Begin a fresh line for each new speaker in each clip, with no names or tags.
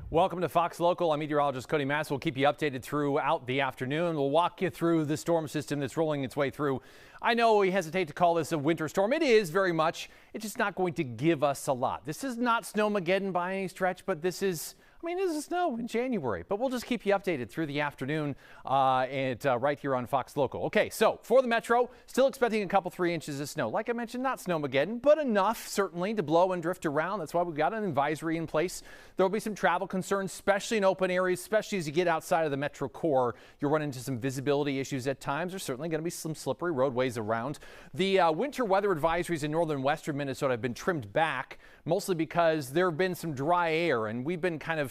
Welcome to Fox Local. I'm meteorologist Cody Mass. We'll keep you updated throughout the afternoon. We'll walk you through the storm system that's rolling its way through. I know we hesitate to call this a winter storm. It is very much. It's just not going to give us a lot. This is not Snowmageddon by any stretch, but this is snow in January. But we'll just keep you updated through the afternoon right here on Fox Local. Okay, so for the metro, still expecting a couple 3 inches of snow. Like I mentioned, not Snowmageddon, but enough certainly to blow and drift around. That's why we've got an advisory in place. There will be some travel concerns, especially in open areas, especially as you get outside of the metro core. You'll run into some visibility issues at times. There's certainly going to be some slippery roadways around. The winter weather advisories in northern western Minnesota have been trimmed back, mostly because there have been some dry air, and we've been kind of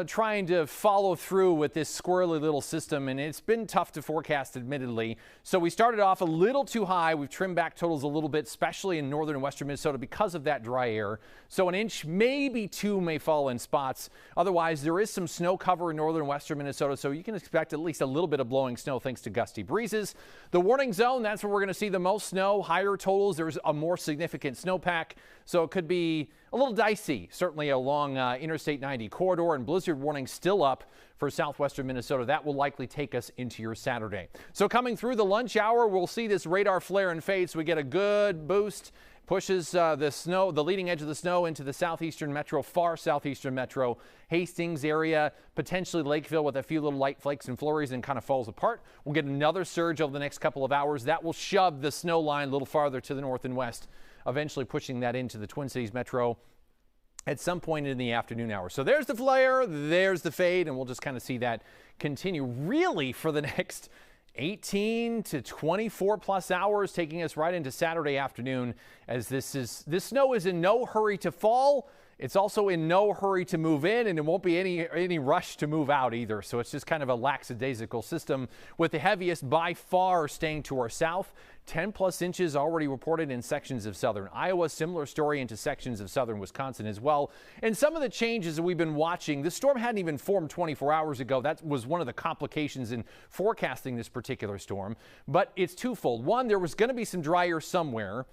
trying to follow through with this squirrely little system, and it's been tough to forecast, admittedly. So we started off a little too high. We've trimmed back totals a little bit, especially in northern and western Minnesota because of that dry air. So an inch, maybe two may fall in spots. Otherwise, there is some snow cover in northern and western Minnesota, so you can expect at least a little bit of blowing snow thanks to gusty breezes. The warning zone, that's where we're going to see the most snow. Higher totals, there's a more significant snowpack, so it could be a little dicey, certainly along Interstate 90 corridor, and blizzard warning still up for southwestern Minnesota. That will likely take us into your Saturday. So coming through the lunch hour, we'll see this radar flare and fade, so we get a good boost. Pushes the leading edge of the snow into the southeastern metro, far southeastern metro, Hastings area, potentially Lakeville with a few little light flakes and flurries, and kind of falls apart. We'll get another surge over the next couple of hours. That will shove the snow line a little farther to the north and west, eventually pushing that into the Twin Cities metro at some point in the afternoon hours. So there's the flare, there's the fade, and we'll just kind of see that continue really for the next 18 to 24 plus hours, taking us right into Saturday afternoon, as this snow is in no hurry to fall. It's also in no hurry to move in, and it won't be any rush to move out either. So it's just kind of a lackadaisical system, with the heaviest by far staying to our south. 10 plus inches already reported in sections of southern Iowa. Similar story into sections of southern Wisconsin as well. And some of the changes that we've been watching, the storm hadn't even formed 24 hours ago. That was one of the complications in forecasting this particular storm. But it's twofold. One, there was going to be some dry air somewhere.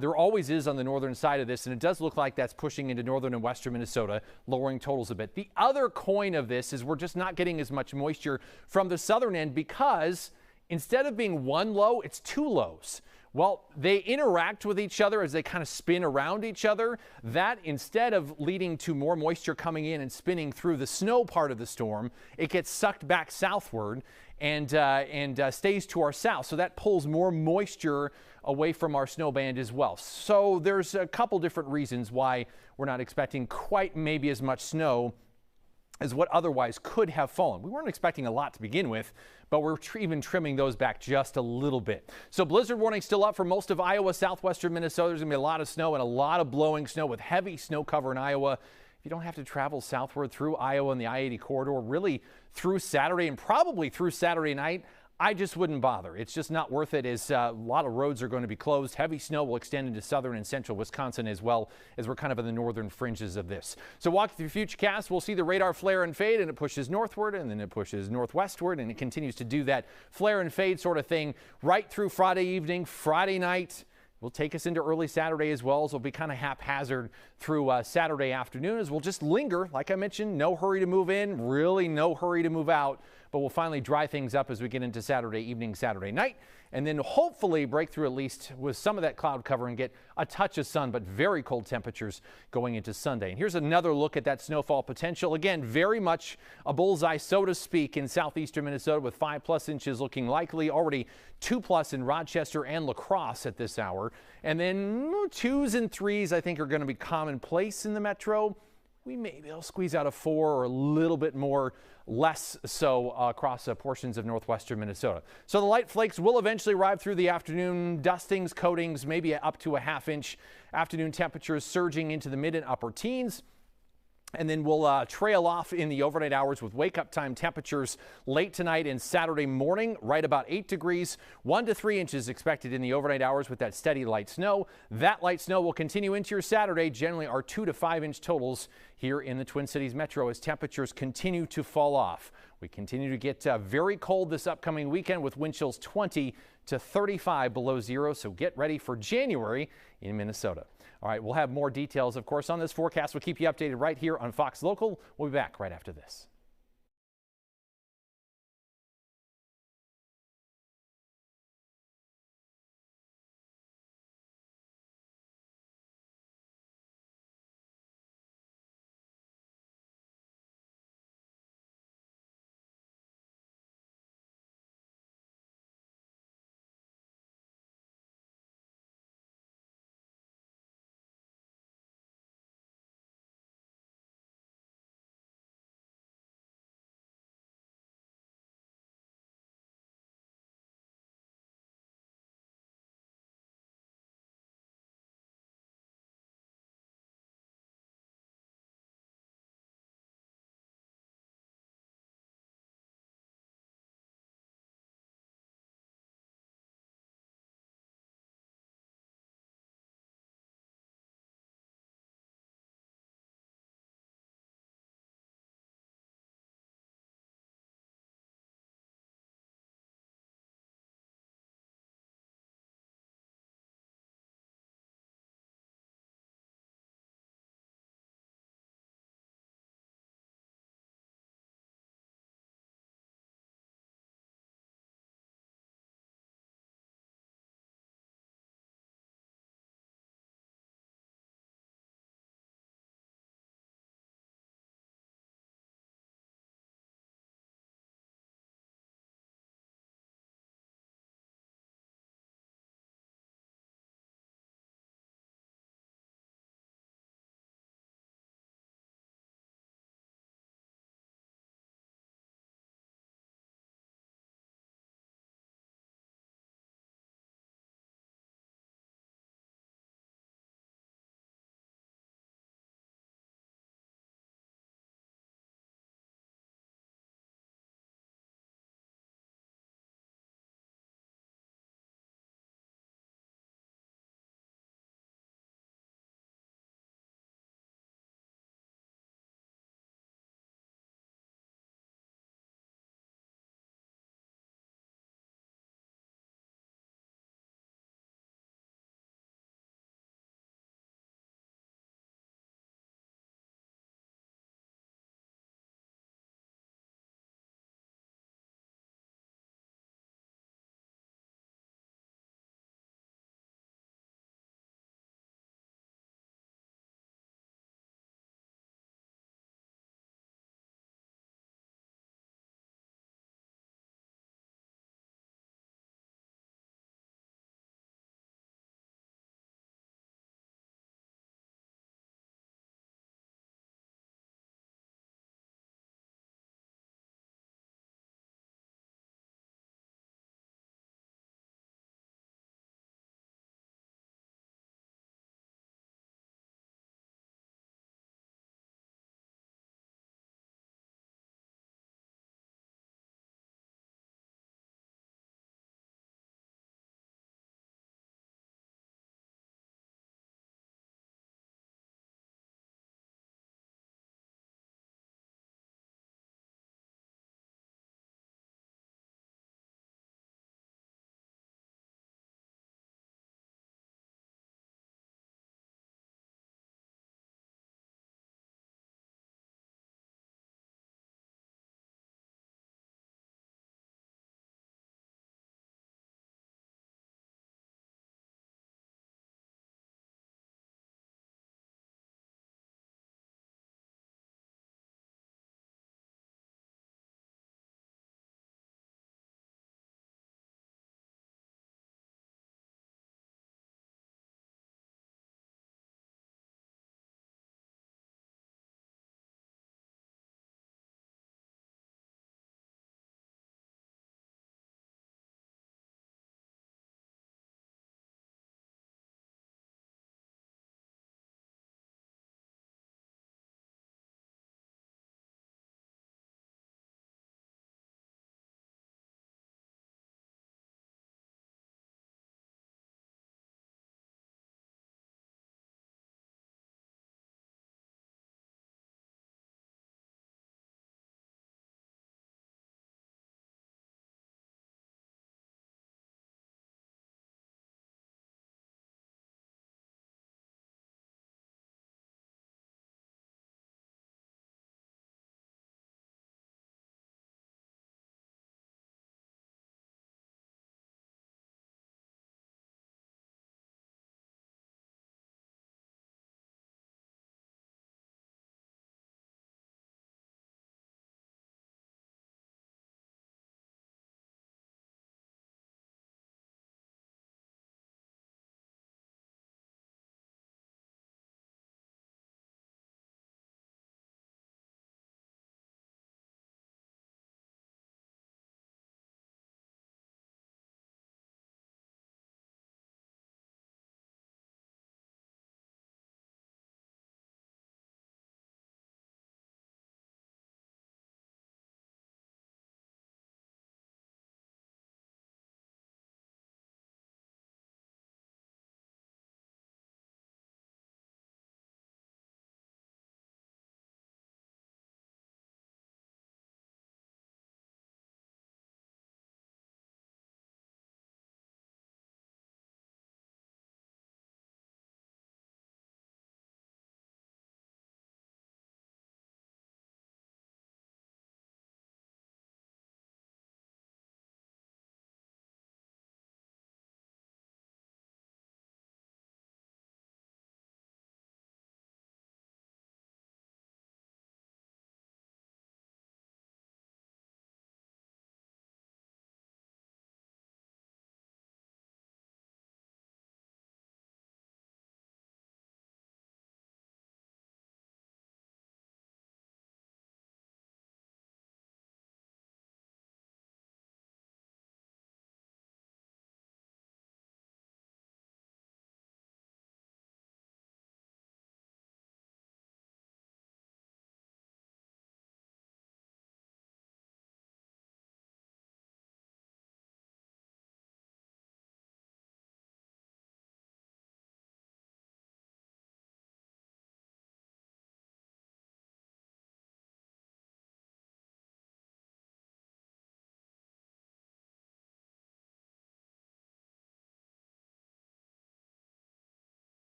There always is on the northern side of this, and it does look like that's pushing into northern and western Minnesota, lowering totals a bit. The other coin of this is we're just not getting as much moisture from the southern end, because instead of being one low, it's two lows. Well, they interact with each other as they kind of spin around each other. That, instead of leading to more moisture coming in and spinning through the snow part of the storm, it gets sucked back southward and stays to our south. So that pulls more moisture away from our snow band as well. So there's a couple different reasons why we're not expecting quite maybe as much snow as what otherwise could have fallen. We weren't expecting a lot to begin with, but we're even trimming those back just a little bit. So blizzard warning still up for most of Iowa, southwestern Minnesota. There's going to be a lot of snow and a lot of blowing snow with heavy snow cover in Iowa. If you don't have to travel southward through Iowa and the I-80 corridor, really through Saturday and probably through Saturday night, I just wouldn't bother. It's just not worth it, as a lot of roads are going to be closed. Heavy snow will extend into southern and central Wisconsin, as well as we're kind of in the northern fringes of this. So walking through Futurecast, we'll see the radar flare and fade, and it pushes northward, and then it pushes northwestward, and it continues to do that flare and fade sort of thing right through Friday evening, Friday night. Will take us into early Saturday as well, as we'll be kind of haphazard through Saturday afternoon, as we'll just linger. Like I mentioned, no hurry to move in, really no hurry to move out, but we'll finally dry things up as we get into Saturday evening, Saturday night, and then hopefully break through at least with some of that cloud cover and get a touch of sun, but very cold temperatures going into Sunday. And here's another look at that snowfall potential. Again, very much a bullseye, so to speak, in southeastern Minnesota, with 5+ inches looking likely. Already 2+ in Rochester and La Crosse at this hour. And then 2s and 3s, I think, are going to be commonplace in the metro. We may be able to squeeze out a 4 or a little bit more, less so across portions of northwestern Minnesota. So the light flakes will eventually arrive through the afternoon. Dustings, coatings, maybe up to a ½ inch. Afternoon temperatures surging into the mid and upper teens. And then we'll trail off in the overnight hours with wake-up time temperatures late tonight and Saturday morning, right about 8 degrees. 1 to 3 inches expected in the overnight hours with that steady light snow. That light snow will continue into your Saturday. Generally, our 2 to 5 inch totals here in the Twin Cities metro as temperatures continue to fall off. We continue to get very cold this upcoming weekend, with wind chills 20 to 35 below zero. So get ready for January in Minnesota. All right, we'll have more details, of course, on this forecast. We'll keep you updated right here on Fox Local. We'll be back right after this.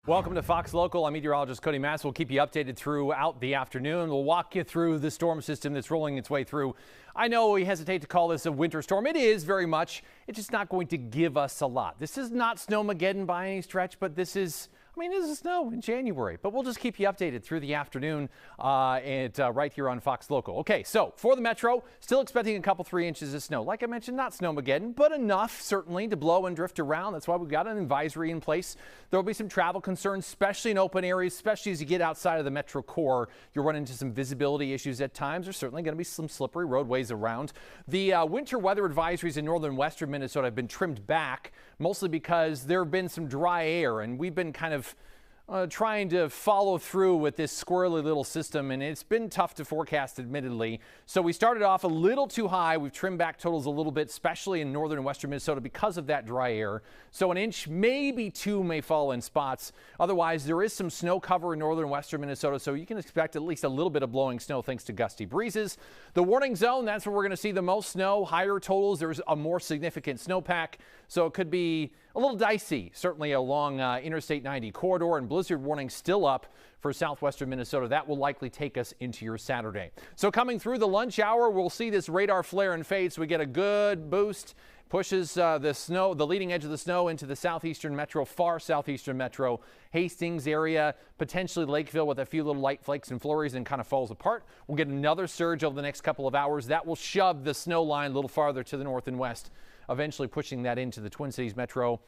Welcome to Fox Local. I'm meteorologist Cody Mass. We'll keep you updated throughout the afternoon. We'll walk you through the storm system that's rolling its way through. I know we hesitate to call this a winter storm. It is very much. It's just not going to give us a lot. This is not Snowmageddon by any stretch, but this is snow in January, but we'll just keep you updated through the afternoon right here on Fox Local. Okay, so for the metro, still expecting a couple 3 inches of snow. Like I mentioned, not Snowmageddon, but enough certainly to blow and drift around. That's why we've got an advisory in place. There will be some travel concerns, especially in open areas, especially as you get outside of the metro core. You'll run into some visibility issues at times. There's certainly going to be some slippery roadways around. The winter weather advisories in northern western Minnesota have been trimmed back, mostly because there have been some dry air, and we've been kind of trying to follow through with this squirrely little system, and it's been tough to forecast, admittedly. So we started off a little too high. We've trimmed back totals a little bit, especially in northern and western Minnesota because of that dry air. So an inch, maybe two may fall in spots. Otherwise, there is some snow cover in northern and western Minnesota, so you can expect at least a little bit of blowing snow thanks to gusty breezes. The warning zone, that's where we're going to see the most snow. Higher totals, there's a more significant snowpack, so it could be a little dicey, certainly along Interstate 90 corridor, and blizzard warning still up for southwestern Minnesota. That will likely take us into your Saturday. So coming through the lunch hour, we'll see this radar flare and fade, so we get a good boost. Pushes the leading edge of the snow into the southeastern metro, far southeastern metro, Hastings area, potentially Lakeville with a few little light flakes and flurries, and kind of falls apart. We'll get another surge over the next couple of hours. That will shove the snow line a little farther to the north and west, eventually pushing that into the Twin Cities metro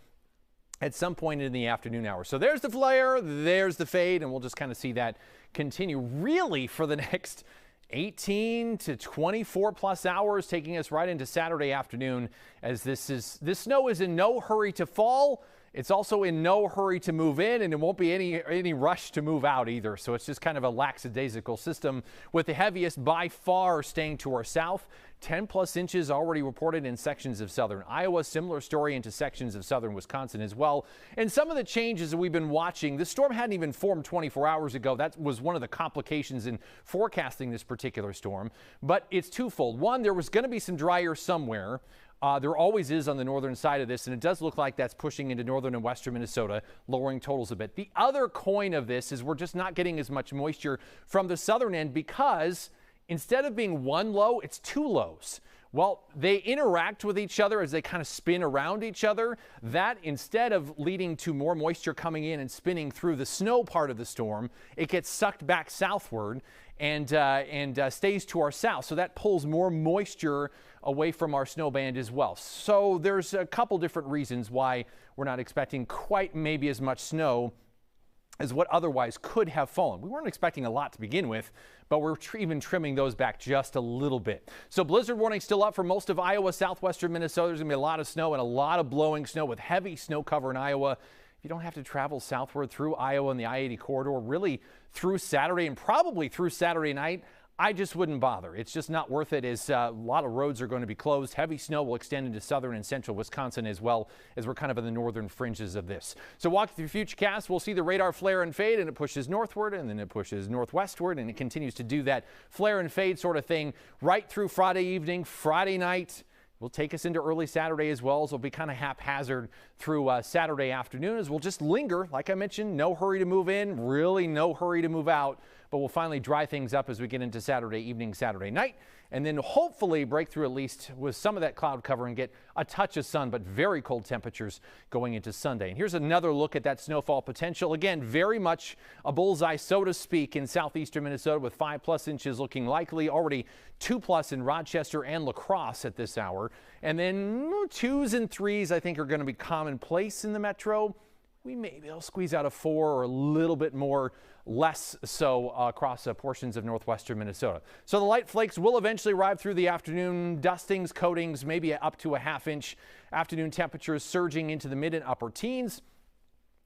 at some point in the afternoon hours. So there's the flare, there's the fade, and we'll just kind of see that continue really for the next 18 to 24 plus hours, taking us right into Saturday afternoon, as this snow is in no hurry to fall. It's also in no hurry to move in, and it won't be any rush to move out either. So it's just kind of a lackadaisical system, with the heaviest by far staying to our south. 10 plus inches already reported in sections of southern Iowa. Similar story into sections of southern Wisconsin as well. And some of the changes that we've been watching, the storm hadn't even formed 24 hours ago. That was one of the complications in forecasting this particular storm. But it's twofold. One, there was going to be some dry air somewhere. There always is on the northern side of this, and it does look like that's pushing into northern and western Minnesota, lowering totals a bit. The other coin of this is we're just not getting as much moisture from the southern end, because instead of being one low, it's two lows. Well, they interact with each other as they kind of spin around each other. That, instead of leading to more moisture coming in and spinning through the snow part of the storm, it gets sucked back southward and stays to our south. So that pulls more moisture away from our snow band as well. So there's a couple different reasons why we're not expecting quite maybe as much snow as what otherwise could have fallen. We weren't expecting a lot to begin with, but we're even trimming those back just a little bit. So blizzard warning still up for most of Iowa, southwestern Minnesota. There's going to be a lot of snow and a lot of blowing snow with heavy snow cover in Iowa. You don't have to travel southward through Iowa and the I-80 corridor, really through Saturday and probably through Saturday night. I just wouldn't bother. It's just not worth it, as a lot of roads are going to be closed. Heavy snow will extend into southern and central Wisconsin, as well as we're kind of in the northern fringes of this. So walking through Futurecast, we'll see the radar flare and fade, and it pushes northward, and then it pushes northwestward, and it continues to do that flare and fade sort of thing right through Friday evening, Friday night. Will take us into early Saturday as well, as it'll be kind of haphazard through Saturday afternoon, as we'll just linger. Like I mentioned, no hurry to move in, really no hurry to move out, but we'll finally dry things up as we get into Saturday evening, Saturday night, and then hopefully break through at least with some of that cloud cover and get a touch of sun, but very cold temperatures going into Sunday. And here's another look at that snowfall potential. Again, very much a bullseye, so to speak, in southeastern Minnesota, with 5+ inches looking likely. Already 2+ in Rochester and La Crosse at this hour. And then 2s and 3s, I think, are going to be commonplace in the metro. We may be able to squeeze out a 4 or a little bit more, less so across portions of northwestern Minnesota. So the light flakes will eventually arrive through the afternoon. Dustings, coatings, maybe up to a ½ inch. Afternoon temperatures surging into the mid and upper teens.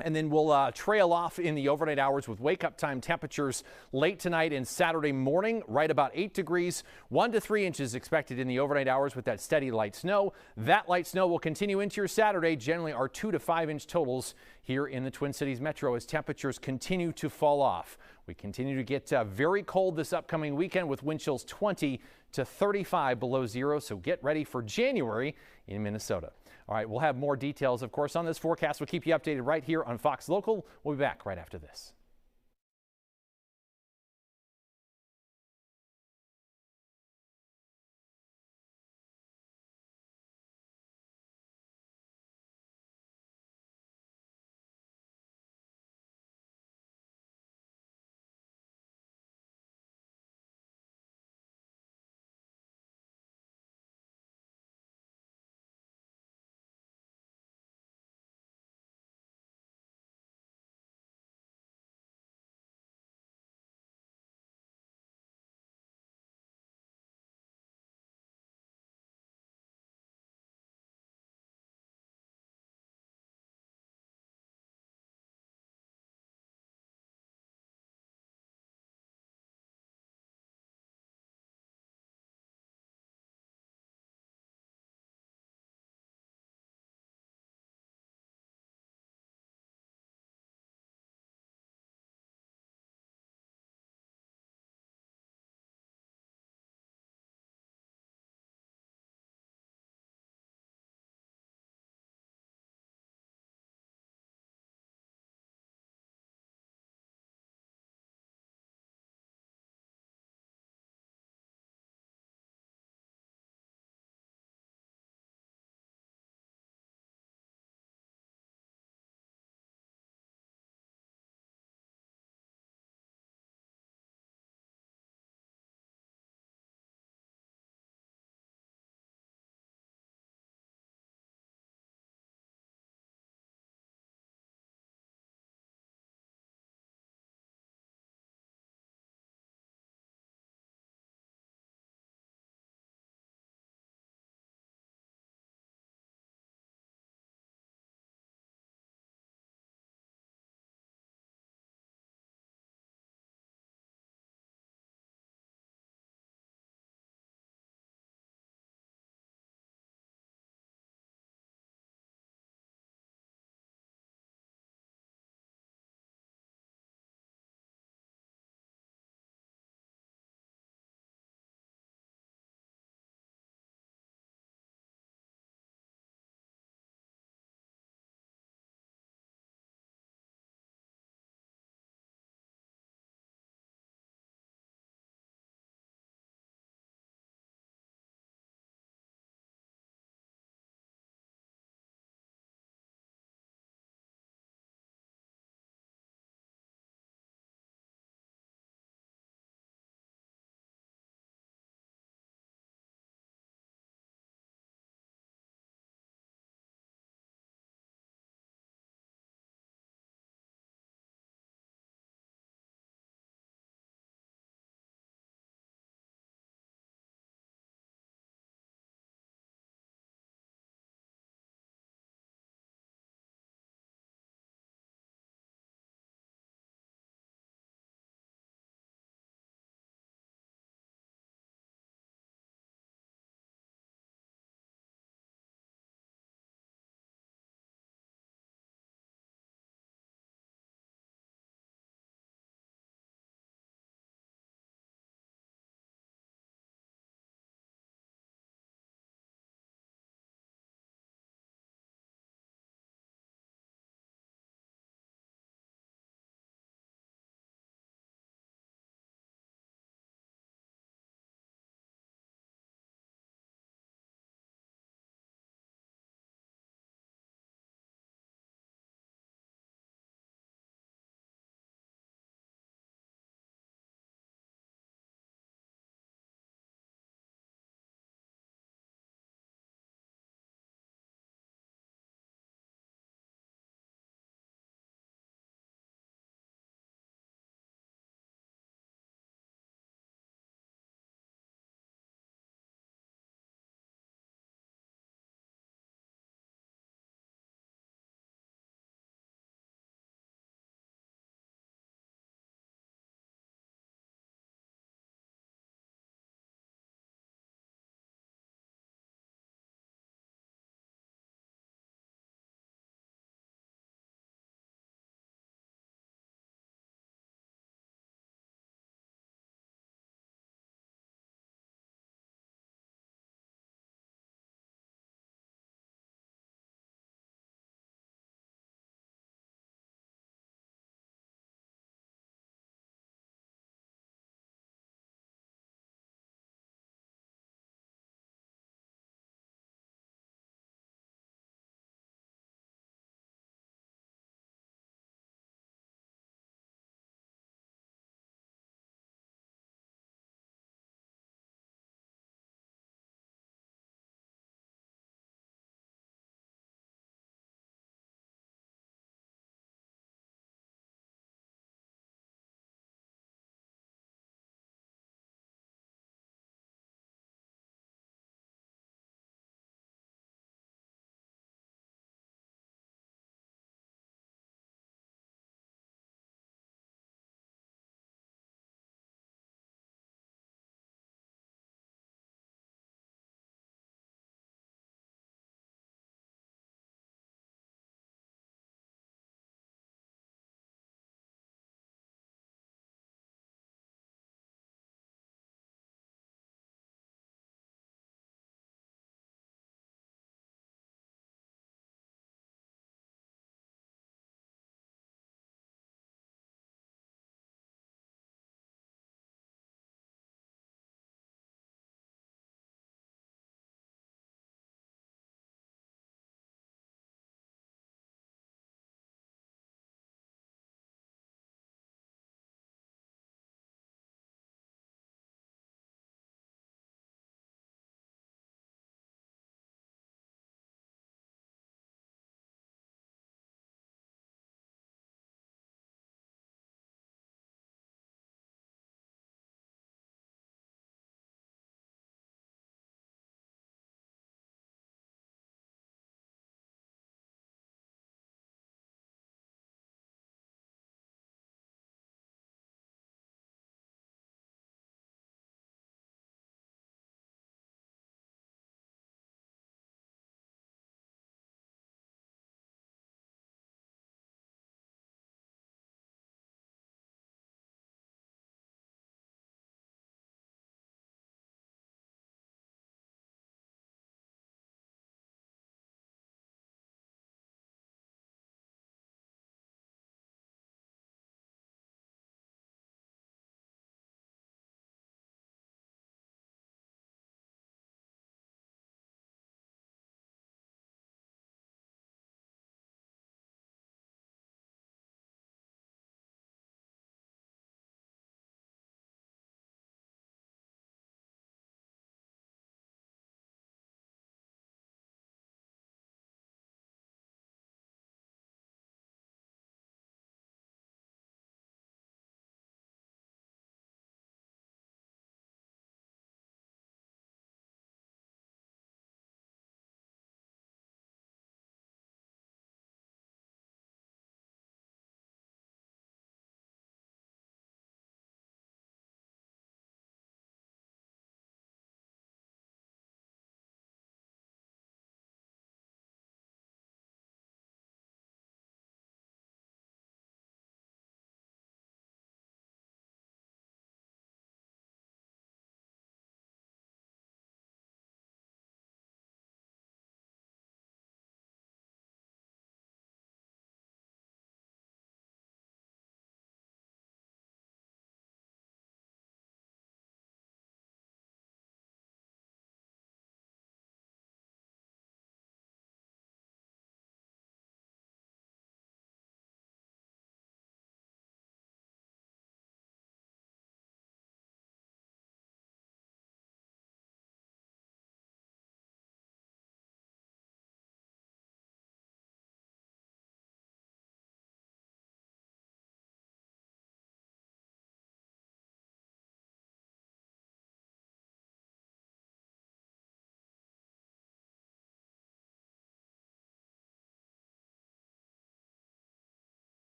And then we'll trail off in the overnight hours with wake-up time temperatures late tonight and Saturday morning, right about 8 degrees. 1 to 3 inches expected in the overnight hours with that steady light snow. That light snow will continue into your Saturday. Generally, our 2 to 5 inch totals here in the Twin Cities metro as temperatures continue to fall off. We continue to get very cold this upcoming weekend with wind chills 20 to 35 below zero. So get ready for January in Minnesota. All right, we'll have more details, of course, on this forecast. We'll keep you updated right here on Fox Local. We'll be back right after this.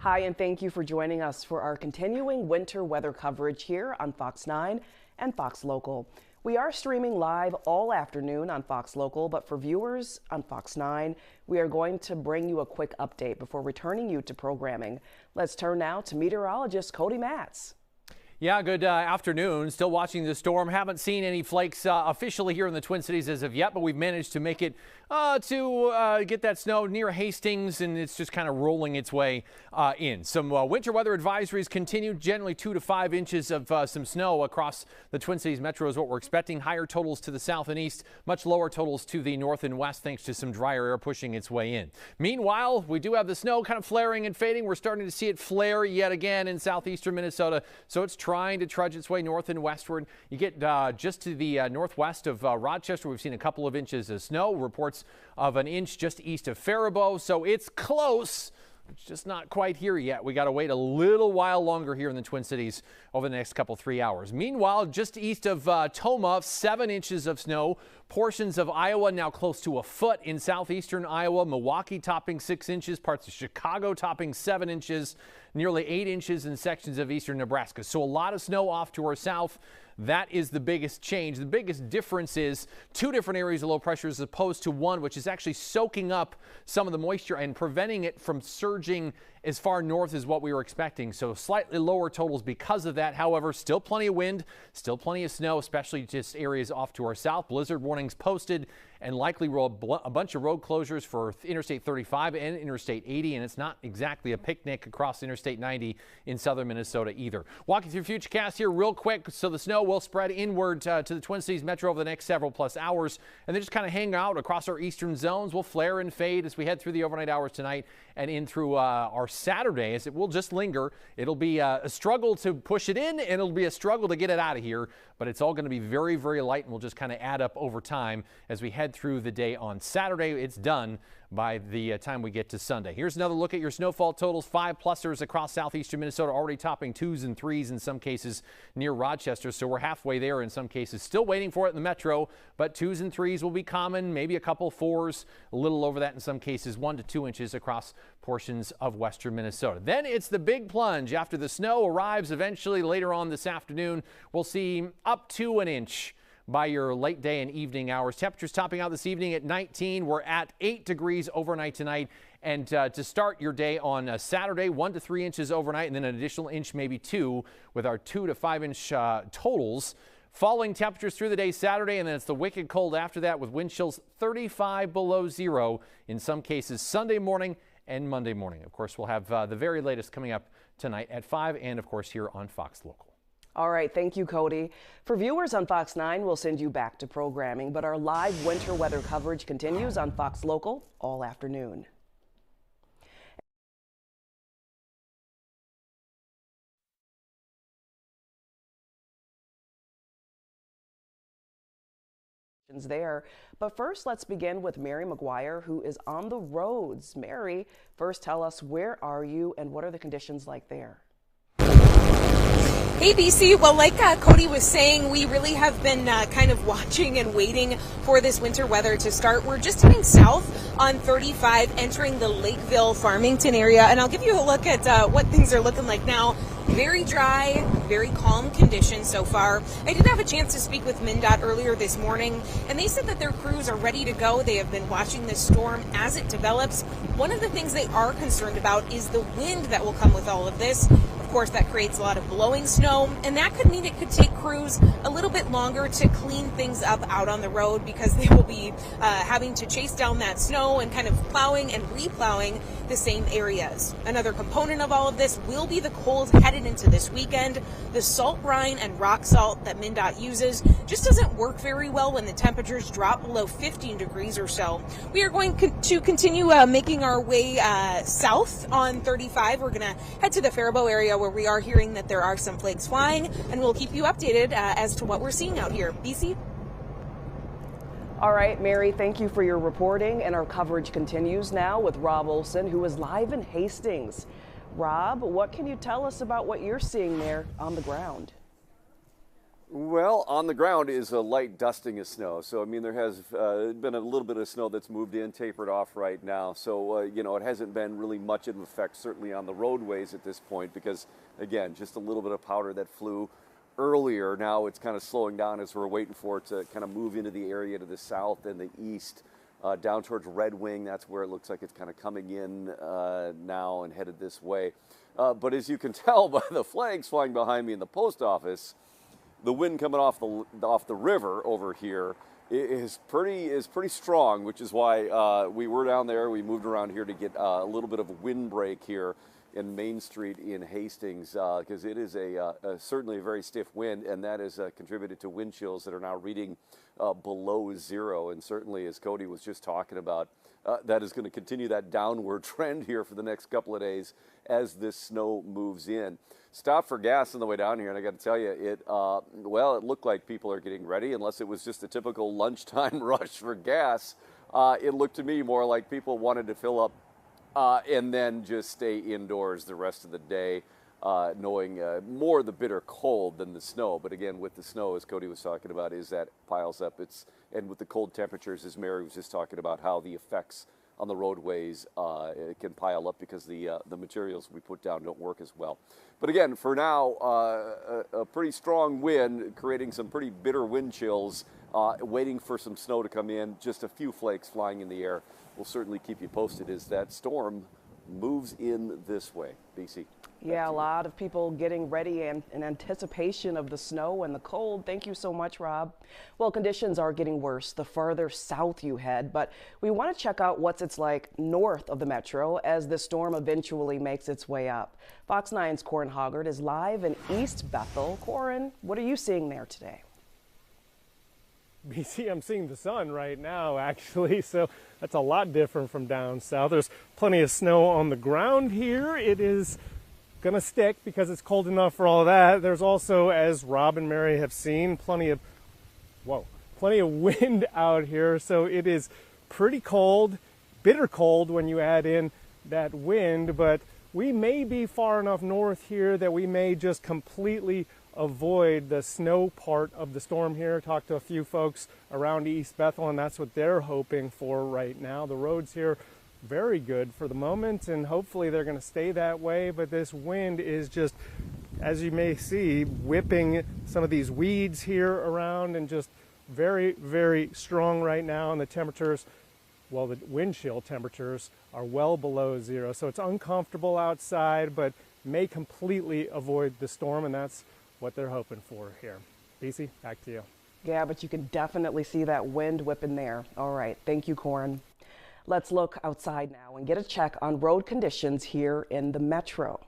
Hi, and thank you for joining us for our continuing winter weather coverage here on Fox 9 and Fox Local. We are streaming live all afternoon on Fox Local, but for viewers on Fox 9, we are going to bring you a quick update before returning you to programming. Let's turn now to meteorologist Cody Matz.
Yeah, good afternoon. Still watching the storm. Haven't seen any flakes officially here in the Twin Cities as of yet, but we've managed to make it to get that snow near Hastings, and it's just kind of rolling its way in. Some winter weather advisories continue. Generally 2 to 5 inches of some snow across the Twin Cities metro is what we're expecting. Higher totals to the south and east, much lower totals to the north and west thanks to some drier air pushing its way in. Meanwhile, we do have the snow kind of flaring and fading. We're starting to see it flare yet again in southeastern Minnesota, so it's trying to trudge its way north and westward. You get just to the northwest of Rochester. We've seen a couple of inches of snow. Reports of an inch just east of Faribault, so it's close. It's just not quite here yet. We got to wait a little while longer here in the Twin Cities over the next couple 3 hours. Meanwhile, just east of Toma, 7 inches of snow. Portions of Iowa now close to a foot in southeastern Iowa. Milwaukee topping 6 inches. Parts of Chicago topping 7 inches. Nearly 8 inches in sections of eastern Nebraska. So a lot of snow off to our south. That is the biggest change. The biggest difference is 2 different areas of low pressure as opposed to one, which is actually soaking up some of the moisture and preventing it from surging as far north as what we were expecting. So slightly lower totals because of that. However, still plenty of wind, still plenty of snow, especially just areas off to our south. Blizzard warnings posted and likely a bunch of road closures for Interstate 35 and Interstate 80. And it's not exactly a picnic across Interstate 90 in southern Minnesota either. Walking through Futurecast here real quick. So the snow will spread inward to the Twin Cities metro over the next several plus hours, and then just kind of hang out across our eastern zones. We'll flare and fade as we head through the overnight hours tonight and in through our Saturday, as it will just linger. It'll be a struggle to push it in, and it'll be a struggle to get it out of here, but it's all going to be very, very light, and we'll just kind of add up over time as we head through the day on Saturday. It's done by the time we get to Sunday. Here's another look at your snowfall totals. 5-plusers across southeastern Minnesota, already topping 2s and 3s in some cases near Rochester. So we're halfway there in some cases. Still waiting for it in the metro, but 2s and 3s will be common. Maybe a couple 4s, a little over that in some cases. 1 to 2 inches across portions of western Minnesota. Then it's the big plunge. After the snow arrives eventually later on this afternoon, we'll see up to an inch by your late day and evening hours. Temperatures topping out this evening at 19. We're at 8 degrees overnight tonight. And to start your day on Saturday, 1 to 3 inches overnight, and then an additional inch, maybe 2, with our 2 to 5 inch totals. Falling temperatures through the day Saturday, and then it's the wicked cold after that with wind chills 35 below zero in some cases Sunday morning and Monday morning. Of course, we'll have the very latest coming up tonight at 5 and, of course, here on Fox Local.
All right, thank you, Cody. For viewers on Fox 9, we'll send you back to programming, but our live winter weather coverage continues on Fox Local all afternoon. There. But first, let's begin with Mary McGuire, who is on the roads. Mary, first tell us, where are you and what are the conditions like there?
Hey, BC. Well, like Cody was saying, we really have been kind of watching and waiting for this winter weather to start. We're just heading south on 35, entering the Lakeville, Farmington area, and I'll give you a look at what things are looking like now. Very dry, very calm conditions so far. I did have a chance to speak with MnDOT earlier this morning, and they said that their crews are ready to go. They have been watching this storm as it develops. One of the things they are concerned about is the wind that will come with all of this. Of course, that creates a lot of blowing snow, and that could mean it could take crews a little bit longer to clean things up out on the road because they will be having to chase down that snow and kind of plowing and replowing the same areas. Another component of all of this will be the cold headed into this weekend. The salt brine and rock salt that MnDOT uses just doesn't work very well when the temperatures drop below 15 degrees or so. We are going to continue making our way south on 35. We're going to head to the Faribault area where we are hearing that there are some flakes flying, and we'll keep you updated as to what we're seeing out here. BC?
All right, Mary, thank you for your reporting, and our coverage continues now with Rob Olson, who is live in Hastings. Rob, what can you tell us about what you're seeing there on the ground?
Well, on the ground is a light dusting of snow. So, I mean, there has been a little bit of snow that's moved in, tapered off right now. So, you know, it hasn't been really much of an effect, certainly on the roadways at this point, because, again, just a little bit of powder that flew earlier. Now it's kind of slowing down as we're waiting for it to kind of move into the area to the south and the east, down towards Red Wing. That's where it looks like it's kind of coming in now and headed this way. But as you can tell by the flags flying behind me in the post office, the wind coming off the river over here is pretty strong, which is why we were down there. We moved around here to get a little bit of a wind break here in Main Street in Hastings, because it is certainly a very stiff wind, and that has contributed to wind chills that are now reading below zero. And certainly, as Cody was just talking about, that is going to continue that downward trend here for the next couple of days as this snow moves in. Stopped for gas on the way down here, and I got to tell you, it looked like people are getting ready, unless it was just a typical lunchtime rush for gas. It looked to me more like people wanted to fill up and then just stay indoors the rest of the day, knowing more the bitter cold than the snow. But again, with the snow, as Cody was talking about, is that piles up. And with the cold temperatures, as Mary was just talking about, how the effects on the roadways it can pile up because the materials we put down don't work as well. But again, for now, a pretty strong wind creating some pretty bitter wind chills, waiting for some snow to come in, just a few flakes flying in the air. We'll certainly keep you posted as that storm moves in this way. BC.
Yeah, a lot of people getting ready and in anticipation of the snow and the cold. Thank you so much, Rob. Well, conditions are getting worse the farther south you head, but we want to check out what's it's like north of the metro as the storm eventually makes its way up. Fox 9's Corin Hoggard is live in East Bethel. Corin, what are you seeing there today?
BC, I'm seeing the sun right now, actually, so that's a lot different from down south. There's plenty of snow on the ground here. It is going to stick because it's cold enough for all of that. There's also, as Rob and Mary have seen, plenty of wind out here, so it is pretty cold, bitter cold when you add in that wind, but we may be far enough north here that we may just completely avoid the snow part of the storm here. Talked to a few folks around East Bethel, and that's what they're hoping for right now. The roads here very good for the moment, and hopefully they're going to stay that way, but this wind is just, as you may see, whipping some of these weeds here around, and just very, very strong right now. And the temperatures, well, the wind chill temperatures are well below zero, so it's uncomfortable outside, but may completely avoid the storm, and that's what they're hoping for here. BC, back to you.
Yeah, but you can definitely see that wind whipping there. All right, thank you, Corin. Let's look outside now and get a check on road conditions here in the metro.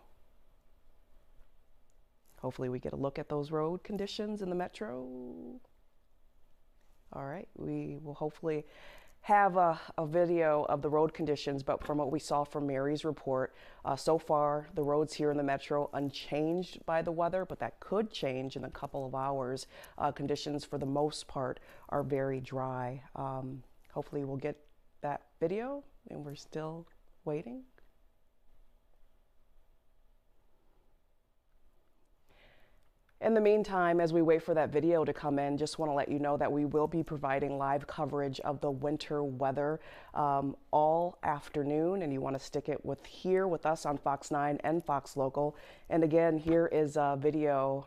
Hopefully we get a look at those road conditions in the metro. All right, we will hopefully have a video of the road conditions, but from what we saw from Mary's report, so far the roads here in the metro unchanged by the weather, but that could change in a couple of hours. Conditions for the most part are very dry. Hopefully we'll get that video, and we're still waiting. In the meantime, as we wait for that video to come in, just want to let you know that we will be providing live coverage of the winter weather all afternoon, and you want to stick it here with us on Fox 9 and Fox Local. And again, here is a video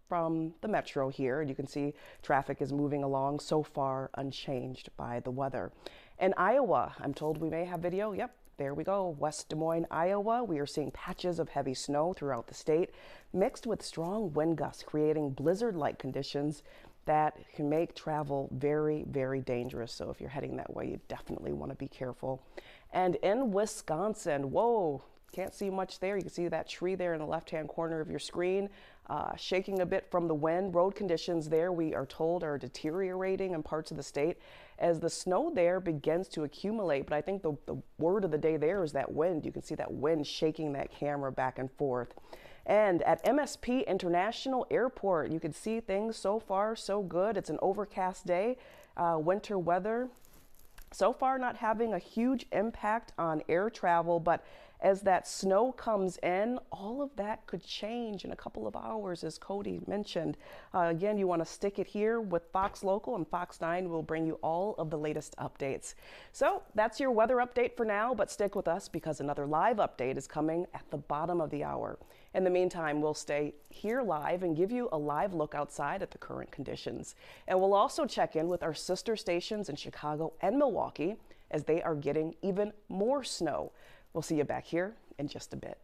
from the metro here, and you can see traffic is moving along so far unchanged by the weather. In Iowa, I'm told we may have video. Yep. There we go, West Des Moines, Iowa. We are seeing patches of heavy snow throughout the state, mixed with strong wind gusts, creating blizzard-like conditions that can make travel very, very dangerous. So if you're heading that way, you definitely want to be careful. And in Wisconsin, whoa, can't see much there. You can see that tree there in the left-hand corner of your screen, shaking a bit from the wind. Road conditions there, we are told, are deteriorating in parts of the state as the snow there begins to accumulate. But I think the word of the day there is that wind. You can see that wind shaking that camera back and forth. And at MSP International Airport, you can see things so far so good. It's an overcast day, winter weather. So far not having a huge impact on air travel, but As that snow comes in, all of that could change in a couple of hours, as Cody mentioned. Again, you want to stick it here with Fox Local, and Fox 9 will bring you all of the latest updates. So that's your weather update for now, but stick with us because another live update is coming at the bottom of the hour. In the meantime, we'll stay here live and give you a live look outside at the current conditions. And we'll also check in with our sister stations in Chicago and Milwaukee as they are getting even more snow. We'll see you back here in just a bit.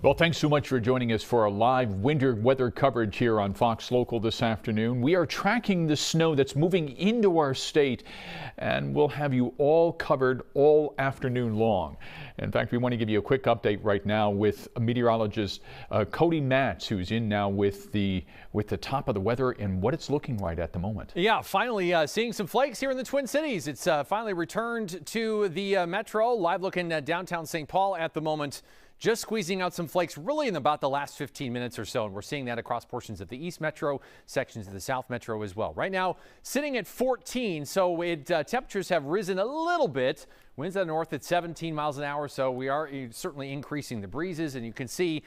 Well, thanks so much for joining us for our live winter weather coverage here on Fox Local this afternoon. We are tracking the snow that's moving into our state, and we'll have you all covered all afternoon long. In fact, we want to give you a quick update right now with meteorologist Cody Matz, who's in now with the top of the weather and what it's looking like at the moment.
Yeah, finally seeing some flakes here in the Twin Cities. It's finally returned to the metro. Live looking at downtown St. Paul at the moment. Just squeezing out some flakes really in about the last 15 minutes or so, and we're seeing that across portions of the East Metro, sections of the South Metro as well. Right now, sitting at 14, so temperatures have risen a little bit. Winds out of the north at 17 miles an hour, so we are certainly increasing the breezes, and you can see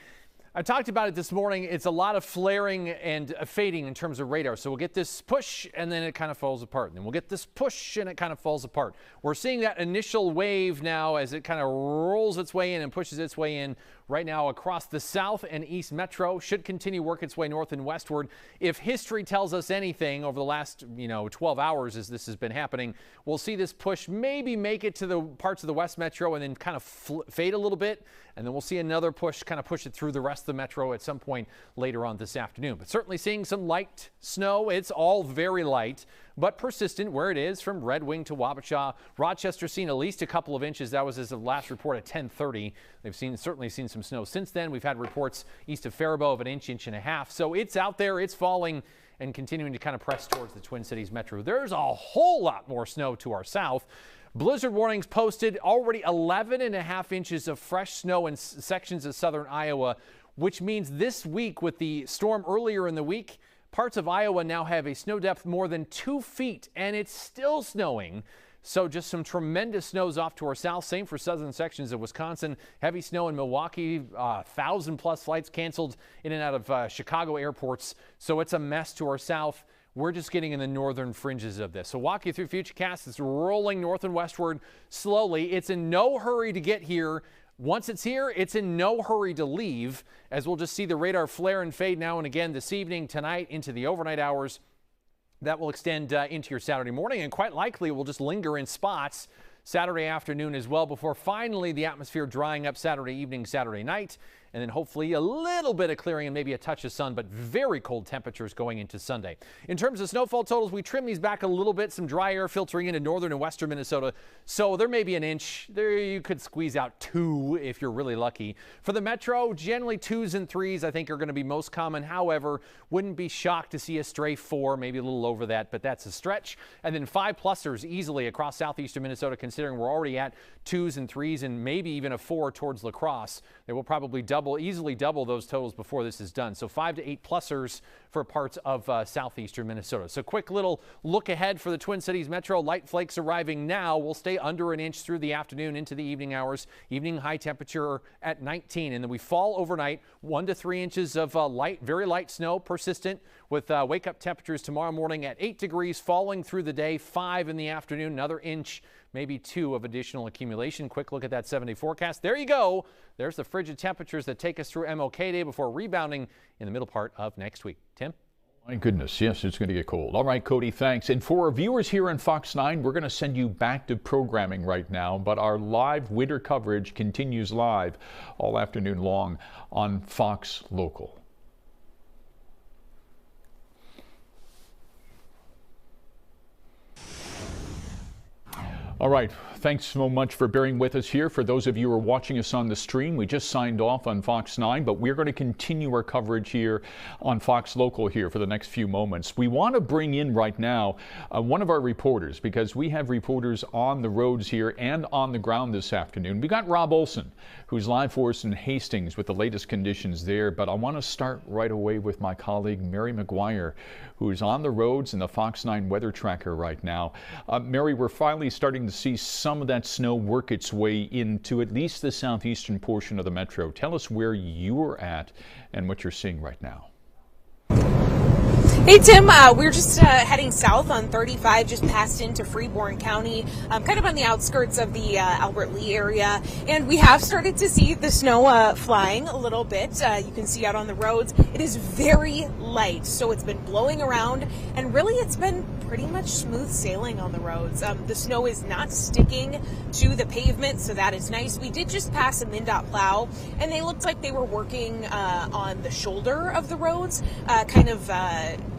I talked about it this morning. It's a lot of flaring and fading in terms of radar. So we'll get this push and then it kind of falls apart. And then we'll get this push and it kind of falls apart. We're seeing that initial wave now as it kind of rolls its way in and pushes its way in right now across the South and East Metro. Should continue work its way north and westward. If history tells us anything over the last 12 hours as this has been happening, we'll see this push maybe make it to the parts of the West Metro and then kind of fade a little bit. And then we'll see another push kind of push it through the rest of the metro at some point later on this afternoon. But certainly seeing some light snow. It's all very light, but persistent where it is from Red Wing to Wabasha. Rochester seen at least a couple of inches. That was as of last report at 10:30. They've certainly seen some snow since then. We've had reports east of Faribault of an inch and a half. So it's out there, it's falling and continuing to kind of press towards the Twin Cities metro. There's a whole lot more snow to our south. Blizzard warnings posted, already 11.5 inches of fresh snow in sections of southern Iowa, which means this week with the storm earlier in the week, parts of Iowa now have a snow depth more than 2 feet, and it's still snowing. So just some tremendous snows off to our south. Same for southern sections of Wisconsin. Heavy snow in Milwaukee, 1,000+ flights canceled in and out of Chicago airports. So it's a mess to our south. We're just getting in the northern fringes of this. So walk you through Futurecast. It's rolling north and westward slowly. It's in no hurry to get here. Once it's here, it's in no hurry to leave, as we'll just see the radar flare and fade now and again this evening, tonight, into the overnight hours. That will extend into your Saturday morning, and quite likely will just linger in spots Saturday afternoon as well, before finally the atmosphere drying up Saturday evening, Saturday night, and then hopefully a little bit of clearing and maybe a touch of sun, but very cold temperatures going into Sunday. In terms of snowfall totals, we trim these back a little bit. Some dry air filtering into northern and western Minnesota, so there may be an inch. There you could squeeze out 2 if you're really lucky. For the metro, generally 2s and 3s I think are going to be most common. However, wouldn't be shocked to see a stray 4, maybe a little over that, but that's a stretch. And then 5+ers easily across southeastern Minnesota, considering we're already at 2s and 3s and maybe even a 4 towards La Crosse. They will probably easily double those totals before this is done. So 5 to 8+ers for parts of southeastern Minnesota. So quick little look ahead for the Twin Cities metro. Light flakes arriving now. Will stay under an inch through the afternoon into the evening hours. Evening high temperature at 19, and then we fall overnight 1 to 3 inches of very light snow persistent, with wake up temperatures tomorrow morning at 8 degrees, falling through the day, 5 in the afternoon, another inch, maybe 2 of additional accumulation. Quick look at that 7-day forecast. There you go. There's the frigid temperatures that take us through MLK Day before rebounding in the middle part of next week. Tim?
My goodness, yes, it's going to get cold. All right, Cody, thanks. And for our viewers here on Fox 9, we're going to send you back to programming right now, but our live winter coverage continues live all afternoon long on Fox Local. All right, thanks so much for bearing with us here. For those of you who are watching us on the stream, we just signed off on Fox 9, but we're going to continue our coverage here on Fox Local here for the next few moments. We want to bring in right now one of our reporters, because we have reporters on the roads here and on the ground this afternoon. We got Rob Olson, who's live for us in Hastings with the latest conditions there, but I want to start right away with my colleague Mary McGuire, who's on the roads in the Fox 9 weather tracker right now. Mary, we're finally starting to see some of that snow work its way into at least the southeastern portion of the metro. Tell us where you're at and what you're seeing right now.
Hey Tim, we're just heading south on 35, just passed into Freeborn County, kind of on the outskirts of the Albert Lee area, and we have started to see the snow flying a little bit. You can see out on the roads. It is very light, so it's been blowing around, and really it's been pretty much smooth sailing on the roads. The snow is not sticking to the pavement, so that is nice. We did just pass a MnDOT plow, and they looked like they were working on the shoulder of the roads,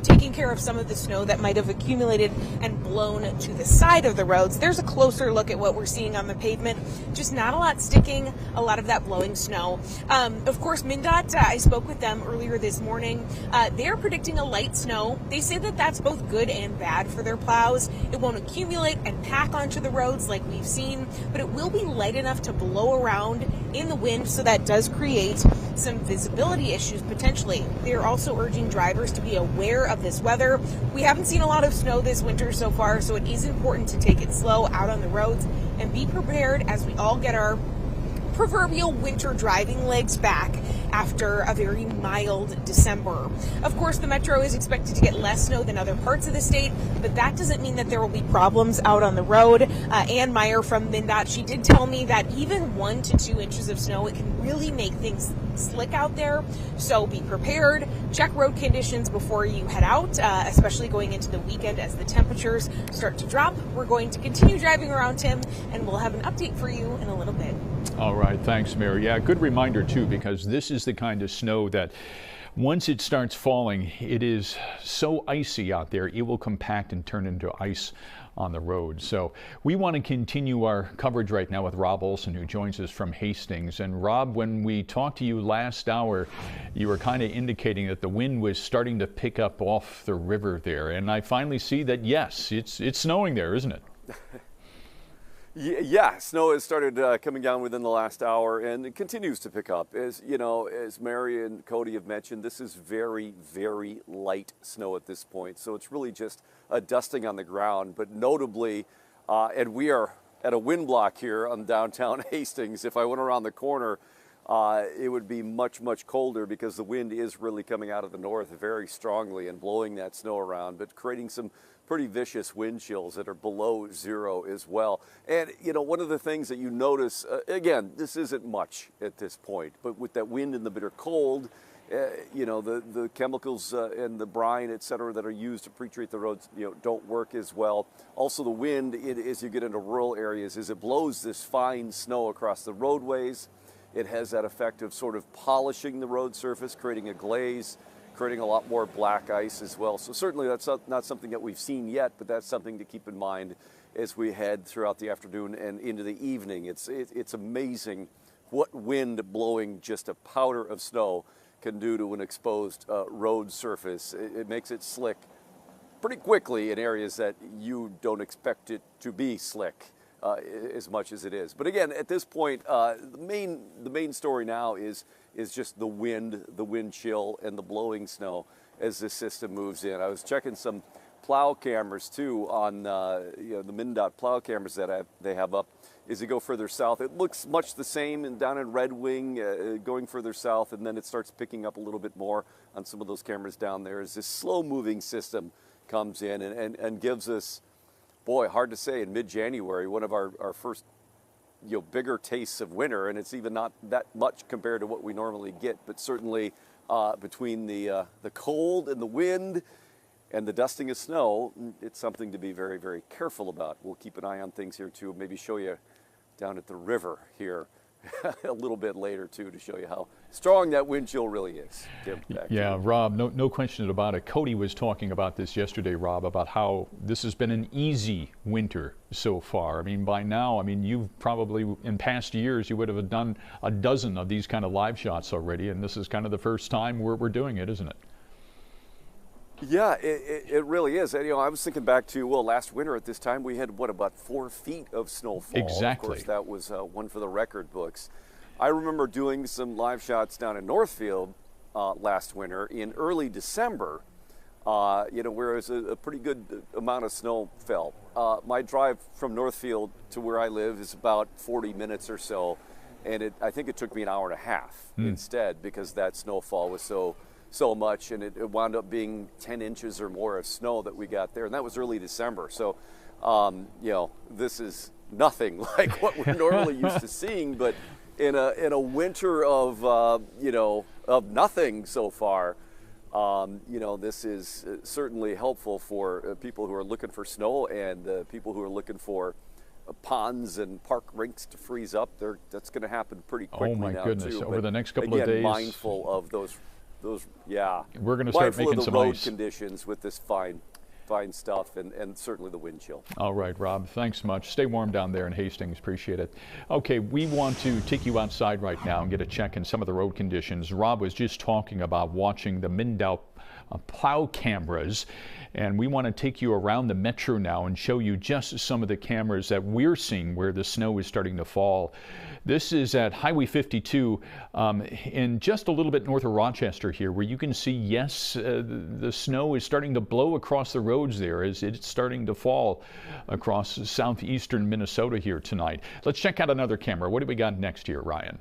taking care of some of the snow that might have accumulated and blown to the side of the roads. There's a closer look at what we're seeing on the pavement. Just not a lot sticking, a lot of that blowing snow. Of course, MnDOT, I spoke with them earlier this morning. They are predicting a light snow. They say that that's both good and bad for their plows. It won't accumulate and pack onto the roads like we've seen, but it will be light enough to blow around in the wind, so that does create some visibility issues potentially. They are also urging drivers to be aware of this weather. We haven't seen a lot of snow this winter so far, so it is important to take it slow out on the roads and be prepared as we all get our proverbial winter driving legs back after a very mild December. Of course, the metro is expected to get less snow than other parts of the state, but that doesn't mean that there will be problems out on the road. Ann Meyer from MnDOT, she did tell me that even 1 to 2 inches of snow, it can really make things slick out there. So be prepared, check road conditions before you head out, especially going into the weekend as the temperatures start to drop. We're going to continue driving around, Tim, and we'll have an update for you in a little bit.
All right, thanks, Mary. Yeah, good reminder, too, because this is the kind of snow that once it starts falling, it is so icy out there, it will compact and turn into ice on the road. So we want to continue our coverage right now with Rob Olson, who joins us from Hastings. And Rob, when we talked to you last hour, you were kind of indicating that the wind was starting to pick up off the river there. And I finally see that, yes, it's snowing there, isn't it?
Yeah, snow has started coming down within the last hour, and it continues to pick up. As you know, as Mary and Cody have mentioned, this is very, very light snow at this point. So it's really just a dusting on the ground. But notably, and we are at a wind block here on downtown Hastings. If I went around the corner, it would be much, much colder because the wind is really coming out of the north very strongly and blowing that snow around, but creating some pretty vicious wind chills that are below zero as well. And, you know, one of the things that you notice, again, this isn't much at this point, but with that wind and the bitter cold, you know, the chemicals and the brine, et cetera, that are used to pre-treat the roads, you know, don't work as well. Also, the wind, as you get into rural areas, as it blows this fine snow across the roadways, it has that effect of sort of polishing the road surface, creating a glaze, creating a lot more black ice as well. So certainly that's not something that we've seen yet, but that's something to keep in mind as we head throughout the afternoon and into the evening. It's amazing what wind blowing just a powder of snow can do to an exposed road surface. It makes it slick pretty quickly in areas that you don't expect it to be slick as much as it is. But again, at this point, the main story now is just the wind chill and the blowing snow as this system moves in. I was checking some plow cameras too on you know, the MnDOT plow cameras that they have up. As you go further south, it looks much the same and down in Red Wing, going further south, and then it starts picking up a little bit more on some of those cameras down there as this slow moving system comes in and gives us, boy, hard to say, in mid-January, one of our first, you know, bigger tastes of winter, and it's even not that much compared to what we normally get, but certainly between the cold and the wind and the dusting of snow, it's something to be very, very careful about. We'll keep an eye on things here too, maybe show you down at the river here a little bit later too, to show you how strong that wind chill really is.
Yeah, Rob, no question about it. Cody was talking about this yesterday, Rob, about how this has been an easy winter so far. I mean, by now, I mean, you've probably, in past years, you would have done a dozen of these kind of live shots already, and this is kind of the first time we're doing it, isn't it?
Yeah, it really is. And, you know, I was thinking back to, well, last winter at this time we had, what, about 4 feet of snowfall.
Exactly.
Of course, that was one for the record books. I remember doing some live shots down in Northfield last winter in early December, you know, where it was a pretty good amount of snow fell. My drive from Northfield to where I live is about 40 minutes or so, and I think it took me an hour and a half instead, because that snowfall was so much, and it wound up being 10 inches or more of snow that we got there, and that was early December. So, you know, this is nothing like what we're normally used to seeing, but in a winter of, you know, of nothing so far, You know, this is certainly helpful for people who are looking for snow and people who are looking for ponds and park rinks to freeze up. That's going to happen pretty quickly now,
oh my goodness,
too.
over
But
the next couple of days.
mindful of those, yeah.
We're going to start
Mindful
making
of the
some
road
ice.
conditions with this fine stuff and certainly the wind chill.
All right, Rob, thanks much. Stay warm down there in Hastings. Appreciate it. Okay, we want to take you outside right now and get a check in some of the road conditions. Rob was just talking about watching the Mindau plow cameras, and we want to take you around the metro now and show you just some of the cameras that we're seeing where the snow is starting to fall. This is at Highway 52 in just a little bit north of Rochester here, where you can see, yes, the snow is starting to blow across the roads there as it's starting to fall across southeastern Minnesota here tonight. Let's check out another camera. What do we got next here, Ryan?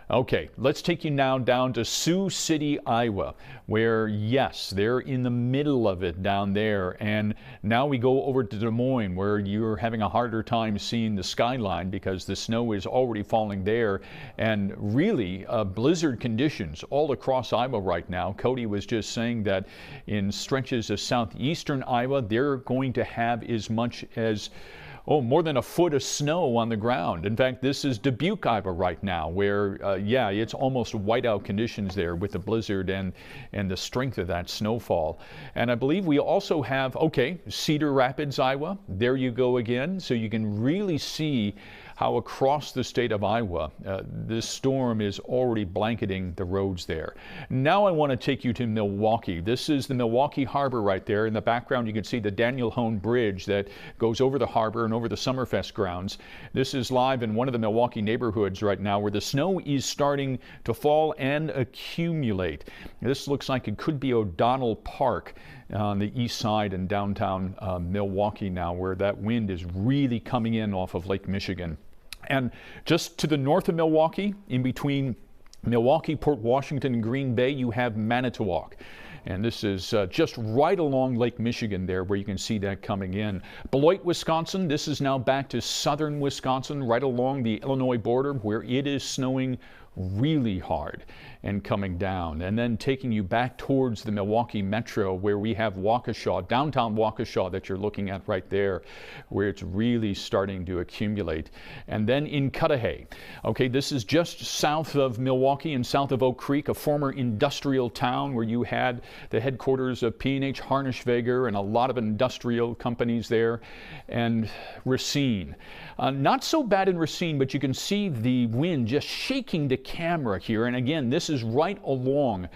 Okay, let's take you now down to Sioux City, Iowa, where, yes, they're in the middle of it down there. And now we go over to Des Moines, where you're having a harder time seeing the skyline because the snow is already falling there. And really, blizzard conditions all across Iowa right now. Cody was just saying that in stretches of southeastern Iowa, they're going to have as much as more than a foot of snow on the ground. In fact, this is Dubuque, Iowa right now, where, yeah, it's almost whiteout conditions there with the blizzard and the strength of that snowfall. And I believe we also have, okay, Cedar Rapids, Iowa. There you go again. So you can really see how across the state of Iowa, this storm is already blanketing the roads there. Now I want to take you to Milwaukee. This is the Milwaukee Harbor right there. In the background, you can see the Daniel Hone Bridge that goes over the harbor and over the Summerfest grounds. This is live in one of the Milwaukee neighborhoods right now where the snow is starting to fall and accumulate. This looks like it could be O'Donnell Park on the east side in downtown Milwaukee now, where that wind is really coming in off of Lake Michigan. And just to the north of Milwaukee, in between Milwaukee, Port Washington, and Green Bay, you have Manitowoc. And this is just right along Lake Michigan there where you can see that coming in. Beloit, Wisconsin, this is now back to southern Wisconsin, right along the Illinois border where it is snowing really hard and coming down, and then taking you back towards the Milwaukee metro where we have Waukesha, downtown Waukesha that you're looking at right there, where it's really starting to accumulate. And then in Cudahy, okay, this is just south of Milwaukee and south of Oak Creek, a former industrial town where you had the headquarters of P&H Harnischweger and a lot of industrial companies there. And Racine, not so bad in Racine, but you can see the wind just shaking the camera here. And again, this is right along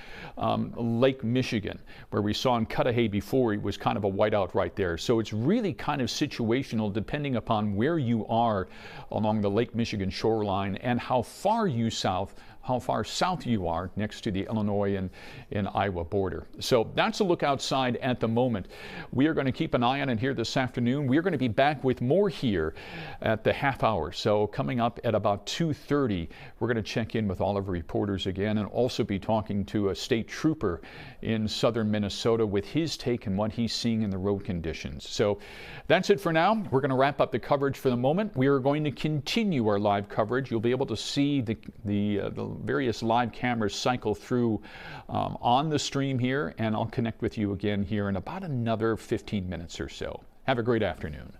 Lake Michigan, where we saw in Cudahy before it was kind of a whiteout right there. So it's really kind of situational depending upon where you are along the Lake Michigan shoreline and how far south you are next to the Illinois and Iowa border. So that's a look outside at the moment. We are going to keep an eye on it here this afternoon. We are going to be back with more here at the half hour. So coming up at about 2:30, we're going to check in with all of our reporters again and also be talking to a state trooper in southern Minnesota with his take on what he's seeing in the road conditions. So that's it for now. We're going to wrap up the coverage for the moment. We are going to continue our live coverage. You'll be able to see the various live cameras cycle through on the stream here, and I'll connect with you again here in about another 15 minutes or so. Have a great afternoon.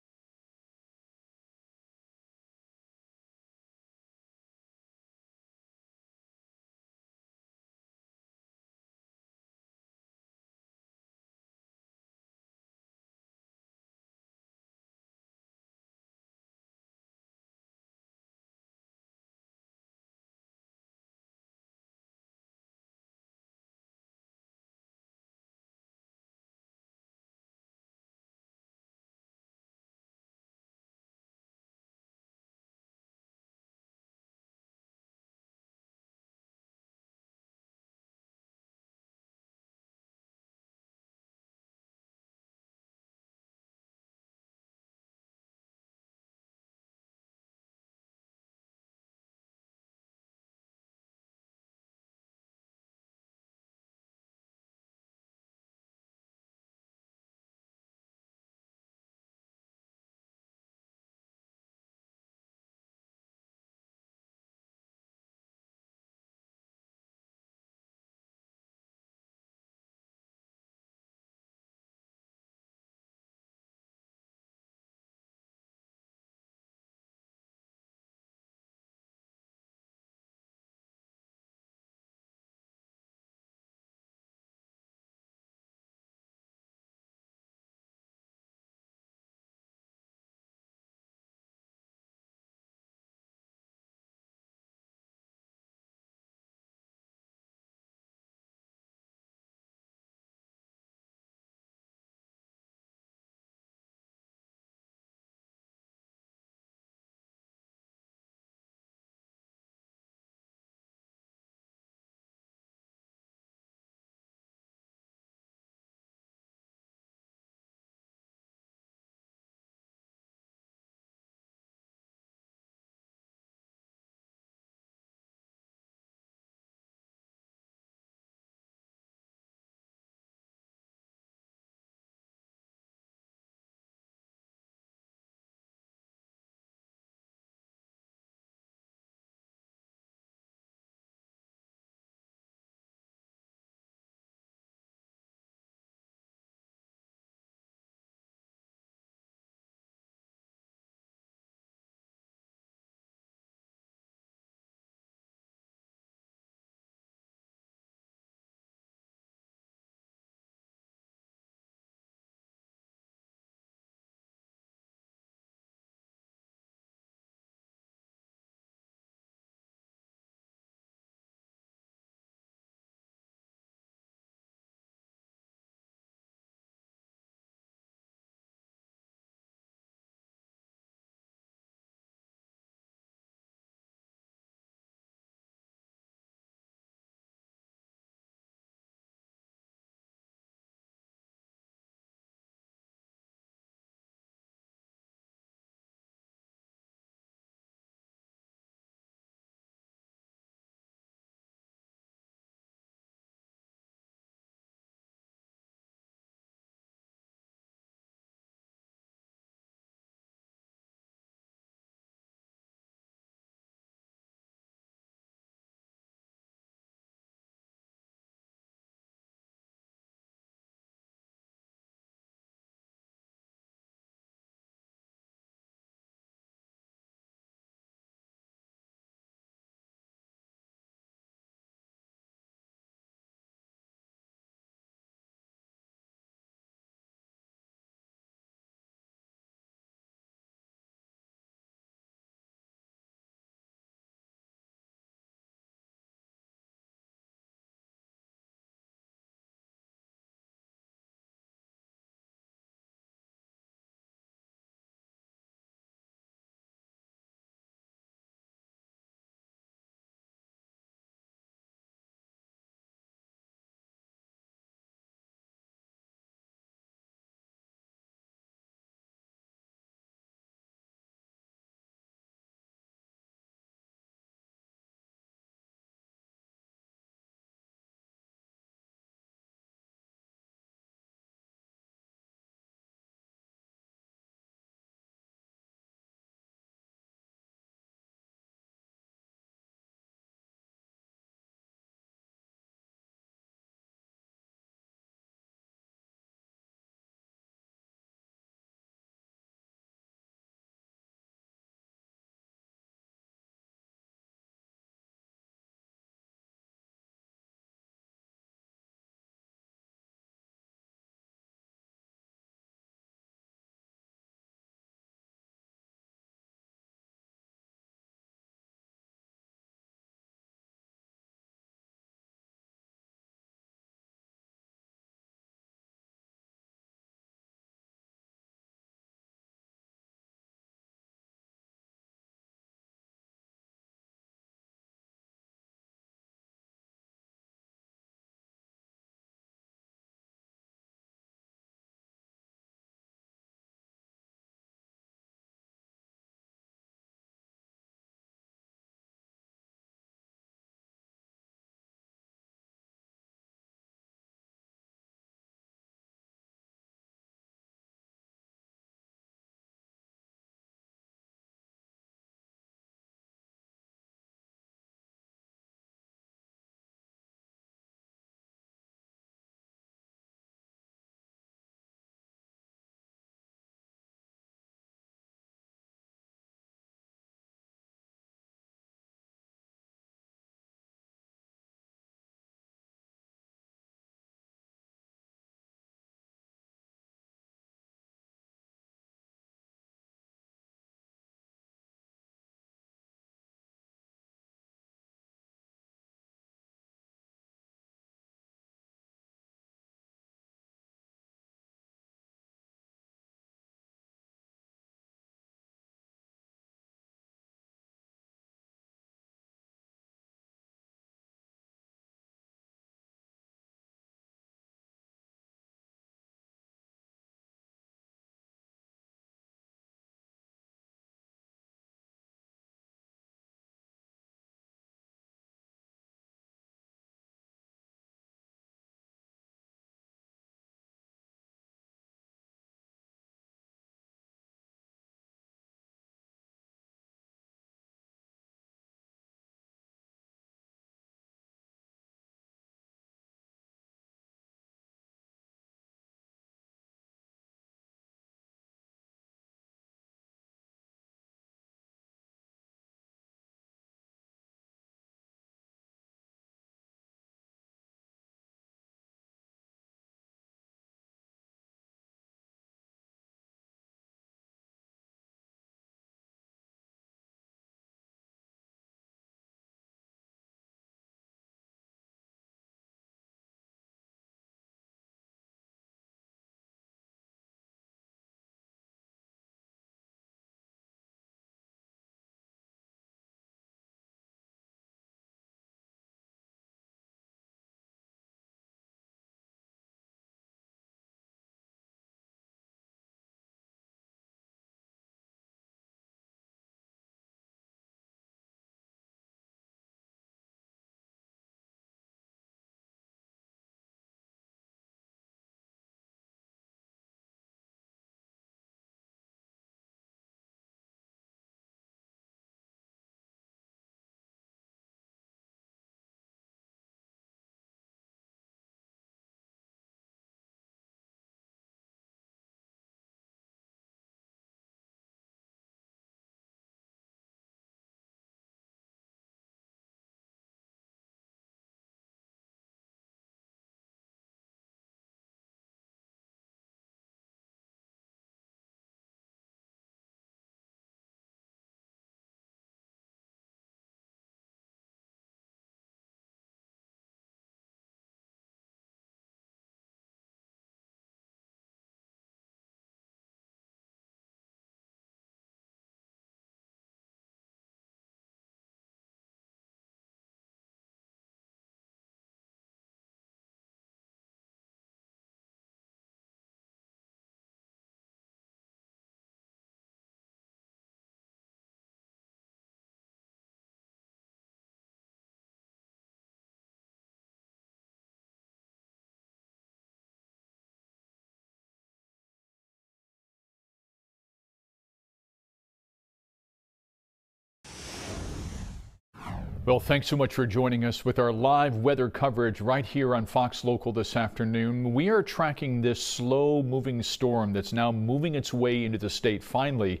Well, thanks so much for joining us with our live weather coverage right here on Fox Local this afternoon. We are tracking this slow-moving storm that's now moving its way into the state finally,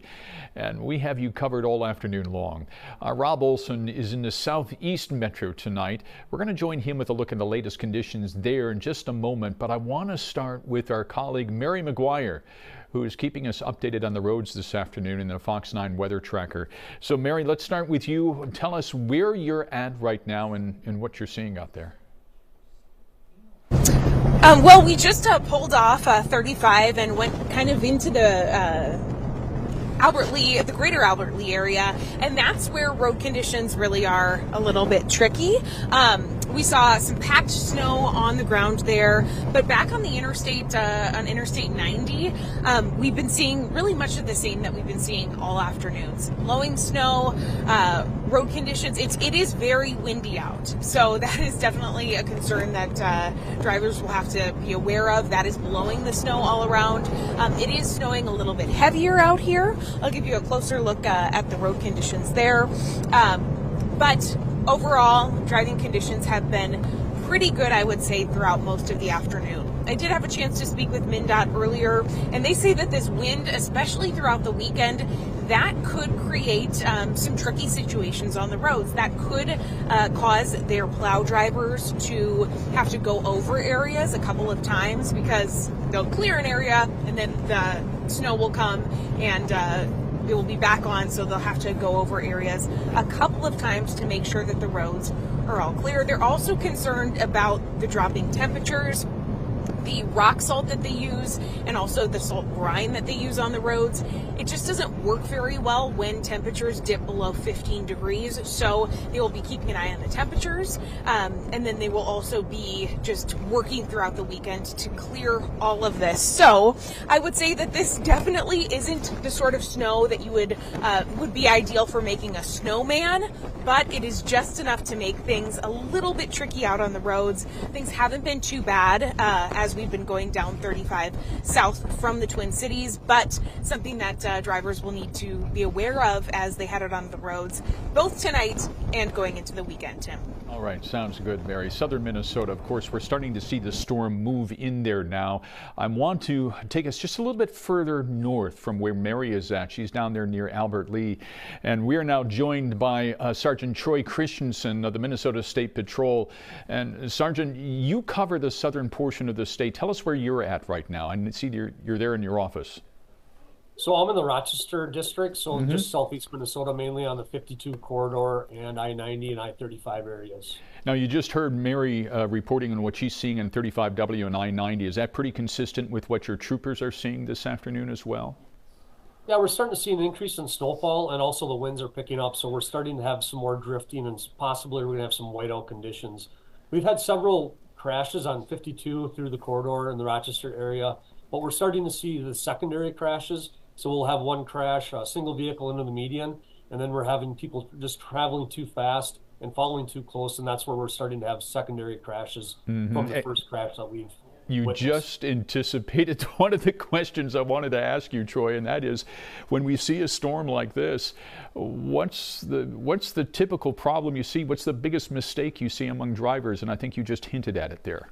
and we have you covered all afternoon long. Rob Olson is in the southeast metro tonight. We're going to join him with a look at the latest conditions there in just a moment, but I want to start with our colleague Mary McGuire, who is keeping us updated on the roads this afternoon in the Fox 9 weather tracker. So Mary, let's start with you. Tell us where you're at right now and what you're seeing out there.
Well, we just pulled off 35 and went kind of into the Albert Lee, the greater Albert Lee area, and that's where road conditions really are a little bit tricky. We saw some packed snow on the ground there, but back on the interstate, on Interstate 90, we've been seeing really much of the same that we've been seeing all afternoons. Blowing snow, road conditions. It is very windy out, so that is definitely a concern that drivers will have to be aware of. That is blowing the snow all around. It is snowing a little bit heavier out here. I'll give you a closer look at the road conditions there. But overall, driving conditions have been pretty good, I would say, throughout most of the afternoon. I did have a chance to speak with MnDOT earlier, and they say that this wind, especially throughout the weekend, that could create some tricky situations on the roads. That could cause their plow drivers to have to go over areas a couple of times because they'll clear an area and then the snow will come and it will be back on, so they'll have to go over areas a couple of times to make sure that the roads are all clear. They're also concerned about the dropping temperatures, the rock salt that they use, and also the salt brine that they use on the roads. It just doesn't work very well when temperatures dip below 15 degrees. So they will be keeping an eye on the temperatures, and then they will also be just working throughout the weekend to clear all of this. So I would say that this definitely isn't the sort of snow that you would be ideal for making a snowman, but it is just enough to make things a little bit tricky out on the roads. Things haven't been too bad as we've been going down 35 south from the Twin Cities, but something that drivers will need to be aware of as they head out on the roads, both tonight and going into the weekend, Tim.
All right, sounds good, Mary. Southern Minnesota, of course, we're starting to see the storm move in there now. I want to take us just a little bit further north from where Mary is at. She's down there near Albert Lee, and we are now joined by Sergeant Troy Christensen of the Minnesota State Patrol. And Sergeant, you cover the southern portion of the state. Tell us where you're at right now. I see you're there in your office.
So I'm in the Rochester district, so just southeast Minnesota, mainly on the 52 corridor and I-90 and I-35 areas.
Now, you just heard Mary reporting on what she's seeing in 35W and I-90. Is that pretty consistent with what your troopers are seeing this afternoon as well?
Yeah, we're starting to see an increase in snowfall, and also the winds are picking up, so we're starting to have some more drifting, and possibly we're going to have some whiteout conditions. We've had several crashes on 52 through the corridor in the Rochester area, but we're starting to see the secondary crashes. So we'll have one crash, a single vehicle into the median, and then we're having people just traveling too fast and following too close, and that's where we're starting to have secondary crashes from the first crash that we've witnessed.
Just anticipated one of the questions I wanted to ask you, Troy, and that is, when we see a storm like this, what's the typical problem you see? What's the biggest mistake you see among drivers? And I think you just hinted at it there.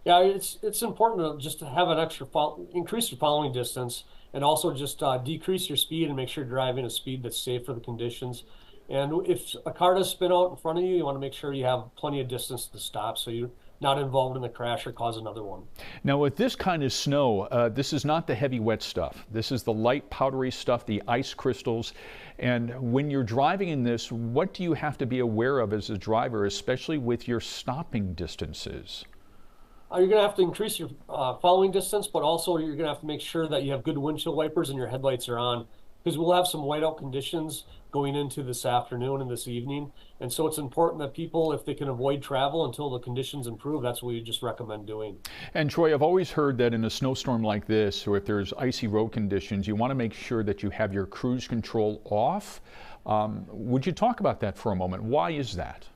Yeah, it's important to just have an extra increase your following distance, and also just decrease your speed and make sure you're driving a speed that's safe for the conditions. And if a car does spin out in front of you, you want to make sure you have plenty of distance to stop so you're not involved in the crash or cause another one.
Now, with this kind of snow, this is not the heavy wet stuff. This is the light powdery stuff, the ice crystals. And when you're driving in this, what do you have to be aware of as a driver, especially with your stopping distances?
You're going to have to increase your following distance, but also you're going to have to make sure that you have good windshield wipers and your headlights are on, because we'll have some whiteout conditions going into this afternoon and this evening. And so it's important that people, if they can avoid travel until the conditions improve, that's what we just recommend doing.
And Troy, I've always heard that in a snowstorm like this, or if there's icy road conditions, you want to make sure that you have your cruise control off. Would you talk about that for a moment? Why is that?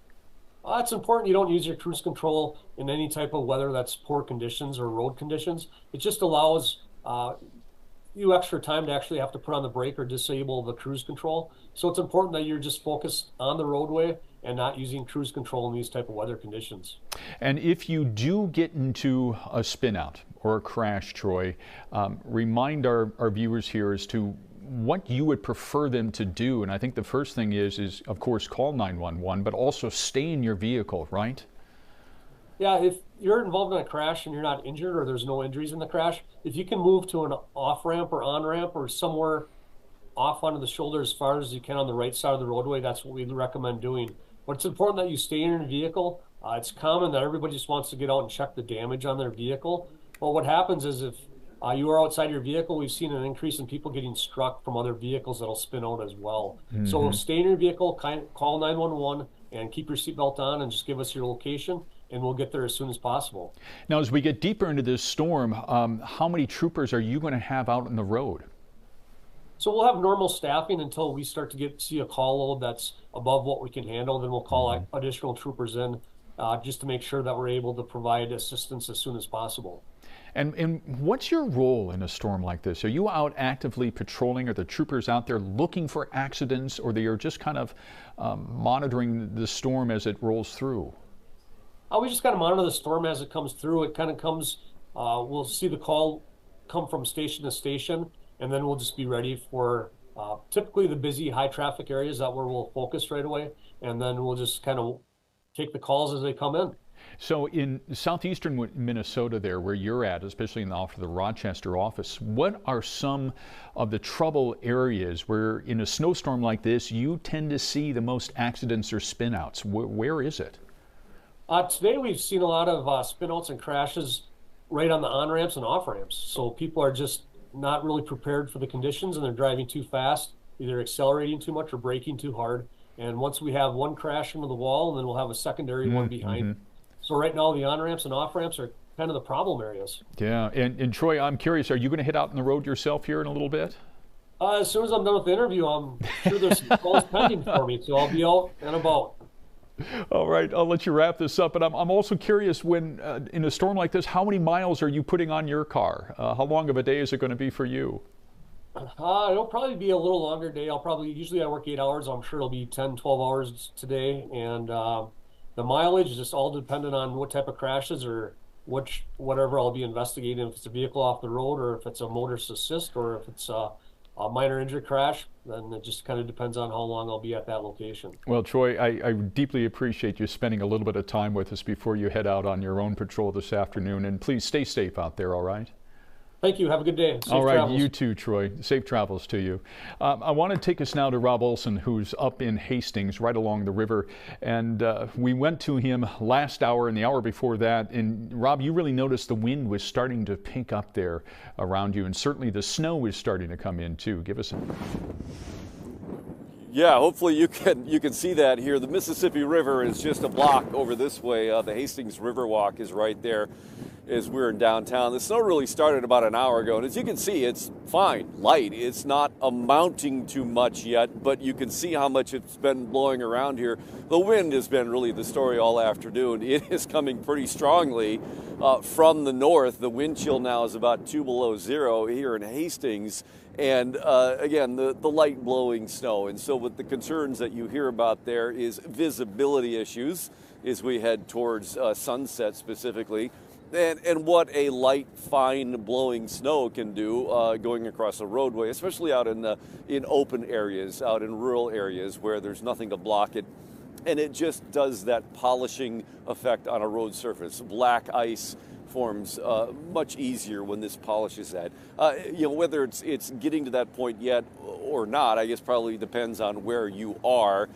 It's important you don't use your cruise control in any type of weather that's poor conditions or road conditions. It just allows few extra time to actually have to put on the brake or disable the cruise control. So it's important that you're just focused on the roadway and not using cruise control in these type of weather conditions.
And if you do get into a spin out or a crash, Troy, remind our viewers here as to what you would prefer them to do. And I think the first thing is of course, call 911, but also stay in your vehicle, right?
Yeah, if you're involved in a crash and you're not injured or there's no injuries in the crash, if you can move to an off-ramp or on-ramp or somewhere off onto the shoulder as far as you can on the right side of the roadway, that's what we recommend doing. But it's important that you stay in your vehicle. It's common that everybody just wants to get out and check the damage on their vehicle. But what happens is if you are outside your vehicle, we've seen an increase in people getting struck from other vehicles that'll spin out as well. Mm-hmm. So stay in your vehicle, call 911, and keep your seatbelt on and just give us your location, and we'll get there as soon as possible.
Now, as we get deeper into this storm, how many troopers are you going to have out on the road?
So we'll have normal staffing until we start to see a call load that's above what we can handle. Then we'll call additional troopers in just to make sure that we're able to provide assistance as soon as possible.
And what's your role in a storm like this? Are you out actively patrolling? Are the troopers out there looking for accidents, or they are just kind of monitoring the storm as it rolls through?
We just got to monitor the storm as it comes through. It kind of comes, we'll see the call come from station to station, and then we'll just be ready for typically the busy high traffic areas that where we'll focus right away, and then we'll just kind of take the calls as they come in.
So in southeastern Minnesota there, where you're at, especially off of the Rochester office, what are some of the trouble areas where in a snowstorm like this you tend to see the most accidents or spinouts? Where is it?
Today we've seen a lot of spinouts and crashes right on the on-ramps and off-ramps. So people are just not really prepared for the conditions, and they're driving too fast, either accelerating too much or braking too hard. And once we have one crash into the wall, and then we'll have a secondary one behind. So right now the on-ramps and off-ramps are kind of the problem areas.
Yeah, and Troy, I'm curious, are you going to head out on the road yourself here in a little bit?
As soon as I'm done with the interview, I'm sure there's some calls pending for me, so I'll be out and about.
All right, I'll let you wrap this up, but I'm also curious, when in a storm like this, how many miles are you putting on your car? How long of a day is it going to be for you?
It'll probably be a little longer day. Usually I work 8 hours. I'm sure it'll be 10, 12 hours today. And the mileage is just all dependent on what type of crashes or whatever I'll be investigating. If it's a vehicle off the road, or if it's a motorist assist, or if it's a minor injury crash, then it just kind of depends on how long I'll be at that location.
Well, Troy, I deeply appreciate you spending a little bit of time with us before you head out on your own patrol this afternoon. And please stay safe out there, all right?
Thank you. Have a good day. Safe
all right,
travels.
You too, Troy. Safe travels to you. I want to take us now to Rob Olson, who's up in Hastings, right along the river. And we went to him last hour and the hour before that. And Rob, you really noticed the wind was starting to pick up there around you, and certainly the snow was starting to come in too. Give us a...
Yeah, hopefully you can see that here. The Mississippi River is just a block over this way. The Hastings Riverwalk is right there as we're in downtown. The snow really started about an hour ago, and as you can see, it's fine, light. It's not amounting to much yet, but you can see how much it's been blowing around here. The wind has been really the story all afternoon. It is coming pretty strongly from the north. The wind chill now is about 2 below zero here in Hastings. And again, the light blowing snow. And so what the concerns that you hear about there is visibility issues as we head towards sunset specifically. And what a light, fine blowing snow can do going across a roadway, especially out in open areas, out in rural areas where there's nothing to block it. And it just does that polishing effect on a road surface. Black ice forms much easier when this polishes that. Whether it's getting to that point yet or not, I guess probably depends on where you are.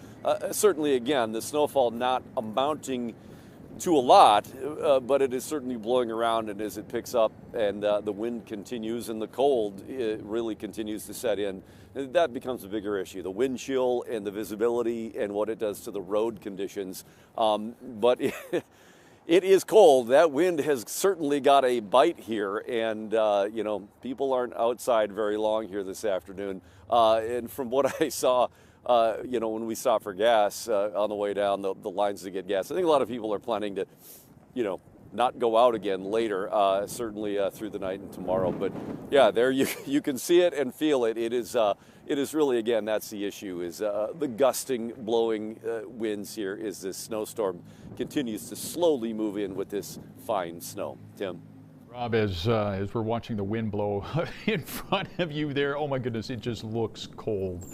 Certainly, again, the snowfall not amounting to a lot, but it is certainly blowing around, and as it picks up and the wind continues and the cold it really continues to set in, that becomes a bigger issue. The wind chill and the visibility and what it does to the road conditions. But it is cold. That wind has certainly got a bite here, and people aren't outside very long here this afternoon. And from what I saw, when we stop for gas on the way down the lines to get gas, I think a lot of people are planning to, not go out again later, certainly through the night and tomorrow. But yeah, there you can see it and feel it. It is really, again, that's the issue, is the gusting, blowing winds here as this snowstorm continues to slowly move in with this fine snow. Tim?
Rob, as we're watching the wind blow in front of you there, oh my goodness, it just looks cold.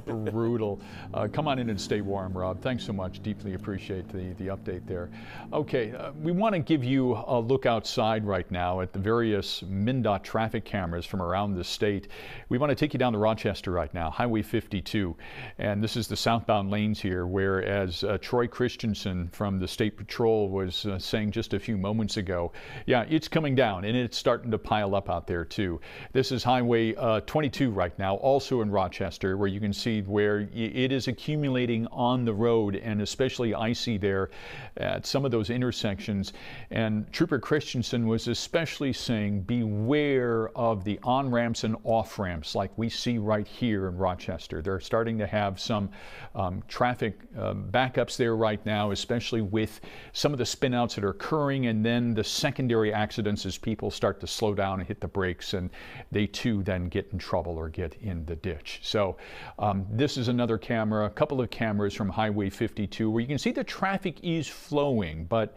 Brutal. Come on in and stay warm, Rob. Thanks so much. Deeply appreciate the update there. Okay, we want to give you a look outside right now at the various MnDOT traffic cameras from around the state. We want to take you down to Rochester right now, Highway 52. And this is the southbound lanes here, where, as Troy Christensen from the State Patrol was saying just a few moments ago, yeah, it's coming down and it's starting to pile up out there too. This is Highway 22 right now, also in Rochester, where you can see where it is accumulating on the road, and especially icy there at some of those intersections. And Trooper Christensen was especially saying beware of the on-ramps and off-ramps like we see right here in Rochester. They're starting to have some traffic backups there right now, especially with some of the spin-outs that are occurring, and then the secondary accidents as people start to slow down and hit the brakes, and they too then get in trouble or get in the ditch. So this is another camera, a couple of cameras from Highway 52, where you can see the traffic is flowing, but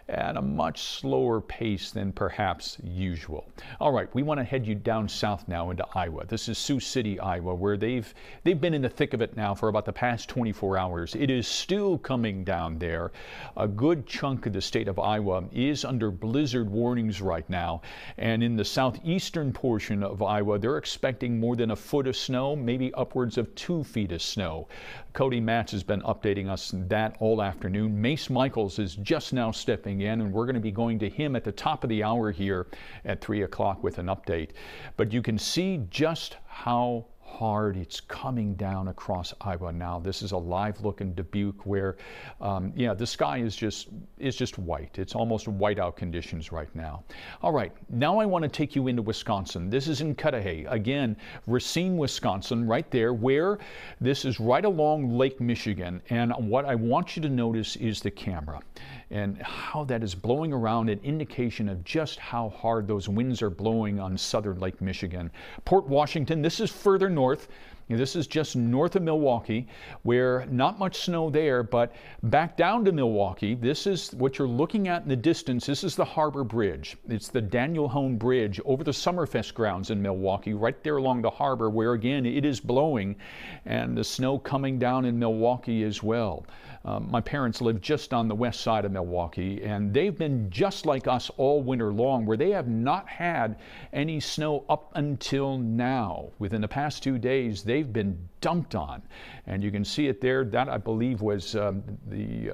at a much slower pace than perhaps usual. All right, we want to head you down south now into Iowa. This is Sioux City, Iowa, where they've been in the thick of it now for about the past 24 hours. It is still coming down there. A good chunk of the state of Iowa is under blizzard warnings right now, and in the southeastern portion of Iowa, they're expecting more than a foot of snow, maybe upwards of 2 feet of snow. Cody Matz has been updating us that all afternoon. Mace Michaels is just now stepping in, and we're going to be going to him at the top of the hour here at 3 o'clock with an update. But you can see just how hard it's coming down across Iowa now. This is a live look in Dubuque, where yeah, the sky is just white. It's almost whiteout conditions right now. All right, now I want to take you into Wisconsin. This is in Cudahy, again, Racine, Wisconsin, right there, where this is right along Lake Michigan. And what I want you to notice is the camera and how that is blowing around, an indication of just how hard those winds are blowing on southern Lake Michigan. Port Washington, this is further north. This is just north of Milwaukee, where not much snow there, but back down to Milwaukee, this is what you're looking at in the distance. This is the Harbor Bridge. It's the Daniel Hone Bridge over the Summerfest grounds in Milwaukee, right there along the harbor, where again it is blowing, and the snow coming down in Milwaukee as well. My parents live just on the west side of Milwaukee, and they've been just like us all winter long, where they have not had any snow up until now. Within the past 2 days, they've been dumped on, and you can see it there. That, I believe, was the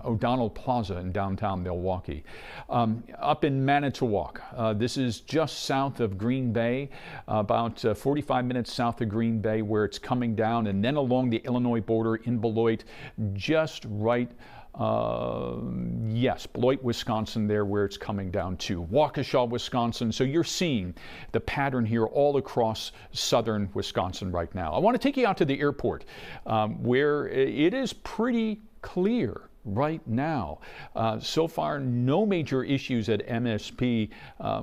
O'Donnell Plaza in downtown Milwaukee. Up in Manitowoc, this is just south of Green Bay, about 45 minutes south of Green Bay, where it's coming down, and then along the Illinois border in Beloit, just right yes, Beloit, Wisconsin, there where it's coming down to. Waukesha, Wisconsin. So you're seeing the pattern here all across southern Wisconsin right now. I want to take you out to the airport, where it is pretty clear right now. So far, no major issues at MSP.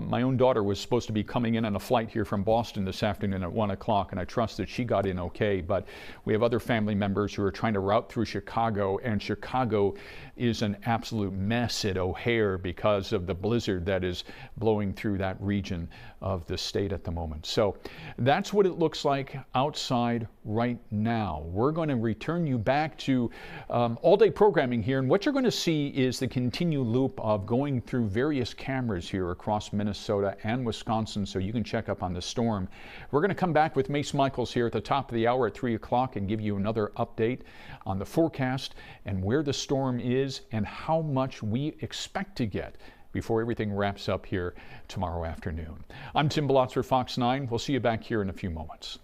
My own daughter was supposed to be coming in on a flight here from Boston this afternoon at 1 o'clock, and I trust that she got in okay. But we have other family members who are trying to route through Chicago, and Chicago is an absolute mess at O'Hare because of the blizzard that is blowing through that region of the state at the moment. So that's what it looks like outside right now. We're going to return you back to all-day programming here, and what you're going to see is the continued loop of going through various cameras here across Minnesota and Wisconsin, so you can check up on the storm. We're going to come back with Mace Michaels here at the top of the hour at 3 o'clock and give you another update on the forecast and where the storm is and how much we expect to get before everything wraps up here tomorrow afternoon. I'm Tim Balotz for Fox 9. We'll see you back here in a few moments.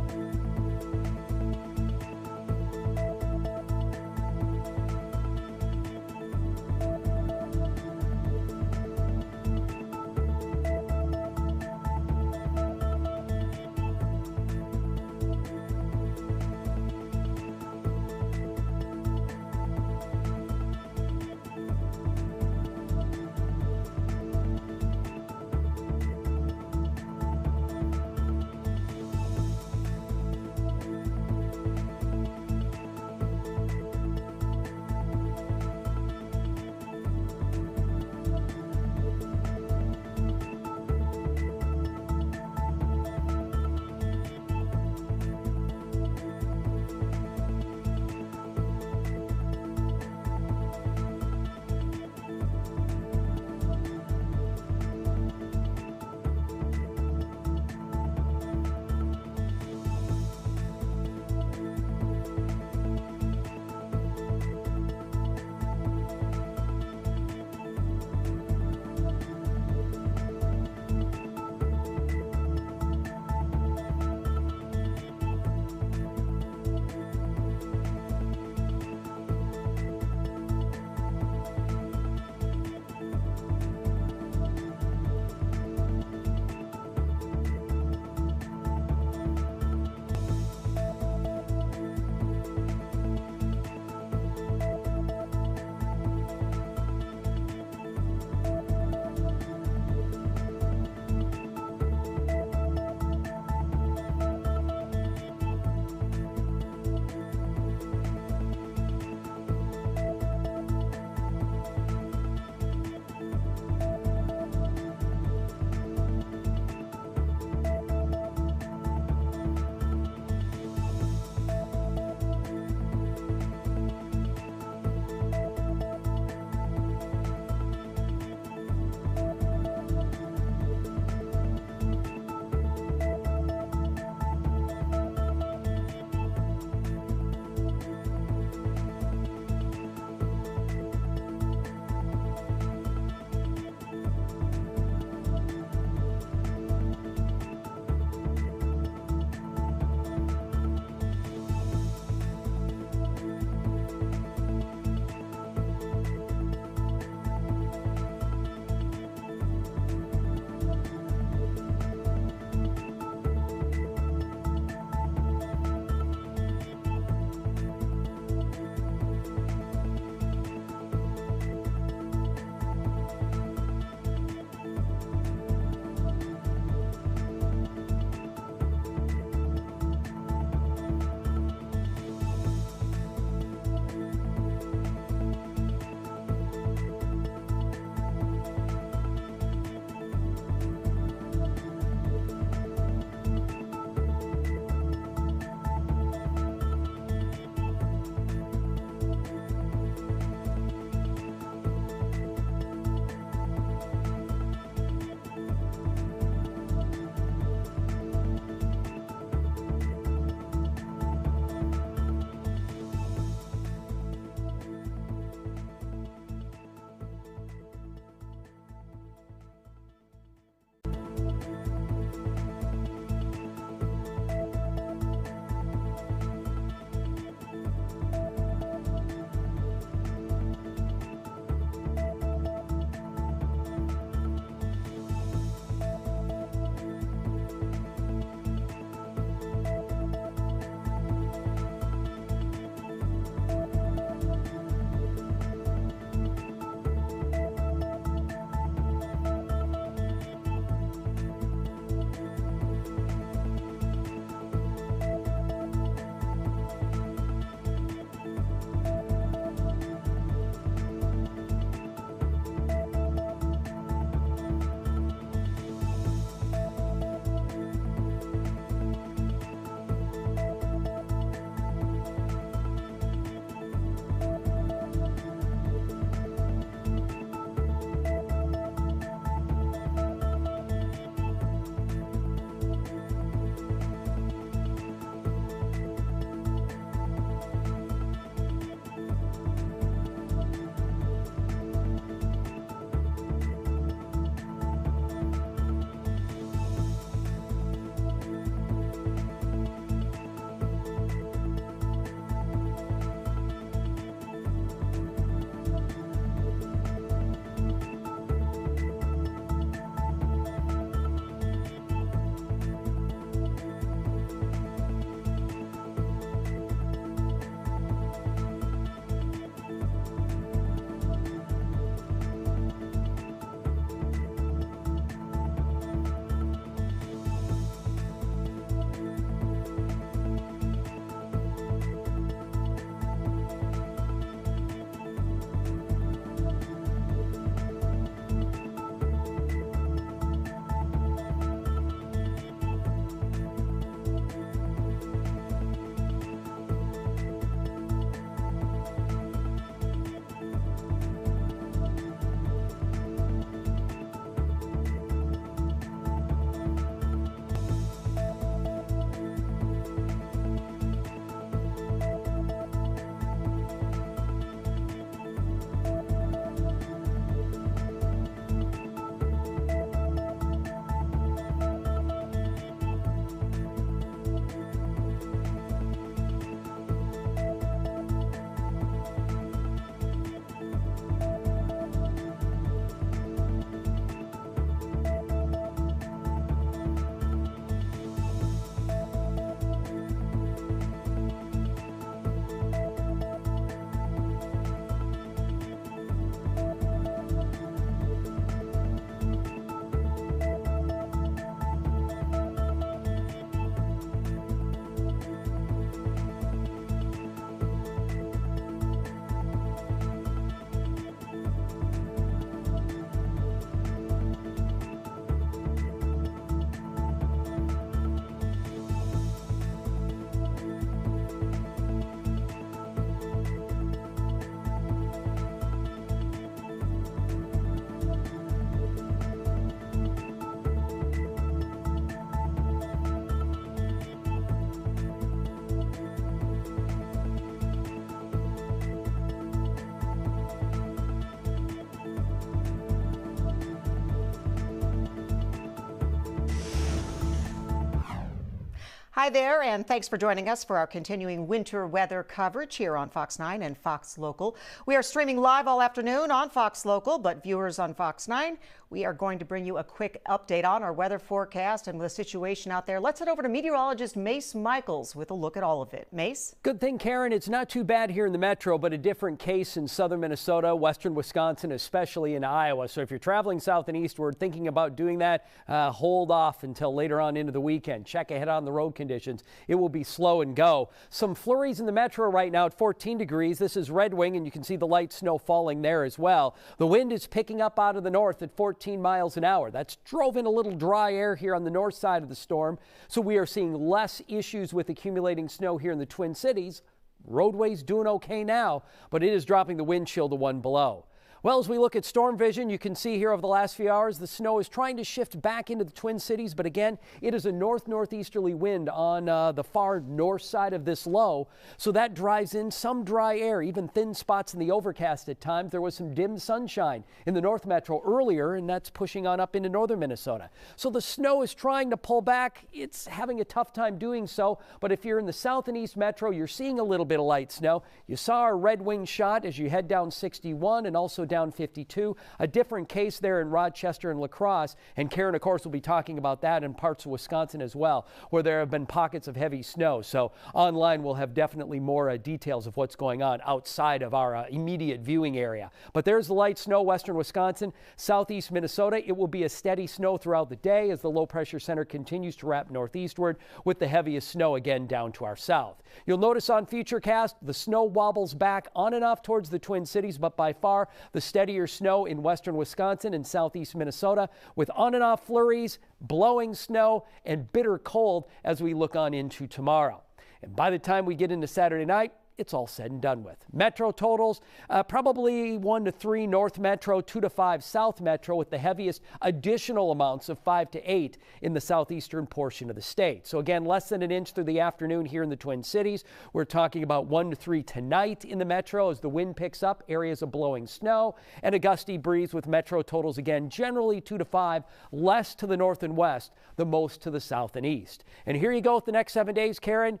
Hi there, and thanks for joining us for our continuing winter weather coverage here on Fox 9 and Fox Local. We are streaming live all afternoon on Fox Local, but viewers on Fox 9, we are going to bring you a quick update on our weather forecast and the situation out there. Let's head over to meteorologist Mace Michaels with a look at all of it. Mace?
Good thing, Karen, it's not too bad here in the metro, but a different case in southern Minnesota, western Wisconsin, especially in Iowa. So if you're traveling south and eastward, thinking about doing that, hold off until later on into the weekend. Check ahead on the road conditions. It will be slow and go. Some flurries in the metro right now at 14 degrees. This is Red Wing, and you can see the light snow falling there as well. The wind is picking up out of the north at 14 miles an hour. That's drove in a little dry air here on the north side of the storm. So we are seeing less issues with accumulating snow here in the Twin Cities. Roadways doing okay now, but it is dropping the wind chill to 1 below. Well, as we look at storm vision, you can see here over the last few hours, the snow is trying to shift back into the Twin Cities. But again, it is a north-northeasterly wind on the far north side of this low. So that drives in some dry air, even thin spots in the overcast at times. There was some dim sunshine in the North Metro earlier, and that's pushing on up into northern Minnesota. So the snow is trying to pull back. It's having a tough time doing so. But if you're in the South and East Metro, you're seeing a little bit of light snow. You saw our Red Wing shot as you head down 61 and also down 52. A different case there in Rochester and La Crosse. And Karen, of course, will be talking about that in parts of Wisconsin as well, where there have been pockets of heavy snow. So online we'll have definitely more details of what's going on outside of our immediate viewing area. But there's the light snow, western Wisconsin, southeast Minnesota. It will be a steady snow throughout the day as the low pressure center continues to wrap northeastward, with the heaviest snow again down to our south. You'll notice on Futurecast the snow wobbles back on and off towards the Twin Cities, but by far the steadier snow in western Wisconsin and southeast Minnesota, with on and off flurries, blowing snow, and bitter cold as we look on into tomorrow. And by the time we get into Saturday night, it's all said and done with. Metro totals, probably 1 to 3 North Metro, 2 to 5 South Metro, with the heaviest additional amounts of 5 to 8 in the southeastern portion of the state. So again, less than an inch through the afternoon here in the Twin Cities. We're talking about 1 to 3 tonight in the metro as the wind picks up, areas of blowing snow, and a gusty breeze with metro totals again generally 2 to 5, less to the north and west, the most to the south and east. And here you go with the next 7 days, Karen.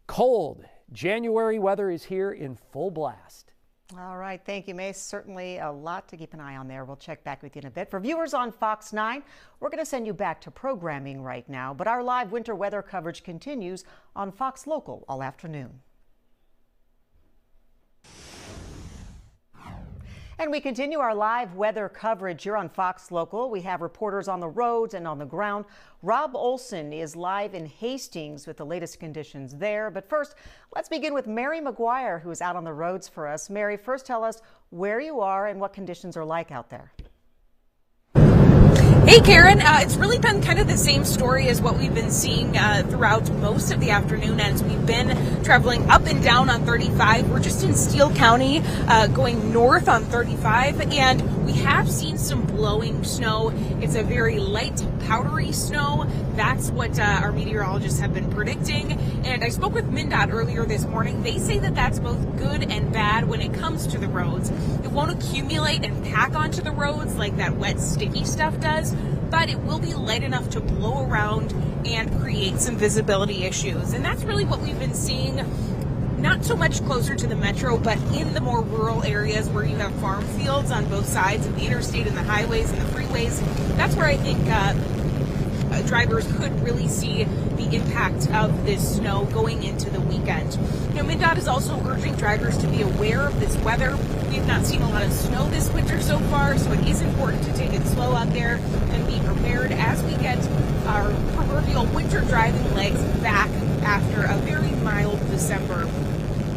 Cold January weather is here in full blast.
All right. Thank you, Mace. Certainly a lot to keep an eye on there. We'll check back with you in a bit. For viewers on Fox 9, we're going to send you back to programming right now, but our live winter weather coverage continues on Fox Local all afternoon. And we continue our live weather coverage here on Fox Local. We have reporters on the roads and on the ground. Rob Olson is live in Hastings with the latest conditions there. But first, let's begin with Mary McGuire, who is out on the roads for us. Mary, first tell us where you are and what conditions are like out there.
Hey, Karen. It's really been kind of the same story as what we've been seeing throughout most of the afternoon as we've been traveling up and down on 35. We're just in Steele County going north on 35, and we have seen some blowing snow. It's a very light, powdery snow. That's what our meteorologists have been predicting. And I spoke with MnDOT earlier this morning. They say that that's both good and bad when it comes to the roads. It won't accumulate and pack onto the roads like that wet, sticky stuff does, but it will be light enough to blow around and create some visibility issues. And that's really what we've been seeing, not so much closer to the metro, but in the more rural areas where you have farm fields on both sides of the interstate and the highways and the freeways. That's where I think drivers could really see the impact of this snow going into the weekend. You know, MnDOT is also urging drivers to be aware of this weather. We've not seen a lot of snow this winter so far, so it is important to take it slow out there and be prepared as we get our proverbial winter driving legs back after a very mild December.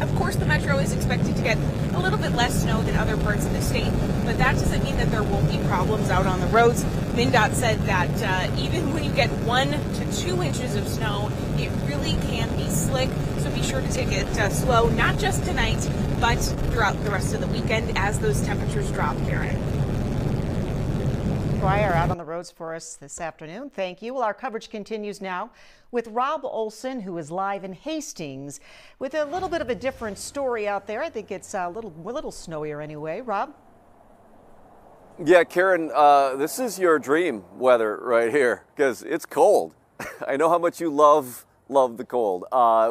Of course, the metro is expected to get a little bit less snow than other parts of the state, but that doesn't mean that there won't be problems out on the roads. MnDOT said that even when you get 1 to 2 inches of snow, it really can be slick. So be sure to take it slow, not just tonight, but throughout the rest of the weekend as those temperatures drop, Karen.
Dwyer out on the roads for us this afternoon. Thank you. Well, our coverage continues now with Rob Olson, who is live in Hastings with a little bit of a different story out there. I think it's a little snowier anyway. Rob?
Yeah, Karen, this is your dream weather right here because it's cold. I know how much you love love the cold.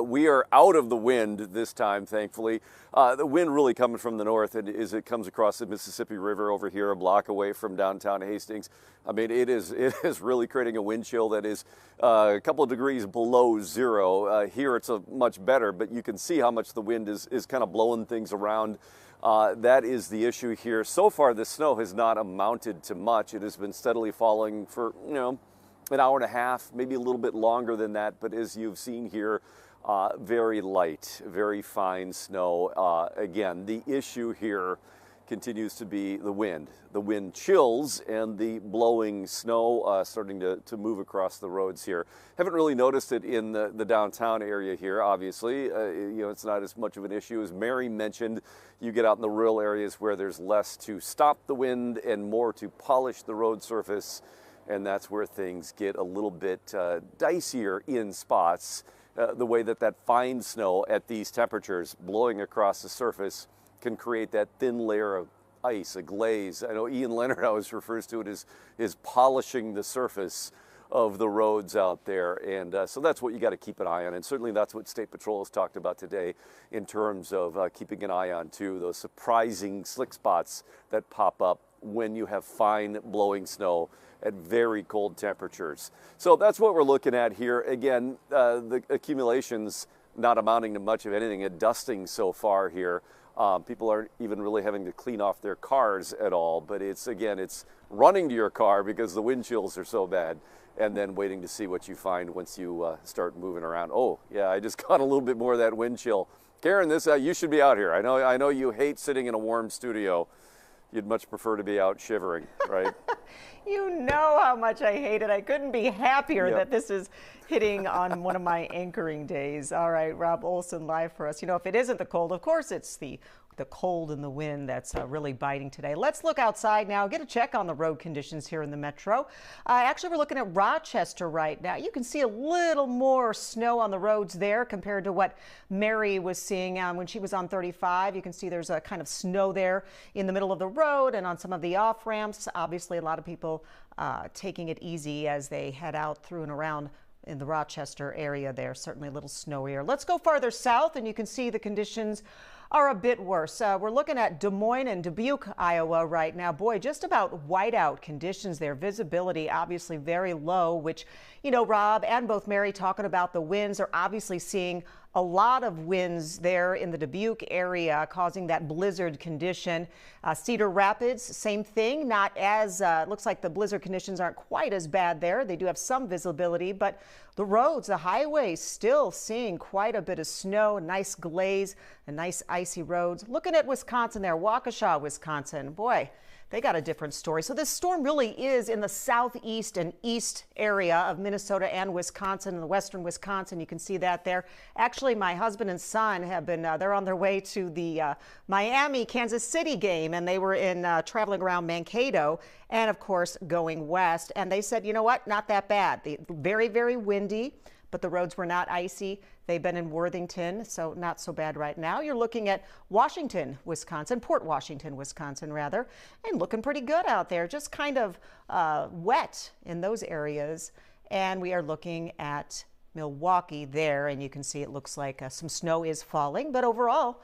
We are out of the wind this time, thankfully. The wind really coming from the north as it comes across the Mississippi River over here, a block away from downtown Hastings. I mean, it is really creating a wind chill that is a couple of degrees below zero. Here it's a much better, but you can see how much the wind is kind of blowing things around. That is the issue here. So far, the snow has not amounted to much. It has been steadily falling for, an hour and a half, maybe a little bit longer than that. But as you've seen here, very light, very fine snow. Again, the issue here continues to be the wind. The wind chills and the blowing snow starting to move across the roads here. Haven't really noticed it in the downtown area here, obviously. It's not as much of an issue. As Mary mentioned, you get out in the rural areas where there's less to stop the wind and more to polish the road surface, and that's where things get a little bit dicier in spots. The way that fine snow at these temperatures blowing across the surface can create that thin layer of ice, a glaze. I know Ian Leonard always refers to it as polishing the surface of the roads out there. And so that's what you got to keep an eye on. And certainly that's what State Patrol has talked about today in terms of keeping an eye on too, those surprising slick spots that pop up when you have fine blowing snow at very cold temperatures. So that's what we're looking at here. Again, the accumulations not amounting to much of anything, a dusting so far here. People aren't even really having to clean off their cars at all, but it's running to your car because the wind chills are so bad, and then waiting to see what you find once you start moving around. Oh, yeah, I just got a little bit more of that wind chill. Karen, you should be out here. I know you hate sitting in a warm studio. You'd much prefer to be out shivering, right?
You know how much I hate it. I couldn't be happier that this is hitting on one of my anchoring days. All right, Rob Olson live for us. If it isn't the cold, of course it's the cold and the wind that's really biting today. Let's look outside now, get a check on the road conditions here in the metro. Actually, we're looking at Rochester right now. You can see a little more snow on the roads there compared to what Mary was seeing when she was on 35. You can see there's a kind of snow there in the middle of the road and on some of the off ramps. Obviously, a lot of people taking it easy as they head out through and around in the Rochester area there. Certainly a little snowier. Let's go farther south and you can see the conditions are a bit worse. We're looking at Des Moines and Dubuque, Iowa right now. Boy, just about whiteout conditions there. Visibility obviously very low, which, Rob and both Mary talking about the winds are obviously seeing a lot of winds there in the Dubuque area causing that blizzard condition. Cedar Rapids, same thing, not as, looks like the blizzard conditions aren't quite as bad there. They do have some visibility, but the roads, the highways, still seeing quite a bit of snow, nice glaze and nice icy roads. Looking at Wisconsin there, Waukesha, Wisconsin, boy, they got a different story. So this storm really is in the southeast and east area of Minnesota and Wisconsin, and the western Wisconsin. You can see that there. Actually, my husband and son have been, they're on their way to the Miami-Kansas City game, and they were traveling around Mankato and, of course, going west. And they said, you know what, not that bad. Very, very windy, but the roads were not icy. They've been in Worthington, so not so bad right now. You're looking at Washington, Wisconsin, Port Washington, Wisconsin, rather, and looking pretty good out there. Just kind of wet in those areas. And we are looking at Milwaukee there, and you can see it looks like some snow is falling, but overall,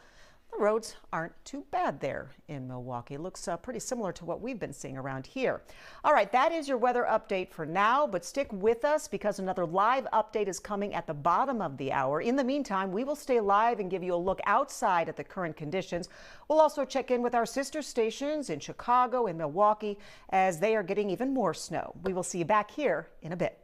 the roads aren't too bad there in Milwaukee. It looks pretty similar to what we've been seeing around here. All right, that is your weather update for now, but stick with us because another live update is coming at the bottom of the hour. In the meantime, we will stay live and give you a look outside at the current conditions. We'll also check in with our sister stations in Chicago and Milwaukee as they are getting even more snow. We will see you back here in a bit.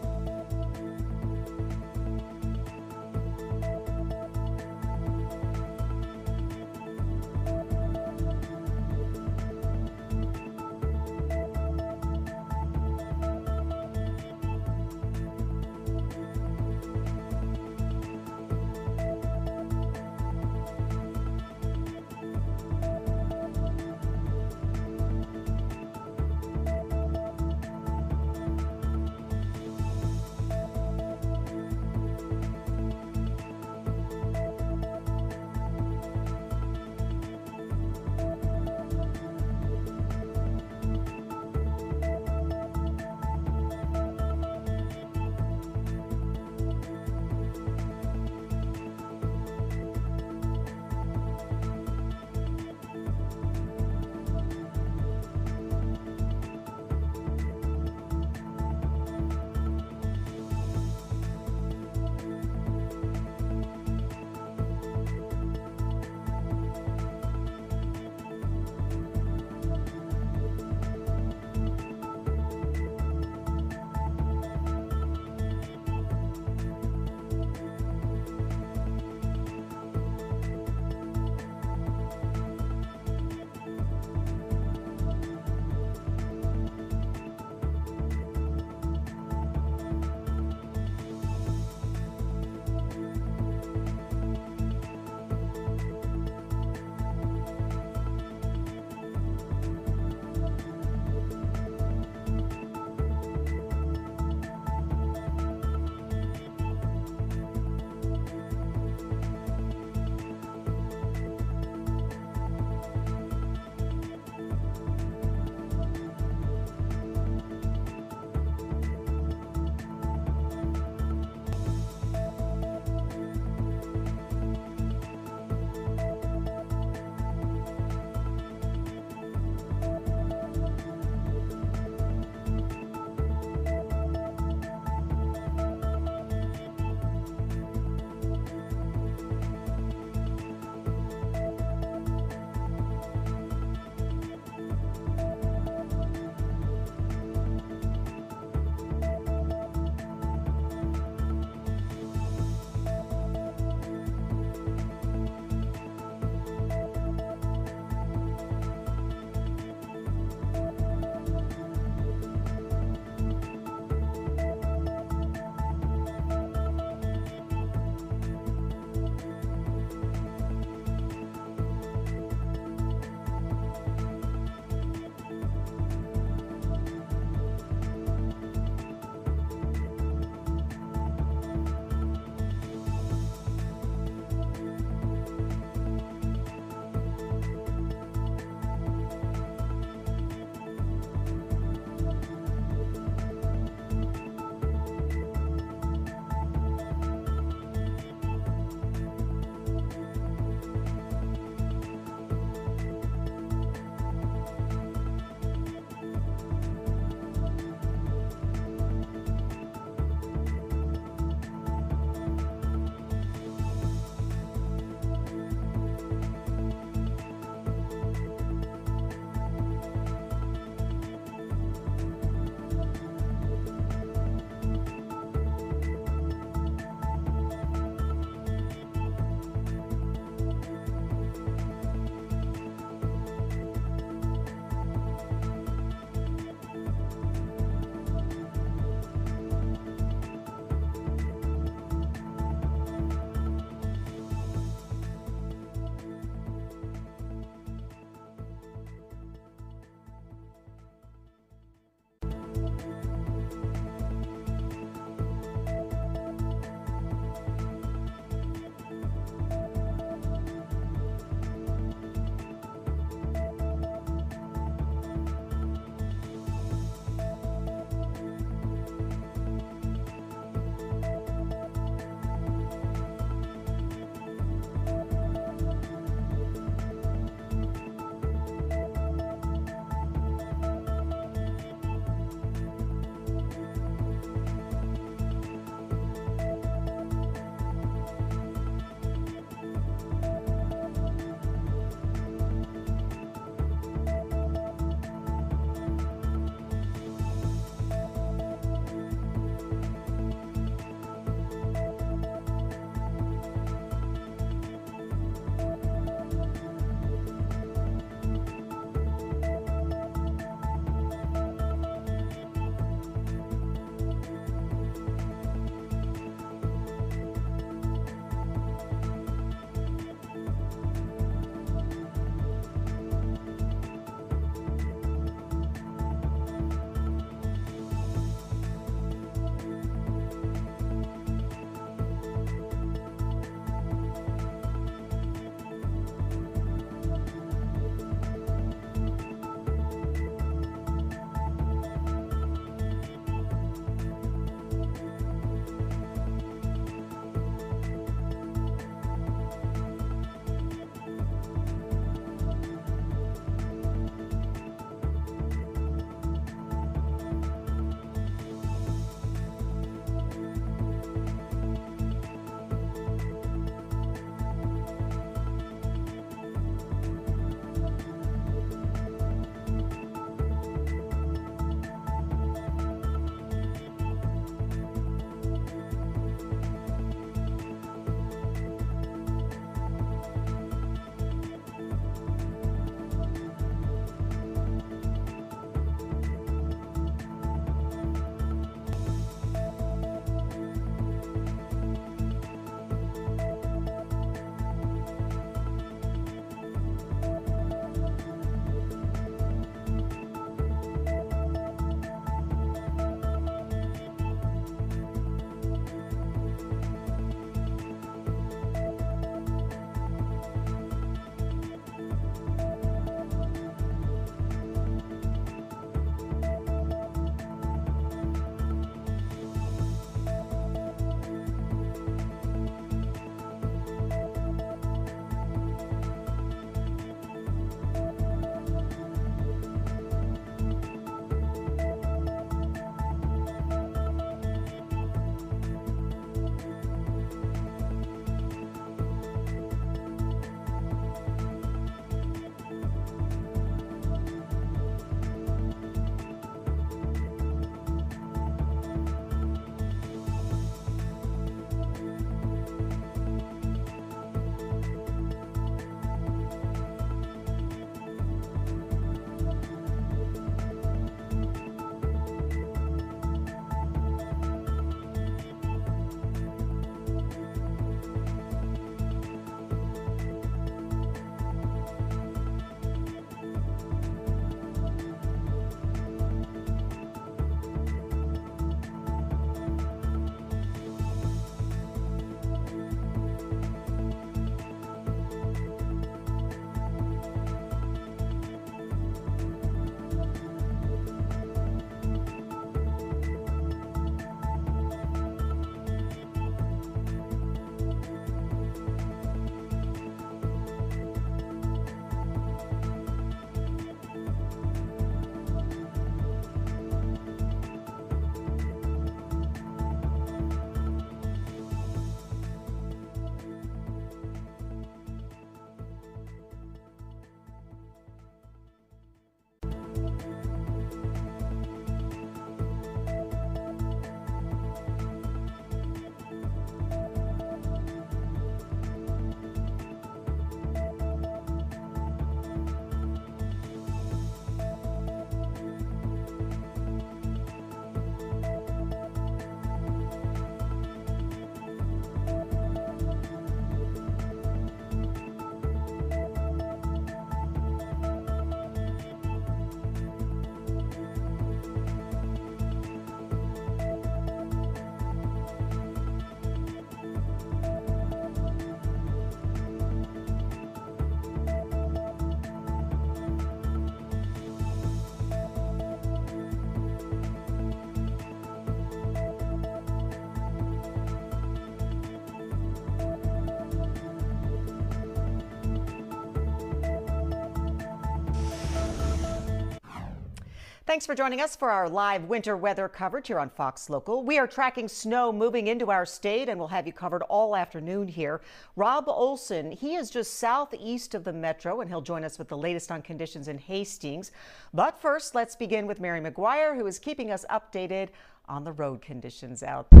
Thanks for joining us for our live winter weather coverage here on Fox Local. We are tracking snow moving into our state, and we'll have you covered all afternoon here. Rob Olson, he is just southeast of the metro, and he'll join us with the latest on conditions in Hastings. But first, let's begin with Mary McGuire, who is keeping us updated on the road conditions out there.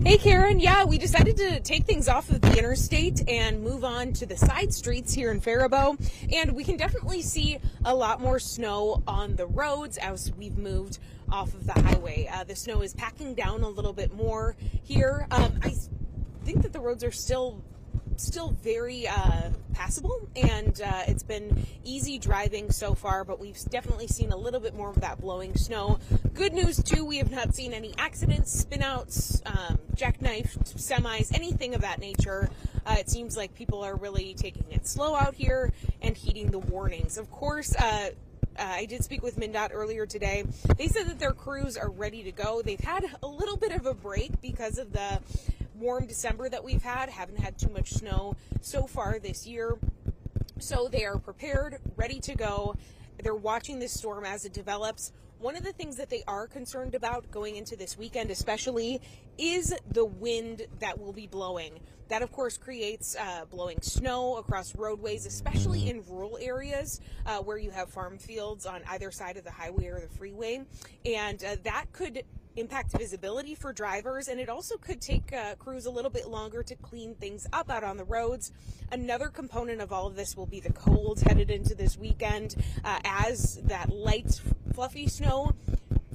Hey Karen, yeah, we decided to take things off of the interstate and move on to the side streets here in Faribault, and we can definitely see a lot more snow on the roads as we've moved off of the highway. The snow is packing down a little bit more here. I think that the roads are still very passable, and it's been easy driving so far, but we've definitely seen a little bit more of that blowing snow. Good news too, we have not seen any accidents, spinouts, jackknifed semis, anything of that nature. It seems like people are really taking it slow out here and heeding the warnings. Of course, I did speak with MnDOT earlier today. They said that their crews are ready to go. They've had a little bit of a break because of the warm December that we've had. Haven't had too much snow so far this year. So they are prepared, ready to go. They're watching this storm as it develops. One of the things that they are concerned about going into this weekend especially is the wind that will be blowing. That, of course, creates blowing snow across roadways, especially in rural areas where you have farm fields on either side of the highway or the freeway. And that could impact visibility for drivers, and it also could take crews a little bit longer to clean things up out on the roads. Another component of all of this will be the cold headed into this weekend as that light, fluffy snow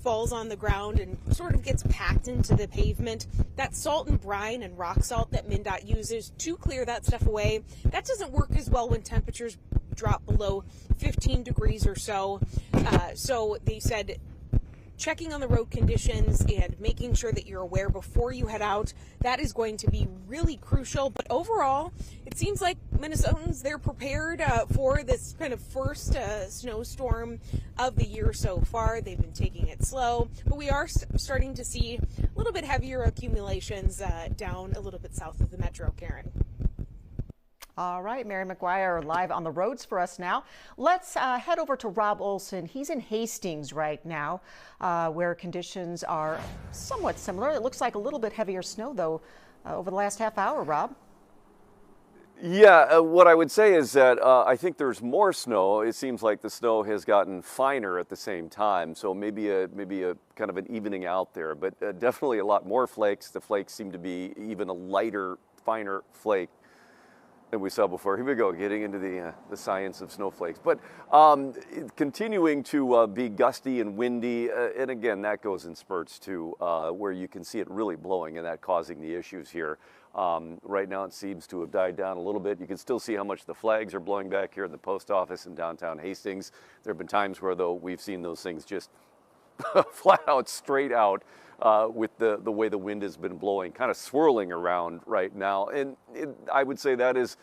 falls on the ground and sort of gets packed into the pavement. That salt and brine and rock salt that MnDOT uses to clear that stuff away, that doesn't work as well when temperatures drop below 15 degrees or so. So they said checking on the road conditions and making sure that you're aware before you head out, that is going to be really crucial. But overall, it seems like Minnesotans, they're prepared for this kind of first snowstorm of the year so far. They've been taking it slow, but we are starting to see a little bit heavier accumulations down a little bit south of the metro, Karen.
All right, Mary McGuire live on the roads for us now. Let's head over to Rob Olson. He's in Hastings right now, where conditions are somewhat similar. It looks like a little bit heavier snow, though, over the last half hour, Rob.
Yeah, what I would say is that I think there's more snow. It seems like the snow has gotten finer at the same time, so maybe a kind of an evening out there, but definitely a lot more flakes. The flakes seem to be even a lighter, finer flake than we saw before. Here we go, getting into the science of snowflakes. But continuing to be gusty and windy, and again, that goes in spurts too, where you can see it really blowing and that causing the issues here. Right now it seems to have died down a little bit. You can still see how much the flags are blowing back here in the post office in downtown Hastings. There have been times where, though, we've seen those things just flat out, straight out, with the way the wind has been blowing, kind of swirling around right now. And I would say that is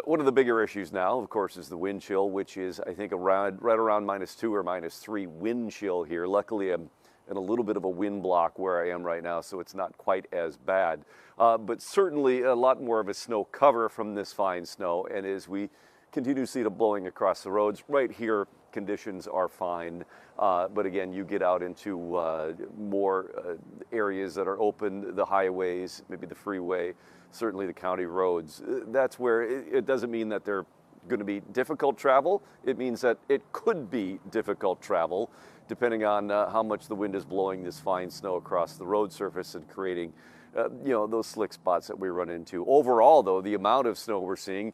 one of the bigger issues now, of course, is the wind chill, which is, I think, right around -2 or -3 wind chill here. Luckily, I'm in a little bit of a wind block where I am right now, so it's not quite as bad. But certainly a lot more of a snow cover from this fine snow. And as we continue to see it blowing across the roads, right here, conditions are fine. But again, you get out into more areas that are open, the highways, maybe the freeway, certainly the county roads. That's where it doesn't mean that they're going to be difficult travel. It means that it could be difficult travel, depending on how much the wind is blowing this fine snow across the road surface and creating, those slick spots that we run into. Overall, though, the amount of snow we're seeing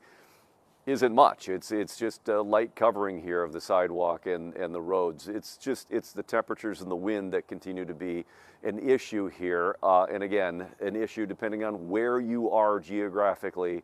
isn't much. It's just a light covering here of the sidewalk and the roads. It's the temperatures and the wind that continue to be an issue here. And again, an issue depending on where you are geographically.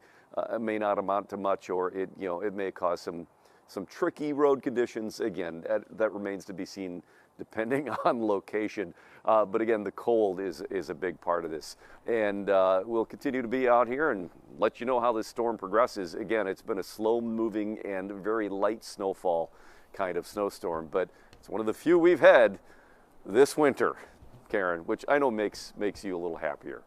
It may not amount to much, or it may cause some tricky road conditions. Again, that remains to be seen depending on location. But again, the cold is a big part of this. And we'll continue to be out here and let you know how this storm progresses. Again, it's been a slow-moving and very light snowfall kind of snowstorm, but it's one of the few we've had this winter, Karen, which I know makes you a little happier.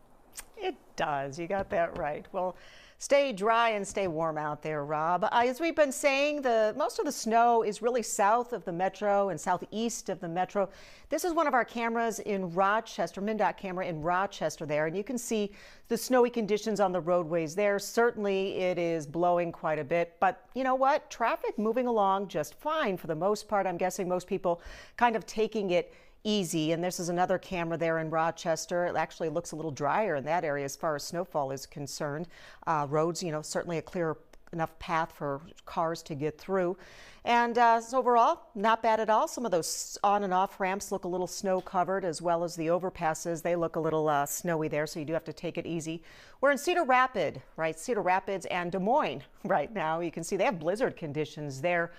It does. You got that right. Well, stay dry and stay warm out there, Rob. As we've been saying, most of the snow is really south of the metro and southeast of the metro. This is one of our cameras in Rochester, MnDOT camera in Rochester there, and you can see the snowy conditions on the roadways there. Certainly it is blowing quite a bit, but you know what? Traffic moving along just fine for the most part. I'm guessing most people kind of taking it easy. And this is another camera there in Rochester. It actually looks a little drier in that area as far as snowfall is concerned. Roads, certainly a clear enough path for cars to get through. And so overall, not bad at all. Some of those on and off ramps look a little snow covered, as well as the overpasses. They look a little snowy there, so you do have to take it easy. We're in Cedar Rapids, right? Cedar Rapids and Des Moines right now. You can see they have blizzard conditions there.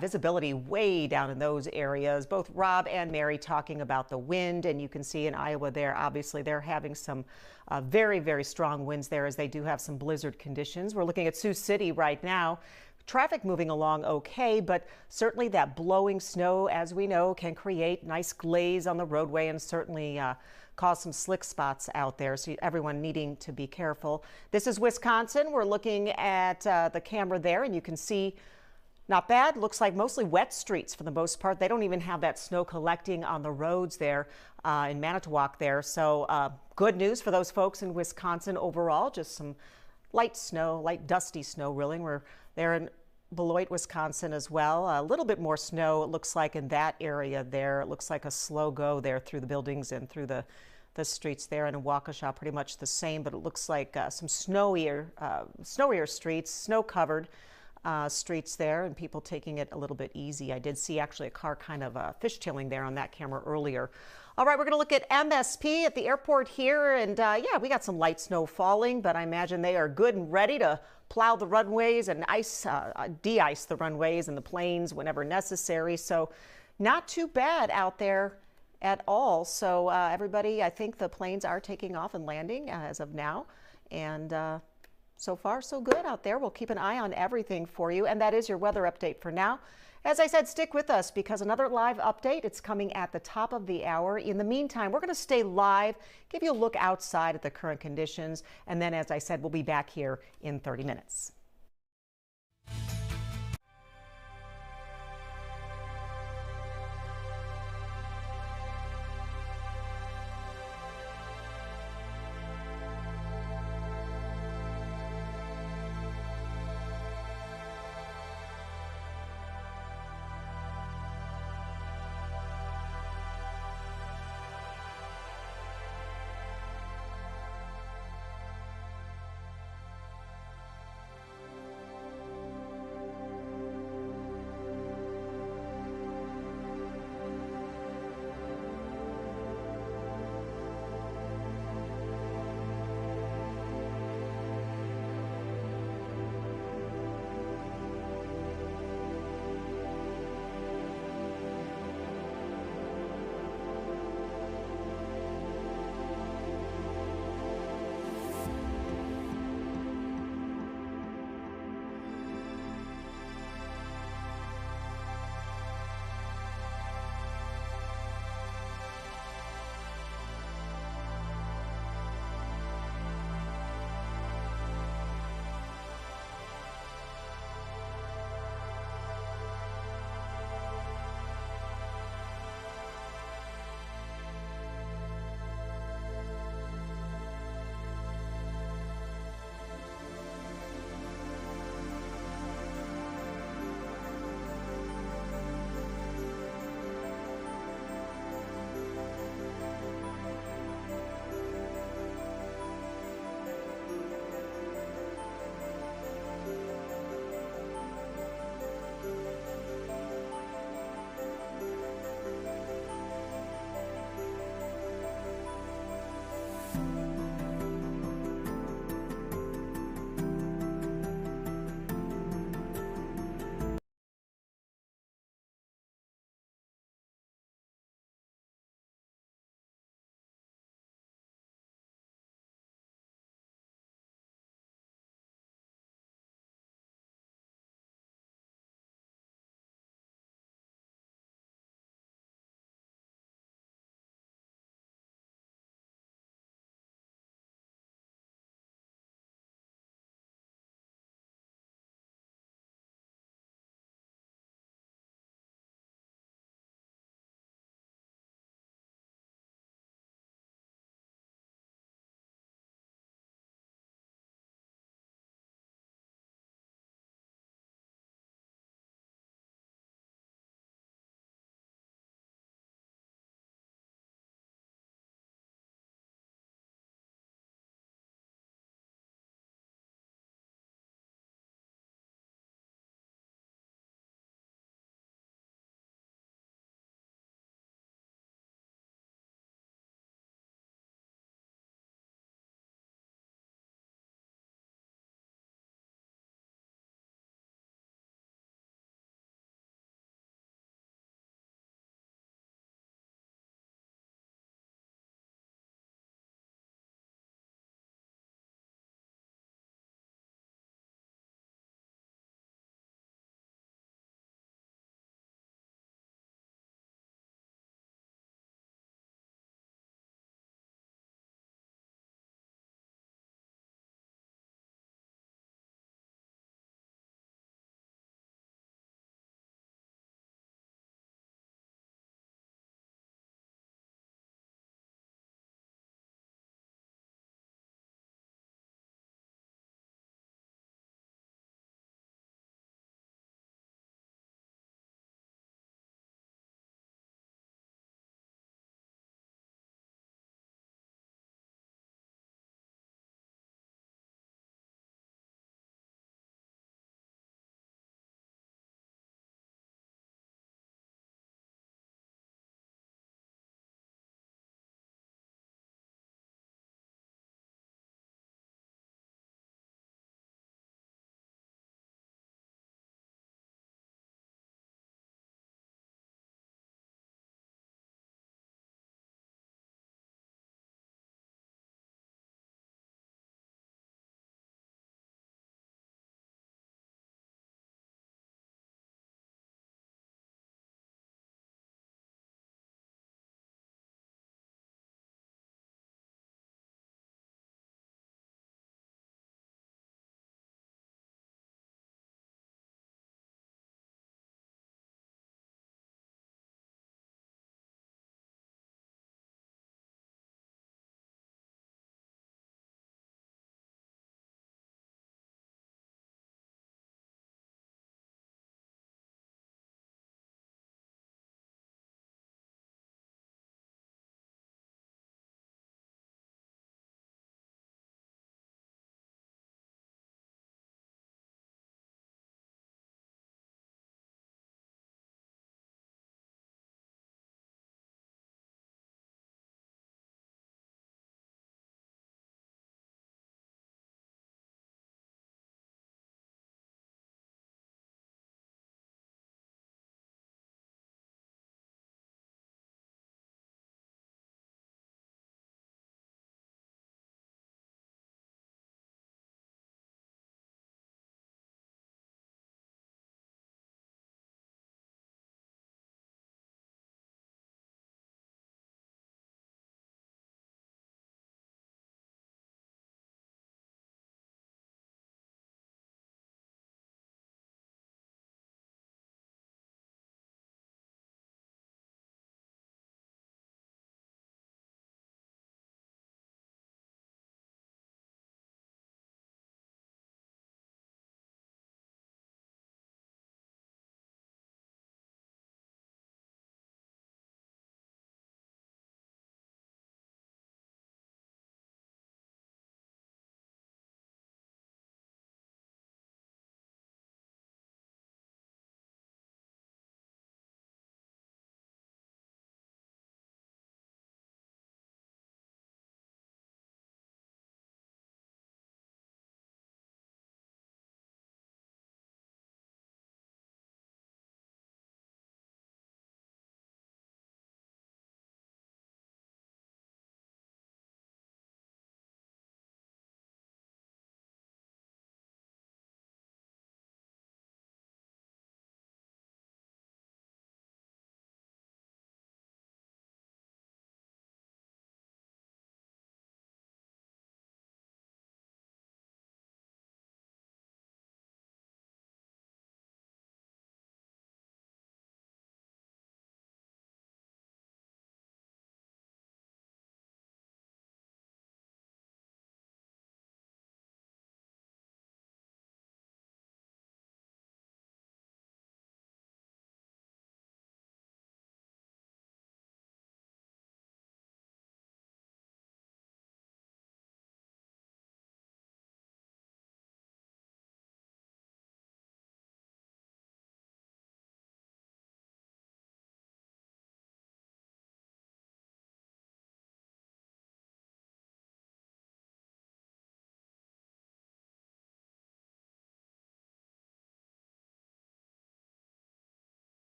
Visibility way down in those areas. Both Rob and Mary talking about the wind, and you can see in Iowa there, obviously they're having some very, very strong winds there as they do have some blizzard conditions. We're looking at Sioux City right now. Traffic moving along okay, but certainly that blowing snow, as we know, can create nice glaze on the roadway and certainly cause some slick spots out there, so everyone needing to be careful. This is Wisconsin. We're looking at the camera there, and you can see not bad. Looks like mostly wet streets for the most part. They don't even have that snow collecting on the roads there in Manitowoc there. So good news for those folks in Wisconsin overall. Just some light snow, light dusty snow really. We're there in Beloit, Wisconsin as well. A little bit more snow, it looks like, in that area there. It looks like a slow go there through the buildings and through the streets there. And in Waukesha, pretty much the same, but it looks like some snowier streets, snow-covered streets there, and people taking it a little bit easy. I did see actually a car kind of fishtailing there on that camera earlier. All right, we're going to look at MSP at the airport here, and we got some light snow falling, but I imagine they are good and ready to plow the runways and de-ice the runways and the planes whenever necessary. So not too bad out there at all. So everybody, I think the planes are taking off and landing as of now, and so far, so good out there. We'll keep an eye on everything for you. And that is your weather update for now. As I said, stick with us because another live update, it's coming at the top of the hour. In the meantime, we're going to stay live, give you a look outside at the current conditions. And then, as I said, we'll be back here in 30 minutes.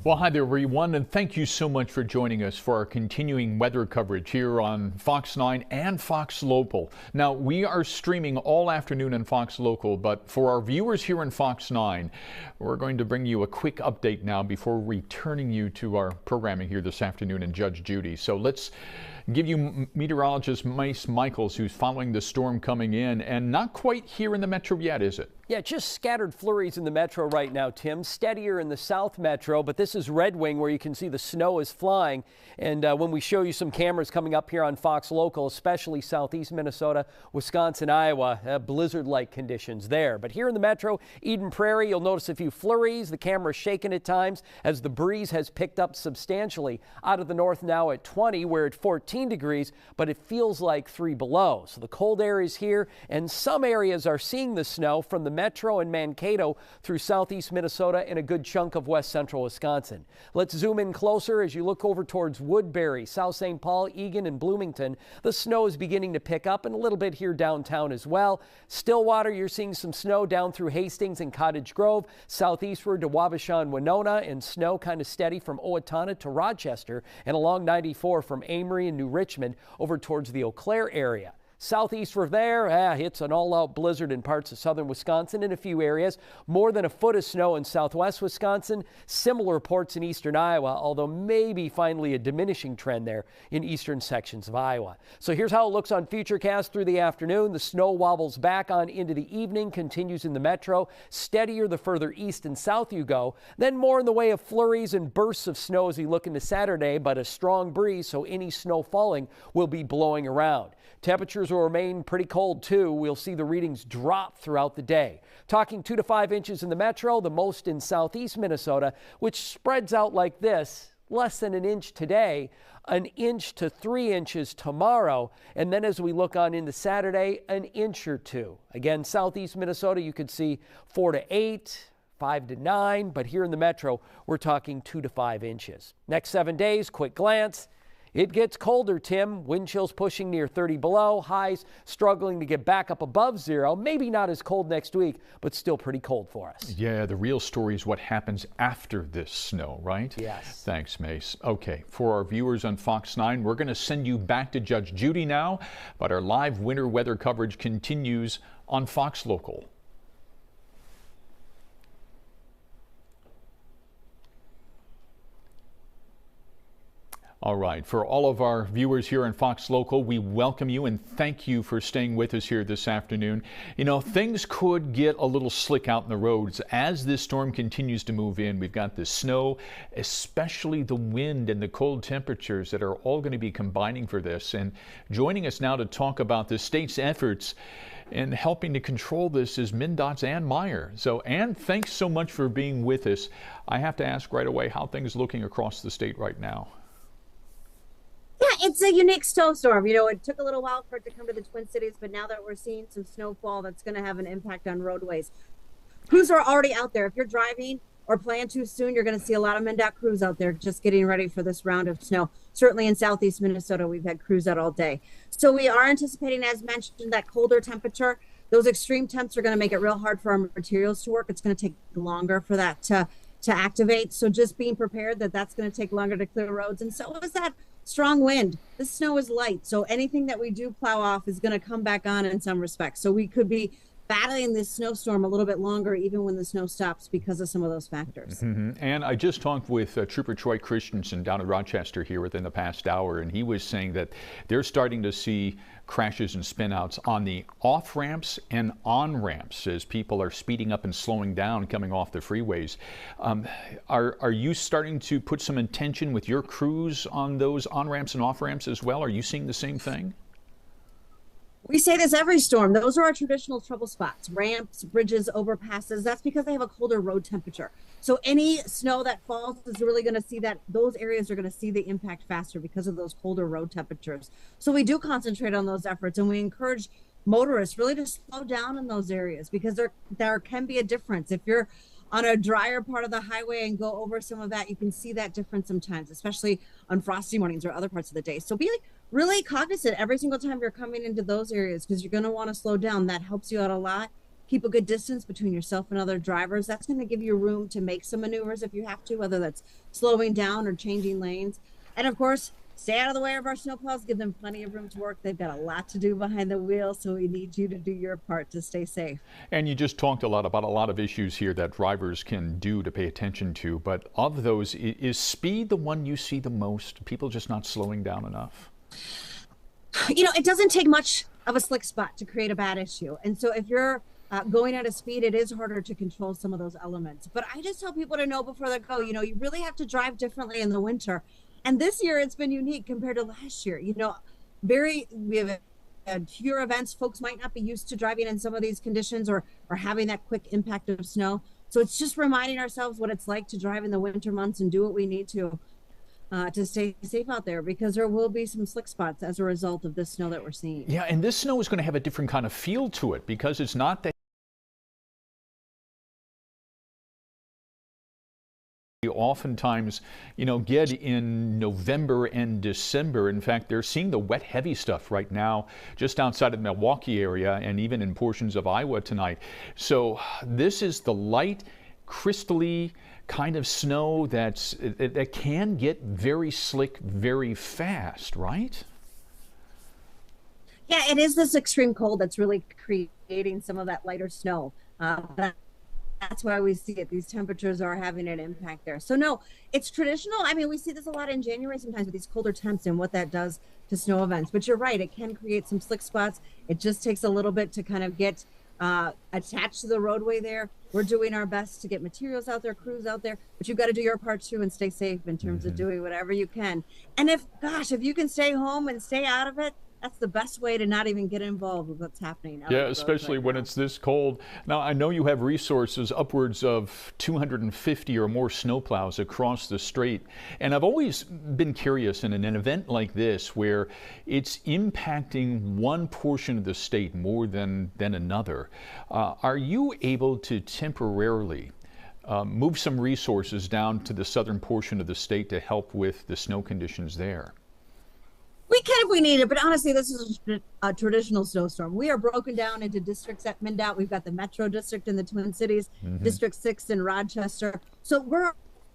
Well, hi there, everyone, and thank you so much for joining us for our continuing weather coverage here on Fox 9 and Fox Local. Now, we are streaming all afternoon on Fox Local, but for our viewers here on Fox 9, we're going to bring you a quick update now before returning you to our programming here this afternoon in Judge Judy. So let's give you meteorologist Mace Michaels, who's following the storm coming in, and not quite here in the metro yet, is it?
Yeah, just scattered flurries in the metro right now, Tim. Steadier in the south metro, but this is Red Wing where you can see the snow is flying. And when we show you some cameras coming up here on Fox Local, especially southeast Minnesota, Wisconsin, Iowa, blizzard-like conditions there. But here in the metro, Eden Prairie, you'll notice a few flurries. The camera's shaking at times as the breeze has picked up substantially out of the north now at 20. We're at 14 degrees, but it feels like 3 below. So the cold air is here, and some areas are seeing the snow from the metro and Mankato through southeast Minnesota and a good chunk of west central Wisconsin. Let's zoom in closer as you look over towards Woodbury, South St. Paul, Eagan, and Bloomington. The snow is beginning to pick up and a little bit here downtown as well. Stillwater, you're seeing some snow down through Hastings and Cottage Grove, southeastward to Wabasha and Winona, and snow kind of steady from Owatonna to Rochester and along 94 from Amory and New Richmond over towards the Eau Claire area. Southeast from there, it's an all-out blizzard in parts of southern Wisconsin in a few areas. More than a foot of snow in southwest Wisconsin. Similar reports in eastern Iowa, although maybe finally a diminishing trend there in eastern sections of Iowa. So here's how it looks on Futurecast through the afternoon. The snow wobbles back on into the evening, continues in the metro. Steadier the further east and south you go. Then more in the way of flurries and bursts of snow as we look into Saturday, but a strong breeze, so any snow falling will be blowing around. Temperatures will remain pretty cold, too. We'll see the readings drop throughout the day. Talking 2 to 5 inches in the metro, the most in southeast Minnesota, which spreads out like this, less than an inch today, 1 inch to 3 inches tomorrow, and then as we look on into Saturday, 1 inch or 2. Again, southeast Minnesota, you could see 4 to 8, 5 to 9, but here in the metro, we're talking 2 to 5 inches. Next 7 days, quick glance. It gets colder, Tim. Wind chills pushing near 30 below. Highs struggling to get back up above 0. Maybe not as cold next week, but still pretty cold for us.
Yeah, the real story is what happens after this snow, right?
Yes.
Thanks, Mace. Okay, for our viewers on Fox 9, we're going to send you back to Judge Judy now, but our live winter weather coverage continues on Fox Local. All right, for all of our viewers here on Fox Local, we welcome you and thank you for staying with us here this afternoon. You know, things could get a little slick out in the roads as this storm continues to move in. We've got the snow, especially the wind and the cold temperatures that are all going to be combining for this. And joining us now to talk about the state's efforts in helping to control this is MnDOT's Ann Meyer. So, Ann, thanks so much for being with us. I have to ask right away, how things looking across the state right now?
Yeah, it's a unique snowstorm. You know, it took a little while for it to come to the Twin Cities, but now that we're seeing some snowfall, that's going to have an impact on roadways. Crews are already out there. If you're driving or plan too soon, you're going to see a lot of MnDOT crews out there just getting ready for this round of snow. Certainly in southeast Minnesota, we've had crews out all day. So we are anticipating, as mentioned, that colder temperature. Those extreme temps are going to make it real hard for our materials to work. It's going to take longer for that to activate. So just being prepared that that's going to take longer to clear roads. And so is that strong wind. The snow is light, so anything that we do plow off is going to come back on in some respects. So we could be battling this snowstorm a little bit longer even when the snow stops because of some of those factors.
And I just talked with Trooper Troy Christensen down at Rochester here within the past hour, and he was saying that they're starting to see crashes and spinouts on the off ramps and on ramps as people are speeding up and slowing down coming off the freeways. Are you starting to put some intention with your crews on those on ramps and off ramps as well? Are you seeing the same thing?
We say this every storm. Those are our traditional trouble spots, ramps, bridges, overpasses. That's because they have a colder road temperature. So any snow that falls is really going to see that those areas are going to see the impact faster because of those colder road temperatures. So we do concentrate on those efforts, and we encourage motorists really to slow down in those areas because there can be a difference. If you're on a drier part of the highway and go over some of that, you can see that difference sometimes, especially on frosty mornings or other parts of the day. So be really cognizant every single time you're coming into those areas because you're going to want to slow down. That helps you out a lot. keep a good distance between yourself and other drivers. That's going to give you room to make some maneuvers if you have to, whether that's slowing down or changing lanes. And of course, stay out of the way of our snowplows, give them plenty of room to work. They've got a lot to do behind the wheel, so we need you to do your part to stay safe.
And you just talked a lot about a lot of issues here that drivers can do to pay attention to, but of those, is speed the one you see the most? People just not slowing down enough?
You know, it doesn't take much of a slick spot to create a bad issue. And so if you're going at a speed, it is harder to control some of those elements. But I just tell people to know before they go, you know, you really have to drive differently in the winter. And this year it's been unique compared to last year. You know, we have fewer events. Folks might not be used to driving in some of these conditions or having that quick impact of snow. So it's just reminding ourselves what it's like to drive in the winter months and do what we need to stay safe out there, because there will be some slick spots as a result of this snow that we're seeing.
Yeah, and this snow is going to have a different kind of feel to it because it's not that you oftentimes, you know, get in November and December. In fact, they're seeing the wet, heavy stuff right now just outside of the Milwaukee area and even in portions of Iowa tonight. So this is the light, crystally kind of snow that can get very slick very fast, right?
Yeah, it is this extreme cold that's really creating some of that lighter snow. That's why we see it. These temperatures are having an impact there. So no, it's traditional. I mean, we see this a lot in January sometimes with these colder temps and what that does to snow events. But you're right, it can create some slick spots. It just takes a little bit to kind of get attached to the roadway there. We're doing our best to get materials out there, crews out there, but you've got to do your part too and stay safe in terms of doing whatever you can. And if you can stay home and stay out of it, that's the best way to not even get involved with what's happening.
Yeah, especially when it's this cold. Now, I know you have resources, upwards of 250 or more snowplows across the state. And I've always been curious in an event like this where it's impacting one portion of the state more than another. Are you able to temporarily move some resources down to the southern portion of the state to help with the snow conditions there?
We can if we need it, but honestly, this is a traditional snowstorm. We are broken down into districts at MnDOT. We've got the Metro District in the Twin Cities, District 6 in Rochester. So we're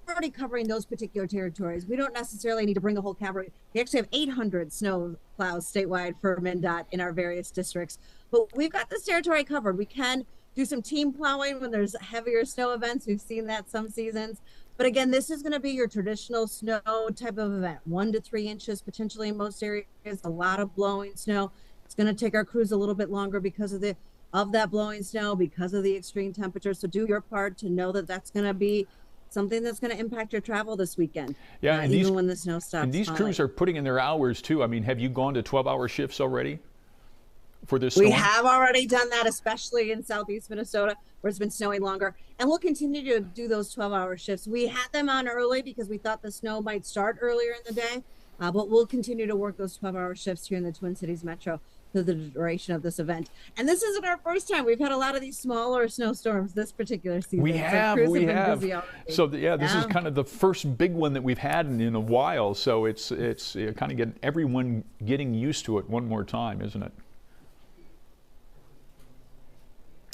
already covering those particular territories. We don't necessarily need to bring a whole cavalry. We actually have 800 snow plows statewide for MnDOT in our various districts. But we've got this territory covered. We can do some team plowing when there's heavier snow events. We've seen that some seasons. But again, this is going to be your traditional snow type of event, 1 to 3 inches potentially in most areas, a lot of blowing snow. It's going to take our crews a little bit longer because of that blowing snow, because of the extreme temperatures. So do your part to know that that's going to be something that's going to impact your travel this weekend. Yeah, and even when the snow stops.
And these crews are putting in their hours too. I mean, have you gone to 12-hour shifts already for this storm?
We have already done that, especially in southeast Minnesota, where it's been snowing longer. And we'll continue to do those 12-hour shifts. We had them on early because we thought the snow might start earlier in the day, but we'll continue to work those 12-hour shifts here in the Twin Cities Metro through the duration of this event. And this isn't our first time. We've had a lot of these smaller snowstorms this particular season.
We have. So this is kind of the first big one that we've had in a while. So it's kind of getting everyone getting used to it one more time, isn't it?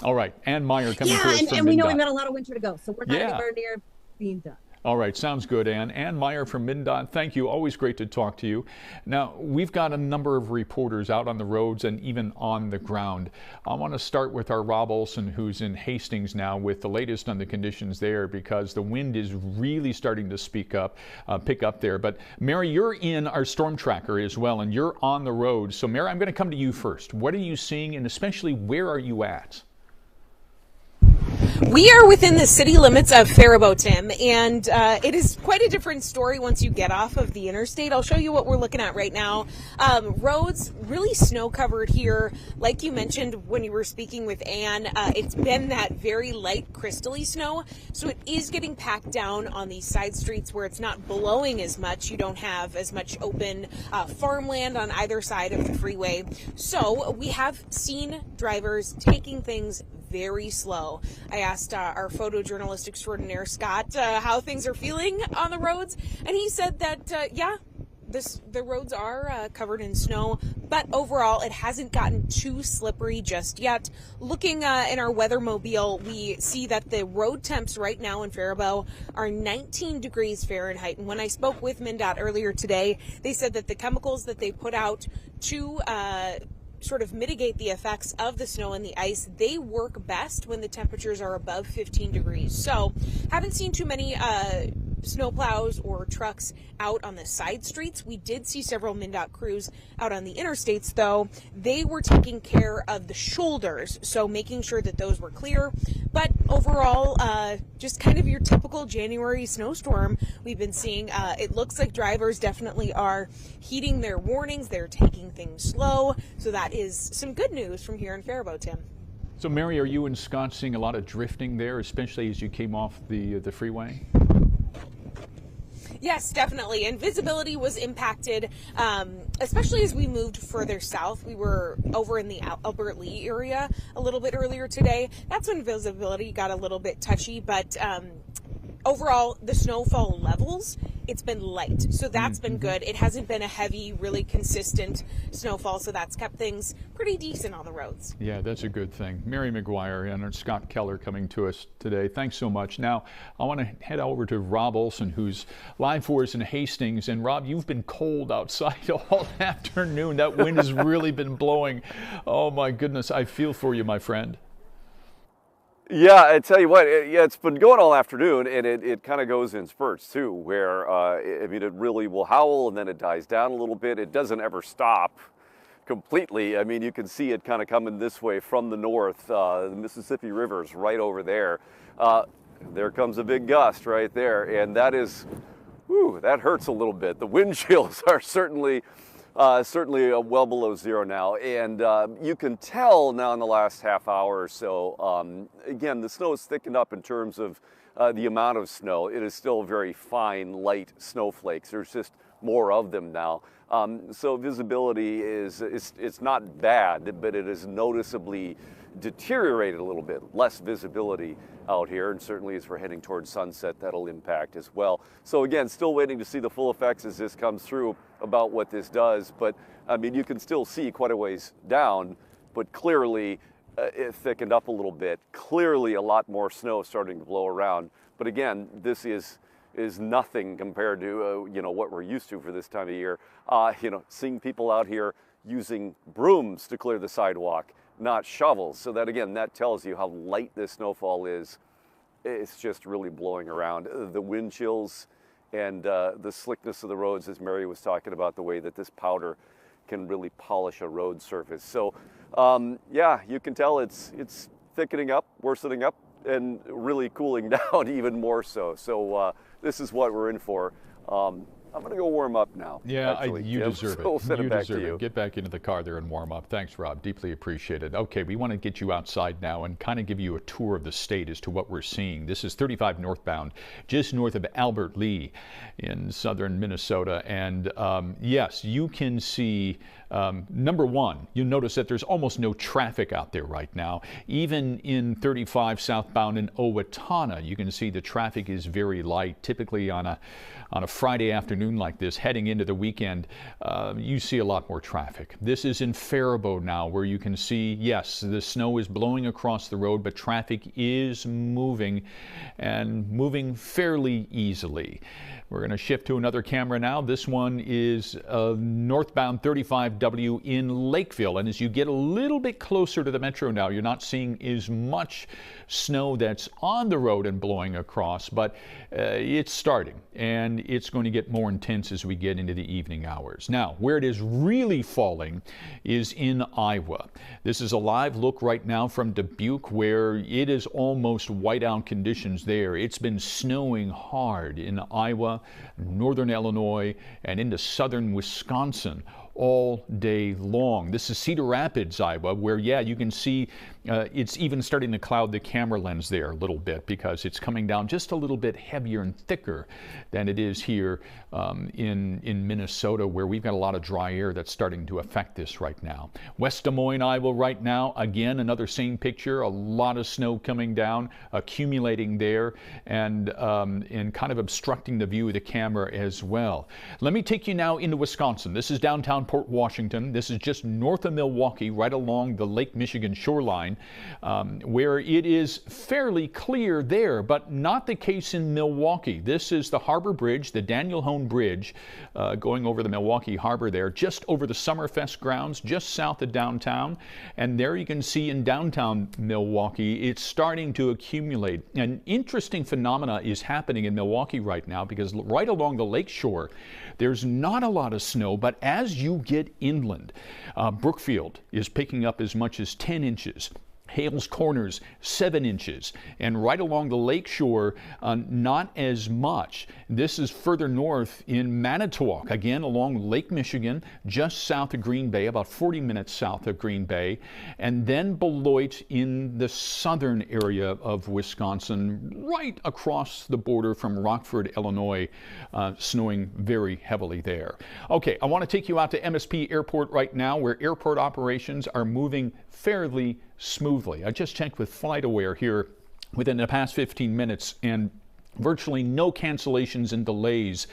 All right, Ann Meyer coming to us from
and we know
MnDOT.
we've got a lot of winter to go, so we're not anywhere near being done.
All right, sounds good, Ann. Ann Meyer from MnDOT, thank you. Always great to talk to you. Now, we've got a number of reporters out on the roads and even on the ground. I want to start with our Rob Olson, who's in Hastings now, with the latest on the conditions there, because the wind is really starting to pick up there. But Mary, you're in our storm tracker as well, and you're on the road. So Mary, I'm going to come to you first. What are you seeing, and especially where are you at?
We are within the city limits of Faribault, Tim, and it is quite a different story once you get off of the interstate. I'll show you what we're looking at right now. Roads really snow covered here. Like you mentioned when you were speaking with Ann, it's been that very light crystally snow, so it is getting packed down on these side streets where it's not blowing as much. You don't have as much open farmland on either side of the freeway. So we have seen drivers taking things very slow. I asked our photojournalist extraordinaire, Scott, how things are feeling on the roads, and he said that, the roads are covered in snow, but overall it hasn't gotten too slippery just yet. Looking in our weather mobile, we see that the road temps right now in Faribault are 19 degrees Fahrenheit. And when I spoke with MnDOT earlier today, they said that the chemicals that they put out to sort of mitigate the effects of the snow and the ice, they work best when the temperatures are above 15 degrees. So haven't seen too many snowplows or trucks out on the side streets. We did see several MnDOT crews out on the interstates, though. They were taking care of the shoulders, so making sure that those were clear. But overall, just kind of your typical January snowstorm we've been seeing. It looks like drivers definitely are heeding their warnings. They're taking things slow. So that is some good news from here in Faribault, Tim.
So, Mary, are you and Scott seeing a lot of drifting there, especially as you came off the freeway?
Yes, definitely. And visibility was impacted, especially as we moved further south. We were over in the Albert Lee area a little bit earlier today. That's when visibility got a little bit touchy, but overall, the snowfall levels, it's been light. So that's been good. It hasn't been a heavy, really consistent snowfall, so that's kept things pretty decent on the roads.
Yeah, that's a good thing. Mary McGuire and Scott Keller coming to us today. Thanks so much. Now, I want to head over to Rob Olson, who's live for us in Hastings. And Rob, you've been cold outside all afternoon. That wind has really been blowing. Oh, my goodness. I feel for you, my friend.
Yeah, I tell you what, it's been going all afternoon, and it kind of goes in spurts too, where, I mean, it really will howl and then it dies down a little bit. It doesn't ever stop completely. I mean, you can see it kind of coming this way from the north. The Mississippi River's right over there. There comes a big gust right there, and that is, whew, that hurts a little bit. The wind chills are certainly well below zero now, and you can tell now in the last half hour or so, again, the snow is thickened up in terms of the amount of snow. It is still very fine, light snowflakes. There's just more of them now. So visibility it's not bad, but it is noticeably deteriorated a little bit. Less visibility out here, and certainly as we're heading towards sunset, that'll impact as well. So again, still waiting to see the full effects as this comes through about what this does, but I mean, you can still see quite a ways down, but clearly it thickened up a little bit. Clearly a lot more snow starting to blow around, but again, this is nothing compared to you know, what we're used to for this time of year. You know, seeing people out here using brooms to clear the sidewalk, not shovels. So that, again, that tells you how light this snowfall is. It's just really blowing around. The wind chills and the slickness of the roads, as Mary was talking about, the way that this powder can really polish a road surface. So yeah, you can tell it's thickening up, worsening up, and really cooling down even more so. So this is what we're in for. I'm going to go warm up now.
Yeah,
actually,
you
Jim.
deserve it.
So we'll send
you
it back
deserve
to you.
it. Get back into the car there and warm up. Thanks, Rob. Deeply appreciated. Okay, we want to get you outside now and kind of give you a tour of the state as to what we're seeing. This is 35 northbound, just north of Albert Lee in southern Minnesota. And yes, you can see, number one, you notice that there's almost no traffic out there right now. Even in 35 southbound in Owatonna, you can see the traffic is very light. Typically on a Friday afternoon like this, heading into the weekend, you see a lot more traffic. This is in Faribault now, where you can see, yes, the snow is blowing across the road, but traffic is moving and moving fairly easily. We're going to shift to another camera now. This one is northbound 35W in Lakeville. And as you get a little bit closer to the metro now, you're not seeing as much snow that's on the road and blowing across, but it's starting, and it's going to get more intense as we get into the evening hours. Now, where it is really falling is in Iowa. This is a live look right now from Dubuque, where it is almost whiteout conditions there. It's been snowing hard in Iowa, northern Illinois, and into southern Wisconsin. all day long. This is Cedar Rapids, Iowa, where, yeah, you can see it's even starting to cloud the camera lens there a little bit because it's coming down just a little bit heavier and thicker than it is here in Minnesota, where we've got a lot of dry air that's starting to affect this right now. West Des Moines, Iowa right now, again, another same picture, a lot of snow coming down, accumulating there, and kind of obstructing the view of the camera as well. Let me take you now into Wisconsin. This is downtown Port Washington. This is just north of Milwaukee, right along the Lake Michigan shoreline, where it is fairly clear there, but not the case in Milwaukee. This is the Harbor Bridge, the Daniel Hone Bridge, going over the Milwaukee Harbor there, just over the Summerfest grounds, just south of downtown. And there you can see in downtown Milwaukee, it's starting to accumulate. An interesting phenomena is happening in Milwaukee right now because right along the lake shore, there's not a lot of snow, but as you get inland, Brookfield is picking up as much as 10 inches. Hales Corners, 7 inches. And right along the lake shore, not as much. This is further north in Manitowoc, again along Lake Michigan, just south of Green Bay, about 40 minutes south of Green Bay. And then Beloit in the southern area of Wisconsin, right across the border from Rockford, Illinois, snowing very heavily there. Okay, I want to take you out to MSP Airport right now, where airport operations are moving fairly smoothly. I just checked with FlightAware here within the past 15 minutes, and virtually no cancellations and delays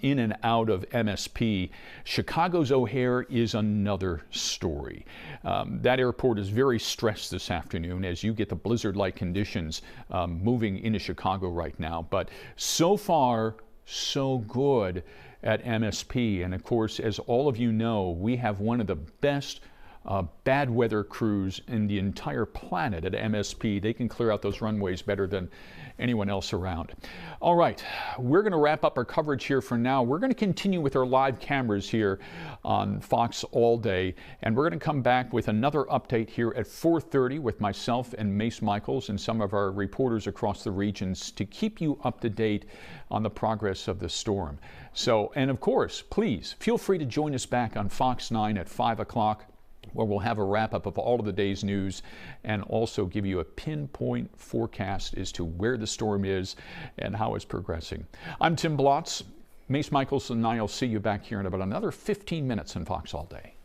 in and out of MSP. Chicago's O'Hare is another story. That airport is very stressed this afternoon as you get the blizzard-like conditions moving into Chicago right now. But so far, so good at MSP. And of course, as all of you know, we have one of the best bad weather crews in the entire planet at MSP. They can clear out those runways better than anyone else around. All right, we're going to wrap up our coverage here for now. We're going to continue with our live cameras here on Fox all day, and we're going to come back with another update here at 4:30 with myself and Mace Michaels and some of our reporters across the regions to keep you up to date on the progress of the storm. So, and of course, please feel free to join us back on Fox 9 at 5 o'clock. Where we'll have a wrap-up of all of the day's news and also give you a pinpoint forecast as to where the storm is and how it's progressing. I'm Tim Blotz. Mace Michaels and I will see you back here in about another 15 minutes on Fox All Day.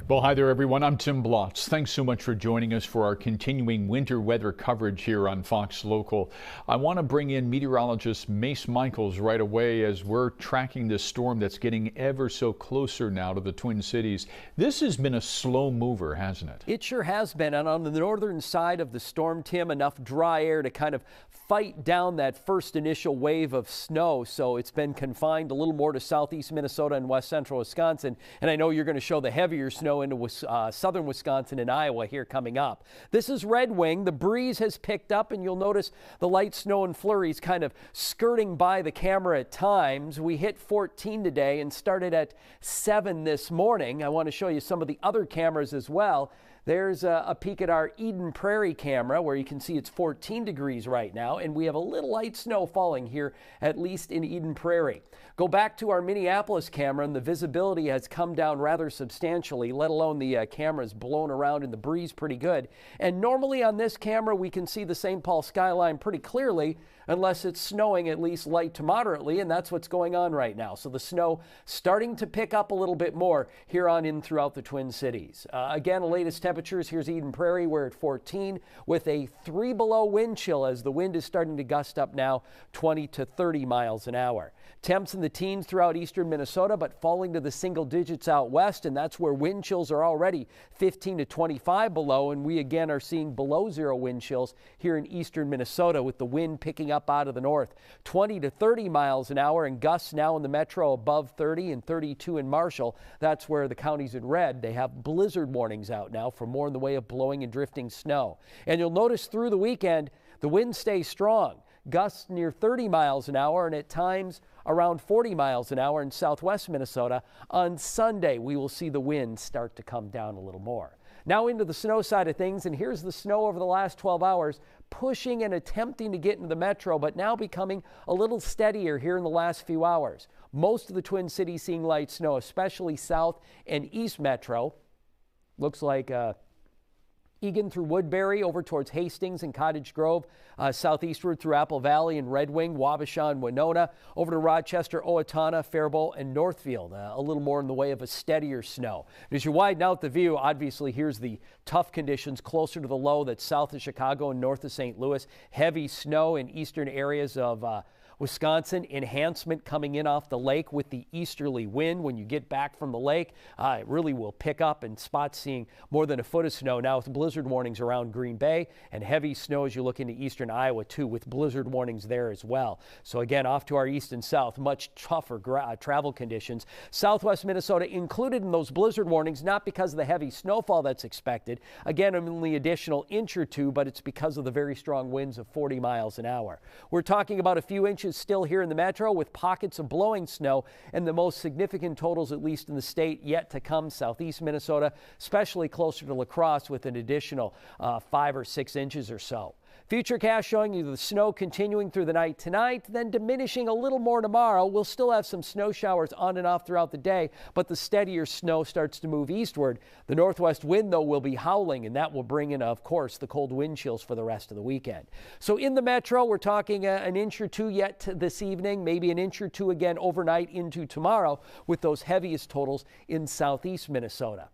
Well, hi there, everyone. I'm Tim Blotz. Thanks so much for joining us for our continuing winter weather coverage here on Fox Local. I want to bring in meteorologist Mace Michaels right away as we're tracking this storm that's getting ever so closer now to the Twin Cities. This has been a slow mover, hasn't it?
It sure has been. And on the northern side of the storm, Tim, enough dry air to kind of fight down that first initial wave of snow. So it's been confined a little more to southeast Minnesota and west central Wisconsin. And I know you're going to show the heavier snow into southern Wisconsin and Iowa here coming up. This is Red Wing. The breeze has picked up, and you'll notice the light snow and flurries kind of skirting by the camera at times. We hit 14 today and started at 7 this morning. I want to show you some of the other cameras as well. There's a peek at our Eden Prairie camera where you can see it's 14 degrees right now, and we have a little light snow falling here, at least in Eden Prairie. Go back to our Minneapolis camera, and the visibility has come down rather substantially, let alone the camera's blown around in the breeze pretty good. And normally on this camera, we can see the St. Paul skyline pretty clearly, unless it's snowing at least light to moderately, and that's what's going on right now. So the snow starting to pick up a little bit more here on in throughout the Twin Cities. Again, the latest temperatures, here's Eden Prairie, we're at 14 with a 3 below wind chill as the wind is starting to gust up now 20 to 30 miles an hour. Temps in the teens throughout eastern Minnesota, but falling to the single digits out west, and that's where wind chills are already 15 to 25 below, and we again are seeing below zero wind chills here in eastern Minnesota with the wind picking up out of the north. 20 to 30 miles an hour, and gusts now in the metro above 30 and 32 in Marshall. That's where the counties in red, they have blizzard warnings out now for more in the way of blowing and drifting snow. And you'll notice through the weekend, the wind stays strong. Gusts near 30 miles an hour and at times around 40 miles an hour in southwest Minnesota. On Sunday, we will see the wind start to come down a little more. Now into the snow side of things, and here's the snow over the last 12 hours, pushing and attempting to get into the metro, but now becoming a little steadier here in the last few hours. Most of the Twin Cities seeing light snow, especially south and east metro. Looks like Egan through Woodbury over towards Hastings and Cottage Grove, southeastward through Apple Valley and Red Wing, Wabasha and Winona, over to Rochester, Owatonna, Faribault, and Northfield. A little more in the way of a steadier snow. As you widen out the view, obviously here's the tough conditions closer to the low that's south of Chicago and north of St. Louis. Heavy snow in eastern areas of Wisconsin. Enhancement coming in off the lake with the easterly wind. When you get back from the lake, it really will pick up, and spots seeing more than a foot of snow now with blizzard warnings around Green Bay, and heavy snow as you look into eastern Iowa too with blizzard warnings there as well. So again, off to our east and south, much tougher travel conditions. Southwest Minnesota included in those blizzard warnings, not because of the heavy snowfall that's expected. Again, only additional inch or two, but it's because of the very strong winds of 40 miles an hour. We're talking about a few inches still here in the metro with pockets of blowing snow, and the most significant totals, at least in the state, yet to come. Southeast Minnesota, especially closer to La Crosse, with an additional 5 or 6 inches or so. Futurecast showing you the snow continuing through the night tonight, then diminishing a little more tomorrow. We'll still have some snow showers on and off throughout the day, but the steadier snow starts to move eastward. The northwest wind, though, will be howling, and that will bring in, of course, the cold wind chills for the rest of the weekend. So in the metro, we're talking an inch or two yet this evening, maybe an inch or two again overnight into tomorrow, with those heaviest totals in southeast Minnesota.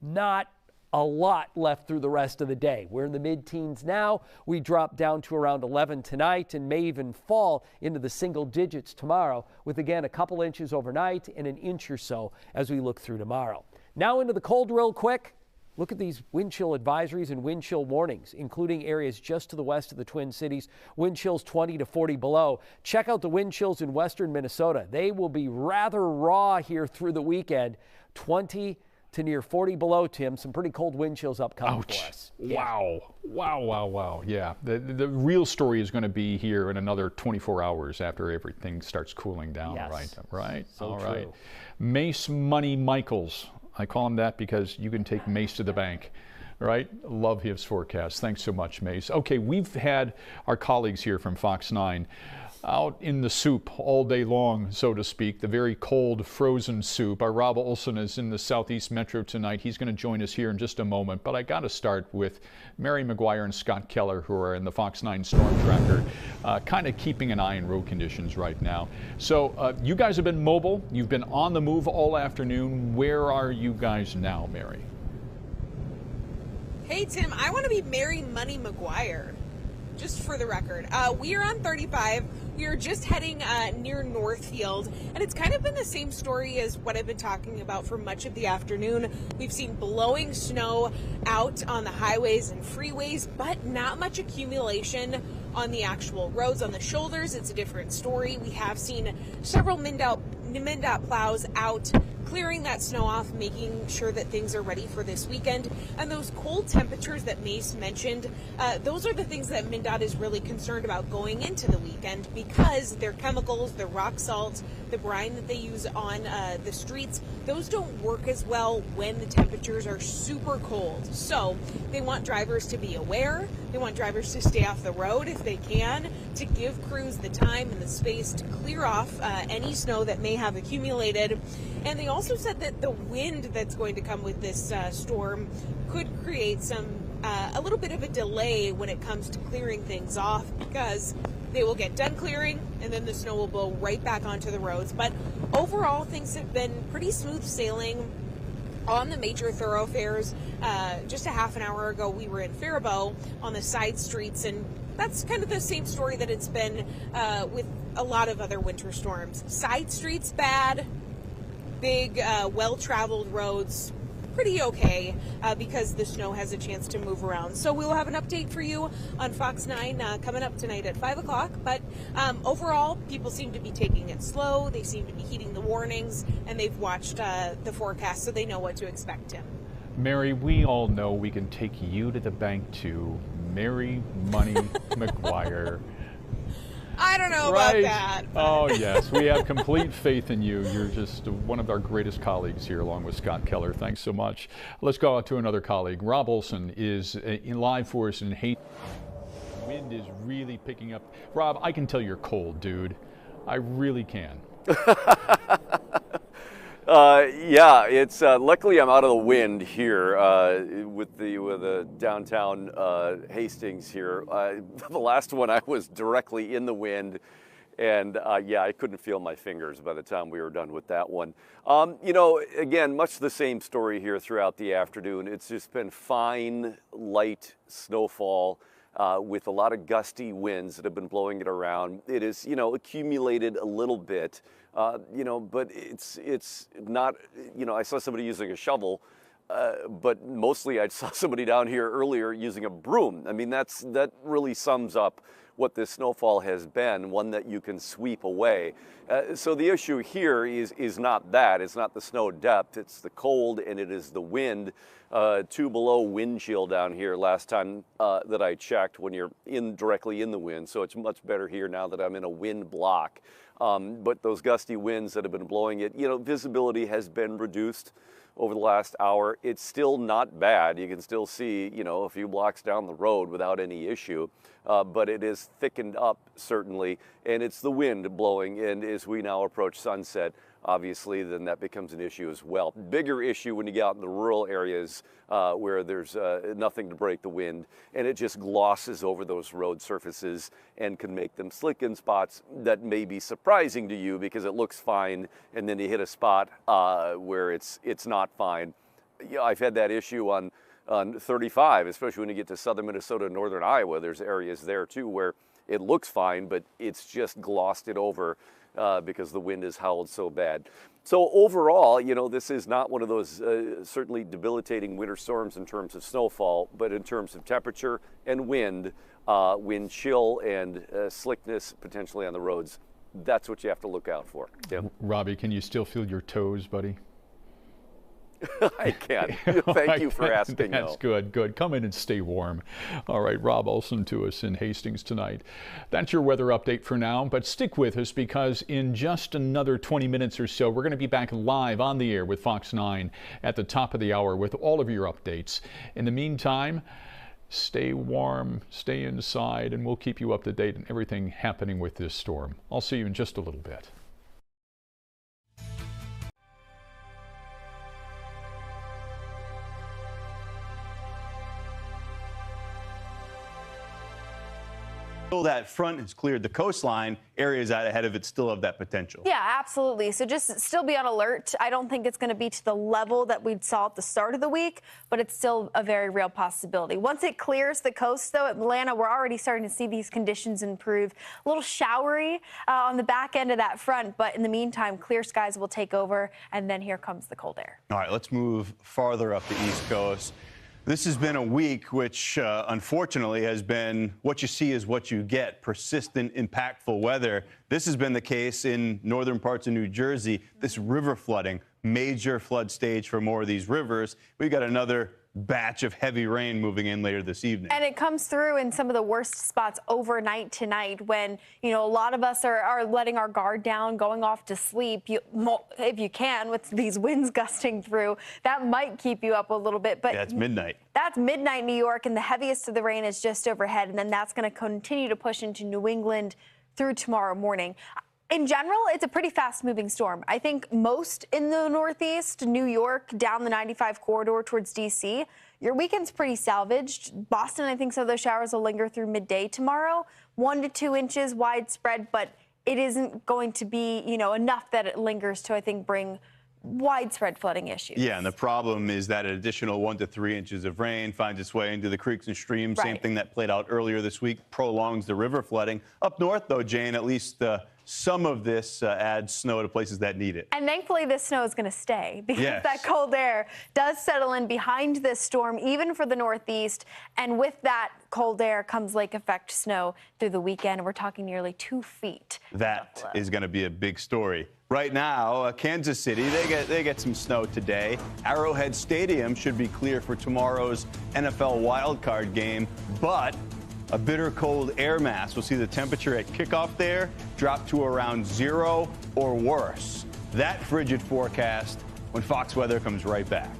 Not a lot left through the rest of the day. We're in the mid-teens now. We drop down to around 11 tonight and may even fall into the single digits tomorrow, with again a couple inches overnight and an inch or so as we look through tomorrow. Now into the cold real quick. Look at these wind chill advisories and wind chill warnings, including areas just to the west of the Twin Cities. Wind chills 20 to 40 below. Check out the wind chills in western Minnesota. They will be rather raw here through the weekend. 20 to near 40 below, Tim. Some pretty cold wind chills upcoming for us.
Wow. Wow. Yeah, the real story is going to be here in another 24 hours after everything starts cooling down.
Yes.
Right.
So
All
true.
right. Mace Money Michaels. I call him that because you can take Mace to the bank. Right? Love his forecast. Thanks so much, Mace. Okay, we've had our colleagues here from Fox 9 out in the soup all day long, so to speak, the very cold frozen soup. Our Rob Olson is in the Southeast Metro tonight. He's going to join us here in just a moment, but I got to start with Mary McGuire and Scott Keller, who are in the Fox 9 Storm Tracker, kind of keeping an eye on road conditions right now. So you guys have been mobile. You've been on the move all afternoon. Where are you guys now, Mary?
Hey, Tim, I want to be Mary Money McGuire. Just for the record, we are on 35. We are just heading near Northfield, and it's kind of been the same story as what I've been talking about for much of the afternoon. We've seen blowing snow out on the highways and freeways, but not much accumulation on the actual roads. On the shoulders, it's a different story. We have seen several MnDOT plows out clearing that snow off, making sure that things are ready for this weekend. And those cold temperatures that Mace mentioned, those are the things that MnDOT is really concerned about going into the weekend, because their chemicals, their rock salt, the brine that they use on the streets, those don't work as well when the temperatures are super cold. So they want drivers to be aware. They want drivers to stay off the road if they can, to give crews the time and the space to clear off any snow that may have accumulated. And they also said that the wind that's going to come with this storm could create a little bit of a delay when it comes to clearing things off, because they will get done clearing and then the snow will blow right back onto the roads. But overall, things have been pretty smooth sailing on the major thoroughfares. Just a half an hour ago, we were in Faribault on the side streets, and that's kind of the same story that it's been with a lot of other winter storms. Side streets bad, big, well-traveled roads pretty okay, because the snow has a chance to move around. So we'll have an update for you on Fox 9 coming up tonight at 5 o'clock. But overall, people seem to be taking it slow. They seem to be heeding the warnings, and they've watched the forecast, so they know what to expect, Tim.
Mary, we all know we can take you to the bank too. Mary Money McGuire.
I don't know about that.
Oh, yes. We have complete faith in you. You're just one of our greatest colleagues here, along with Scott Keller. Thanks so much. Let's go out to another colleague. Rob Olson is in live for us in Hastings. The wind is really picking up. Rob, I can tell you're cold, dude. I really can.
Yeah, it's luckily I'm out of the wind here with the downtown Hastings here. The last one I was directly in the wind, and yeah, I couldn't feel my fingers by the time we were done with that one. You know, again, much the same story here throughout the afternoon. It's just been fine, light snowfall. With a lot of gusty winds that have been blowing it around. It is, you know, accumulated a little bit, you know, but it's not, you know, I saw somebody using a shovel, but mostly I saw somebody down here earlier using a broom. I mean, that really sums up what this snowfall has been, one that you can sweep away. So the issue here is not that. It's not the snow depth. It's the cold, and it is the wind. 2 below wind chill down here last time that I checked when you're directly in the wind. So it's much better here now that I'm in a wind block. But those gusty winds that have been blowing it, you know, visibility has been reduced over the last hour. It's still not bad. You can still see, you know, a few blocks down the road without any issue. But it is thickened up, certainly, and it's the wind blowing. And as we now approach sunset, obviously, then that becomes an issue as well. Bigger issue when you get out in the rural areas where there's nothing to break the wind, and it just glosses over those road surfaces and can make them slick in spots that may be surprising to you because it looks fine, and then you hit a spot where it's not fine. Yeah, I've had that issue on 35, especially when you get to southern Minnesota and northern Iowa. There's areas there too where it looks fine, but it's just glossed it over because the wind has howled so bad. So overall, you know, this is not one of those certainly debilitating winter storms in terms of snowfall, but in terms of temperature and wind chill and slickness potentially on the roads, that's what you have to look out for. Tim?
Robbie, can you still feel your toes, buddy?
I can. Thank you for asking.
That's good. Come in and stay warm. All right, Rob Olson to us in Hastings tonight. That's your weather update for now, but stick with us because in just another 20 minutes or so, we're going to be back live on the air with Fox 9 at the top of the hour with all of your updates. In the meantime, Stay warm, stay inside, and we'll keep you up to date on everything happening with this storm. I'll see you in just a little bit.
That front has cleared the coastline, areas out ahead of it still have that potential.
Yeah, absolutely. So just still be on alert. I don't think it's going to be to the level that we saw at the start of the week, but it's still a very real possibility. Once it clears the coast, though, Atlanta, we're already starting to see these conditions improve. A little showery on the back end of that front, but in the meantime, clear skies will take over, and then here comes the cold air.
All right, let's move farther up the East Coast. This has been a week which, unfortunately, has been what you see is what you get, persistent, impactful weather. This has been the case in northern parts of New Jersey. This river flooding, major flood stage for more of these rivers. We've got another batch of heavy rain moving in later this evening.
And it comes through in some of the worst spots overnight tonight when, you know, a lot of us are letting our guard down, going off to sleep. If you can, with these winds gusting through, that might keep you up a little bit. But
that's midnight.
That's midnight New York, and the heaviest of the rain is just overhead. And then that's going to continue to push into New England through tomorrow morning. In general, it's a pretty fast-moving storm. I think most in the Northeast, New York, down the 95 corridor towards D.C., your weekend's pretty salvaged. Boston, I think some of those showers will linger through midday tomorrow. 1 to 2 inches widespread, but it isn't going to be, you know, enough that it lingers to, I think, bring widespread flooding issues.
Yeah, and the problem is that an additional 1 to 3 inches of rain finds its way into the creeks and streams.
Right.
Same thing that played out earlier this week, prolongs the river flooding. Up north, though, Jane, at least some of this adds snow to places that need it.
And thankfully, this snow is going to stay because
Yes.
that cold air does settle in behind this storm, even for the Northeast. And with that cold air comes lake effect snow through the weekend. We're talking nearly 2 feet.
That is going to be a big story. Right now, Kansas City, they get some snow today. Arrowhead Stadium should be clear for tomorrow's NFL wildcard game, but a bitter cold air mass will see the temperature at kickoff there drop to around 0 or worse. That frigid forecast when Fox Weather comes right back.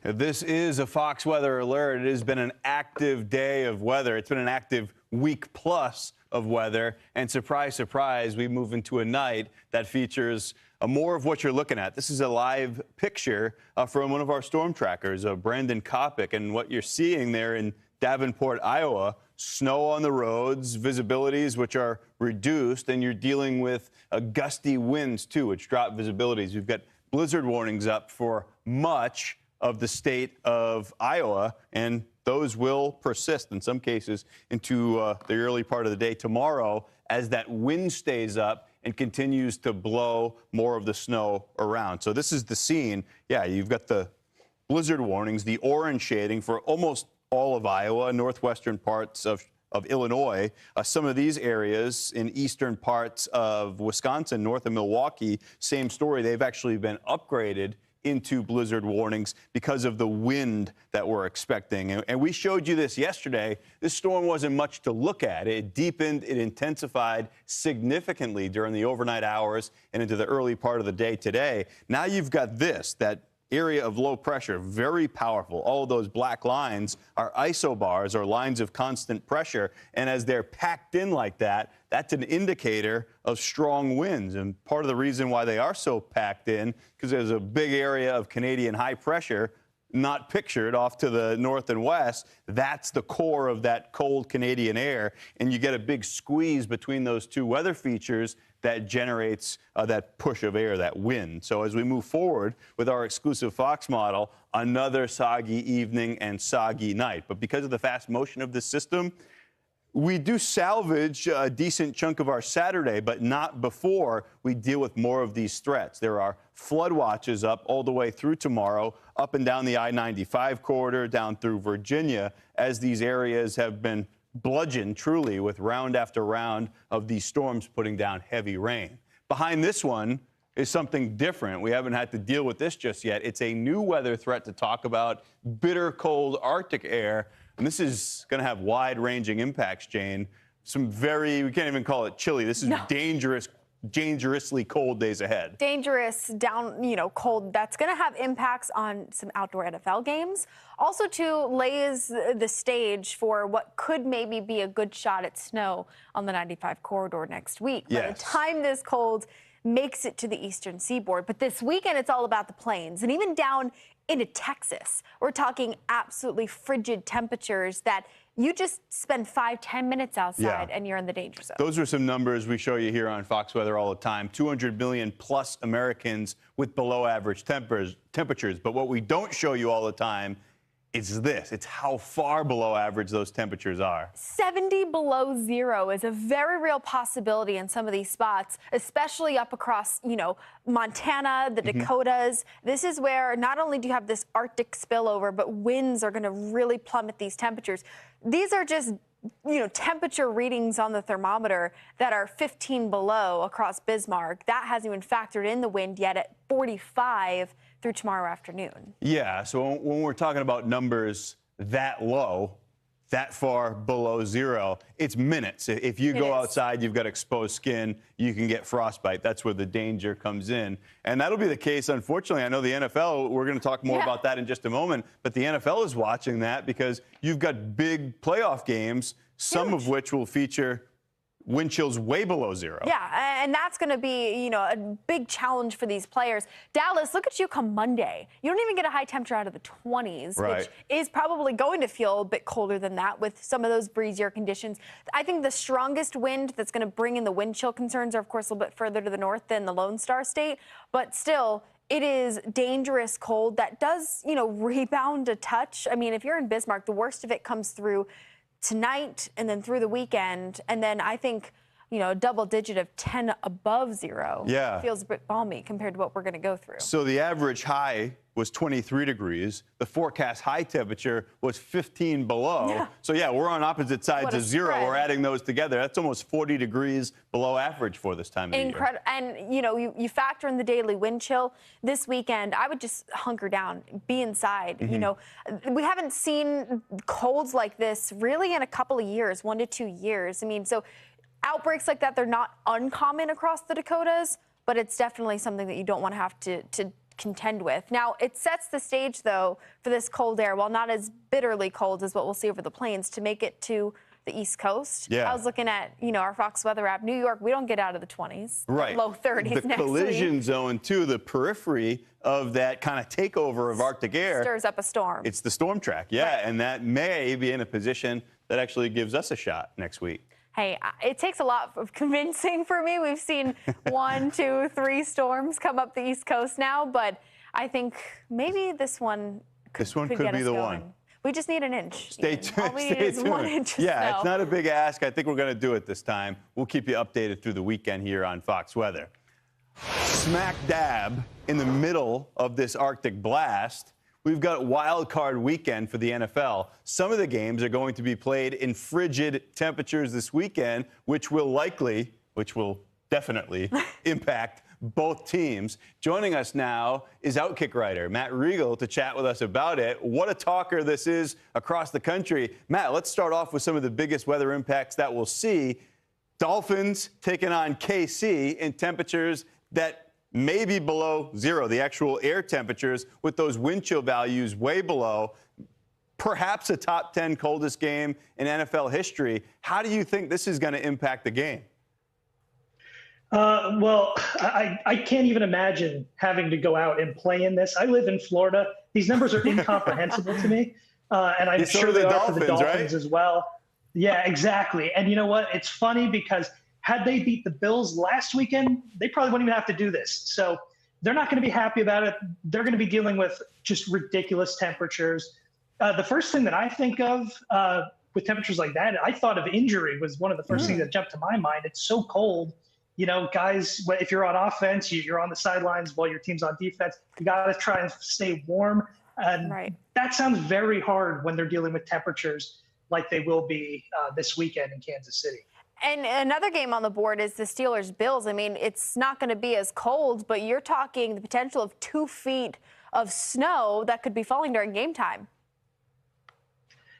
This is a Fox Weather Alert. It has been an active day of weather. It's been an active week plus of weather. And surprise, surprise, we move into a night that features more of what you're looking at. This is a live picture from one of our storm trackers, Brandon Kopic. And what you're seeing there in Davenport, Iowa, snow on the roads, visibilities which are reduced, and you're dealing with gusty winds, too, which drop visibilities. We've got blizzard warnings up for much of the state of Iowa, and those will persist in some cases into the early part of the day tomorrow as that wind stays up and continues to blow more of the snow around. So this is the scene. Yeah, you've got the blizzard warnings, the orange shading for almost all of Iowa, northwestern parts of Illinois. Some of these areas in eastern parts of Wisconsin, north of Milwaukee, same story. They've actually been upgraded into blizzard warnings because of the wind that we're expecting. And we showed you this yesterday. This storm wasn't much to look at. It deepened, it intensified significantly during the overnight hours and into the early part of the day today. Now you've got this, that area of low pressure, very powerful. All of those black lines are isobars, or lines of constant pressure. And as they're packed in like that, that's an indicator of strong winds. And part of the reason why they are so packed in, because there's a big area of Canadian high pressure not pictured off to the north and west. That's the core of that cold Canadian air. And you get a big squeeze between those two weather features that generates that push of air, that wind. So as we move forward with our exclusive Fox model, another soggy evening and soggy night. But because of the fast motion of this system, we do salvage a decent chunk of our Saturday, but not before we deal with more of these threats. There are flood watches up all the way through tomorrow, up and down the I-95 corridor, down through Virginia, as these areas have been bludgeoned truly with round after round of these storms putting down heavy rain. Behind this one is something different. We haven't had to deal with this just yet. It's a new weather threat to talk about, bitter cold Arctic air. And this is going to have wide-ranging impacts, Jane. Some very, we can't even call it chilly. This is dangerously cold days ahead.
Dangerous, cold. That's going to have impacts on some outdoor NFL games. Also, too, lays the stage for what could maybe be a good shot at snow on the 95 corridor next week.
Yes.
By the time this cold makes it to the eastern seaboard. But this weekend, it's all about the plains. And even down into Texas, we're talking absolutely frigid temperatures that you just spend 5-10 minutes outside and you're in the danger zone.
Those are some numbers we show you here on Fox Weather all the time. 200 million plus Americans with below average temperatures. But what we don't show you all the time is this. It's how far below average those temperatures are.
70 below zero is a very real possibility in some of these spots, especially up across, Montana, the Dakotas. This is where not only do you have this Arctic spillover, but winds are going to really plummet these temperatures. These are just temperature readings on the thermometer that are 15 below across Bismarck. That hasn't even factored in the wind yet at 45 through tomorrow afternoon.
Yeah, so when we're talking about numbers that low, that far below zero, it's minutes. If you go outside, you've got exposed skin, you can get frostbite. That's where the danger comes in. And that'll be the case, unfortunately. I know the NFL, we're going to talk more about that in just a moment, but the NFL is watching that because you've got big playoff games, some of which will feature wind chills way below zero.
Yeah, and that's going to be, a big challenge for these players. Dallas, look at you come Monday. You don't even get a high temperature out of the 20s, which is probably going to feel a bit colder than that with some of those breezier conditions. I think the strongest wind that's going to bring in the wind chill concerns are, of course, a little bit further to the north than the Lone Star State, but still, it is dangerous cold that does, rebound a touch. I mean, if you're in Bismarck, the worst of it comes through tonight and then through the weekend. And then I think, a double digit of 10 above zero feels a bit balmy compared to what we're going to go through.
So the average high was 23 degrees. The forecast high temperature was 15 below. Yeah. So, we're on opposite sides of zero. We're adding those together. That's almost 40 degrees below average for this time of year.
And, you factor in the daily wind chill. This weekend, I would just hunker down, be inside. We haven't seen colds like this really in a couple of years, 1 to 2 years. I mean, so outbreaks like that, they're not uncommon across the Dakotas, but it's definitely something that you don't want to have to contend with. Now, it sets the stage, though, for this cold air, while not as bitterly cold as what we'll see over the plains, to make it to the East Coast.
Yeah.
I was looking at, our Fox weather app. New York, we don't get out of the 20s.
Right.
Low 30s next week.
The collision zone, too, the periphery of that kind of takeover of Arctic air.
Stirs up a storm.
It's the storm track, yeah. Right. And that may be in a position that actually gives us a shot next week.
Hey, it takes a lot of convincing for me. We've seen 1, 2, 3 storms come up the East Coast now, but I think maybe this one could
be the one.
We just need an inch.
Stay tuned.
All we need is 1 inch of
yeah,
snow.
It's not a big ask. I think we're going to do it this time. We'll keep you updated through the weekend here on Fox Weather. Smack dab in the middle of this Arctic blast, we've got wild card weekend for the NFL. Some of the games are going to be played in frigid temperatures this weekend, which will definitely impact both teams. Joining us now is Outkick writer Matt Riegel to chat with us about it. What a talker this is across the country. Matt, let's start off with some of the biggest weather impacts that we'll see. Dolphins taking on KC in temperatures that may be below zero, the actual air temperatures, with those wind chill values way below. Perhaps a top 10 coldest game in NFL history. How do you think this is going to impact the game?
Well, I can't even imagine having to go out and play in this. I live in Florida. These numbers are incomprehensible to me. And I'm sure they are for the Dolphins, right? As well. Yeah, exactly. And you know what? It's funny because had they beat the Bills last weekend, they probably wouldn't even have to do this. So they're not going to be happy about it. They're going to be dealing with just ridiculous temperatures. The first thing that I think of with temperatures like that, I thought of injury was one of the first things that jumped to my mind. It's so cold. Guys, if you're on offense, you're on the sidelines while your team's on defense. You got to try and stay warm. And that sounds very hard when they're dealing with temperatures like they will be this weekend in Kansas City.
And another game on the board is the Steelers-Bills. I mean, it's not going to be as cold, but you're talking the potential of 2 feet of snow that could be falling during game time.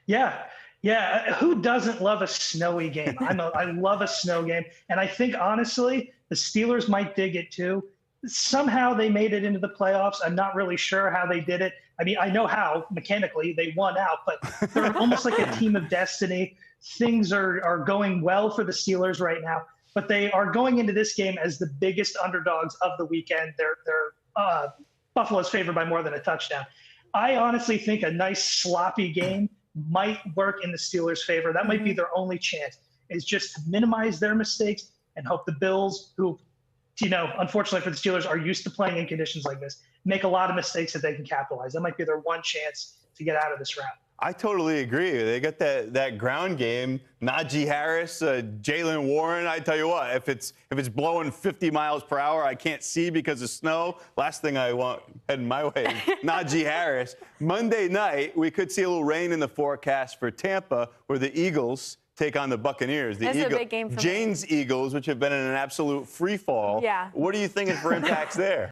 Yeah. Yeah, who doesn't love a snowy game? I love a snow game. And I think, honestly, the Steelers might dig it too. Somehow they made it into the playoffs. I'm not really sure how they did it. I mean, I know how, mechanically, they won out, but they're almost like a team of destiny. Things are going well for the Steelers right now, but they are going into this game as the biggest underdogs of the weekend. They're Buffalo's favored by more than a touchdown. I honestly think a nice sloppy game might work in the Steelers' favor. That might be their only chance, is just to minimize their mistakes and hope the Bills, who, unfortunately for the Steelers, are used to playing in conditions like this, make a lot of mistakes that they can capitalize. That might be their one chance to get out of this route.
I totally agree. They got that ground game. Najee Harris, Jaylen Warren. I tell you what, if it's blowing 50 miles per hour, I can't see because of snow. Last thing I want heading my way is Najee Harris. Monday night, we could see a little rain in the forecast for Tampa, where the Eagles take on the Buccaneers.
That's a big game for
Jane's Eagles, which have been in an absolute free fall.
Yeah.
What are you thinking for impacts there?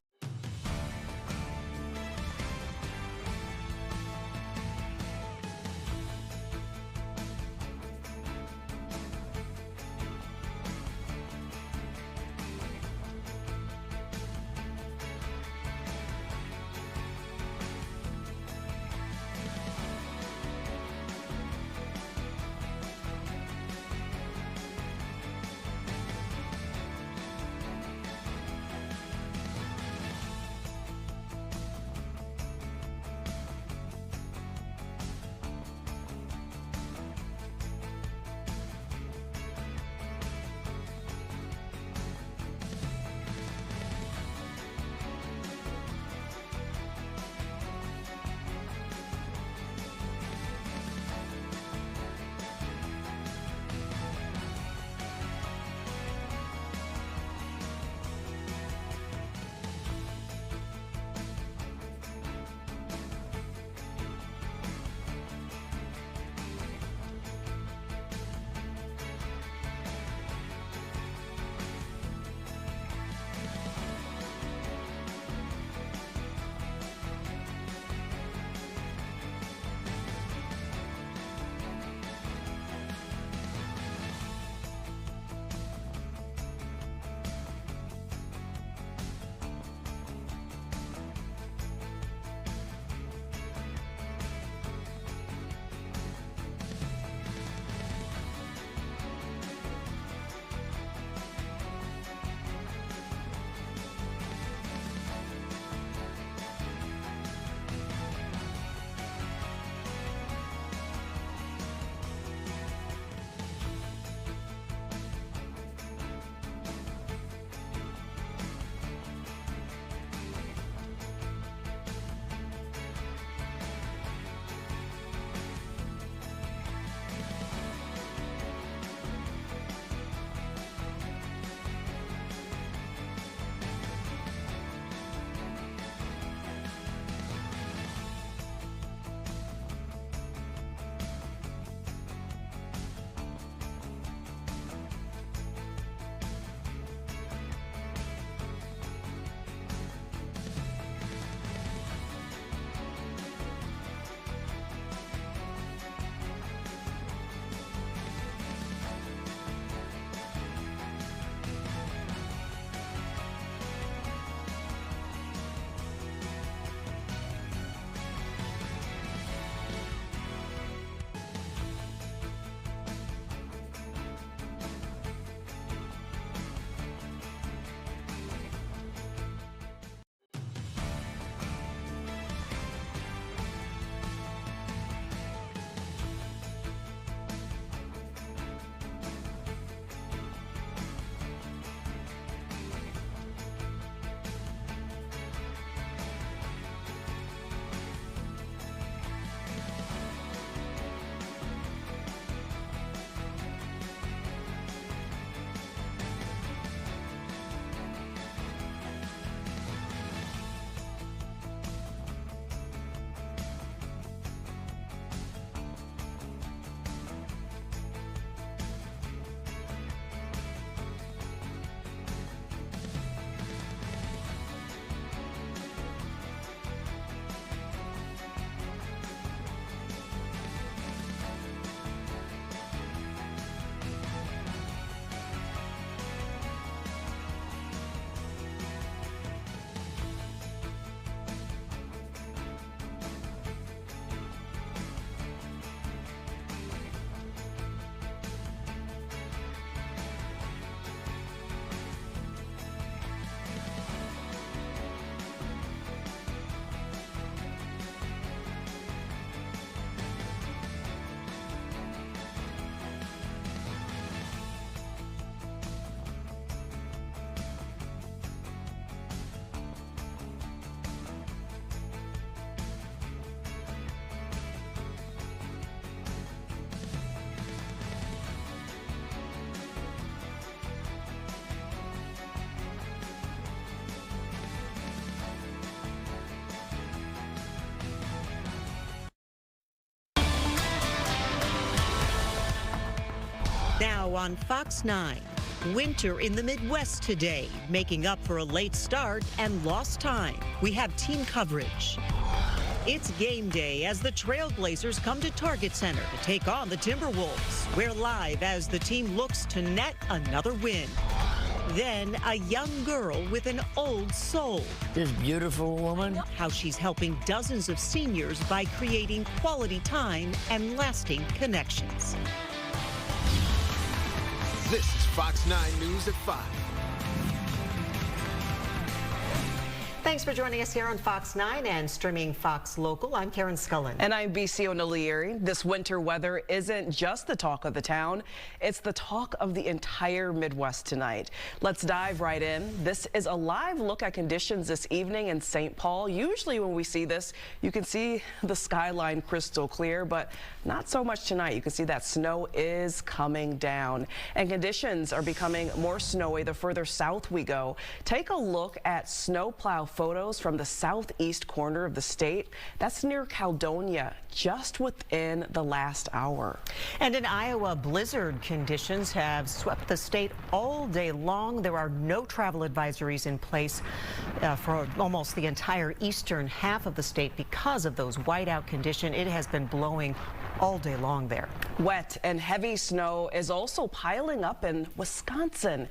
now on Fox 9. Winter in the Midwest today, making up for a late start and lost time. We have team coverage. It's game day as the Trailblazers come to Target Center to take on the Timberwolves. We're live as the team looks to net another win. Then a young girl with an old soul.
This beautiful woman.
How she's helping dozens of seniors by creating quality time and lasting connections.
This is Fox 9 News at 5.
Thanks for joining us here on Fox 9 and streaming Fox Local. I'm Karen Scullen.
And I'm BC O'Neill. This winter weather isn't just the talk of the town, it's the talk of the entire Midwest tonight. Let's dive right in. This is a live look at conditions this evening in St. Paul. Usually when we see this, you can see the skyline crystal clear, but not so much tonight. You can see that snow is coming down and conditions are becoming more snowy the further south we go. Take a look at snowplow photos from the southeast corner of the state. That's near Caledonia, just within the last hour.
And in Iowa, blizzard conditions have swept the state all day long. There are no travel advisories in place for almost the entire eastern half of the state because of those whiteout conditions. It has been blowing all day long there.
Wet and heavy snow is also piling up in Wisconsin.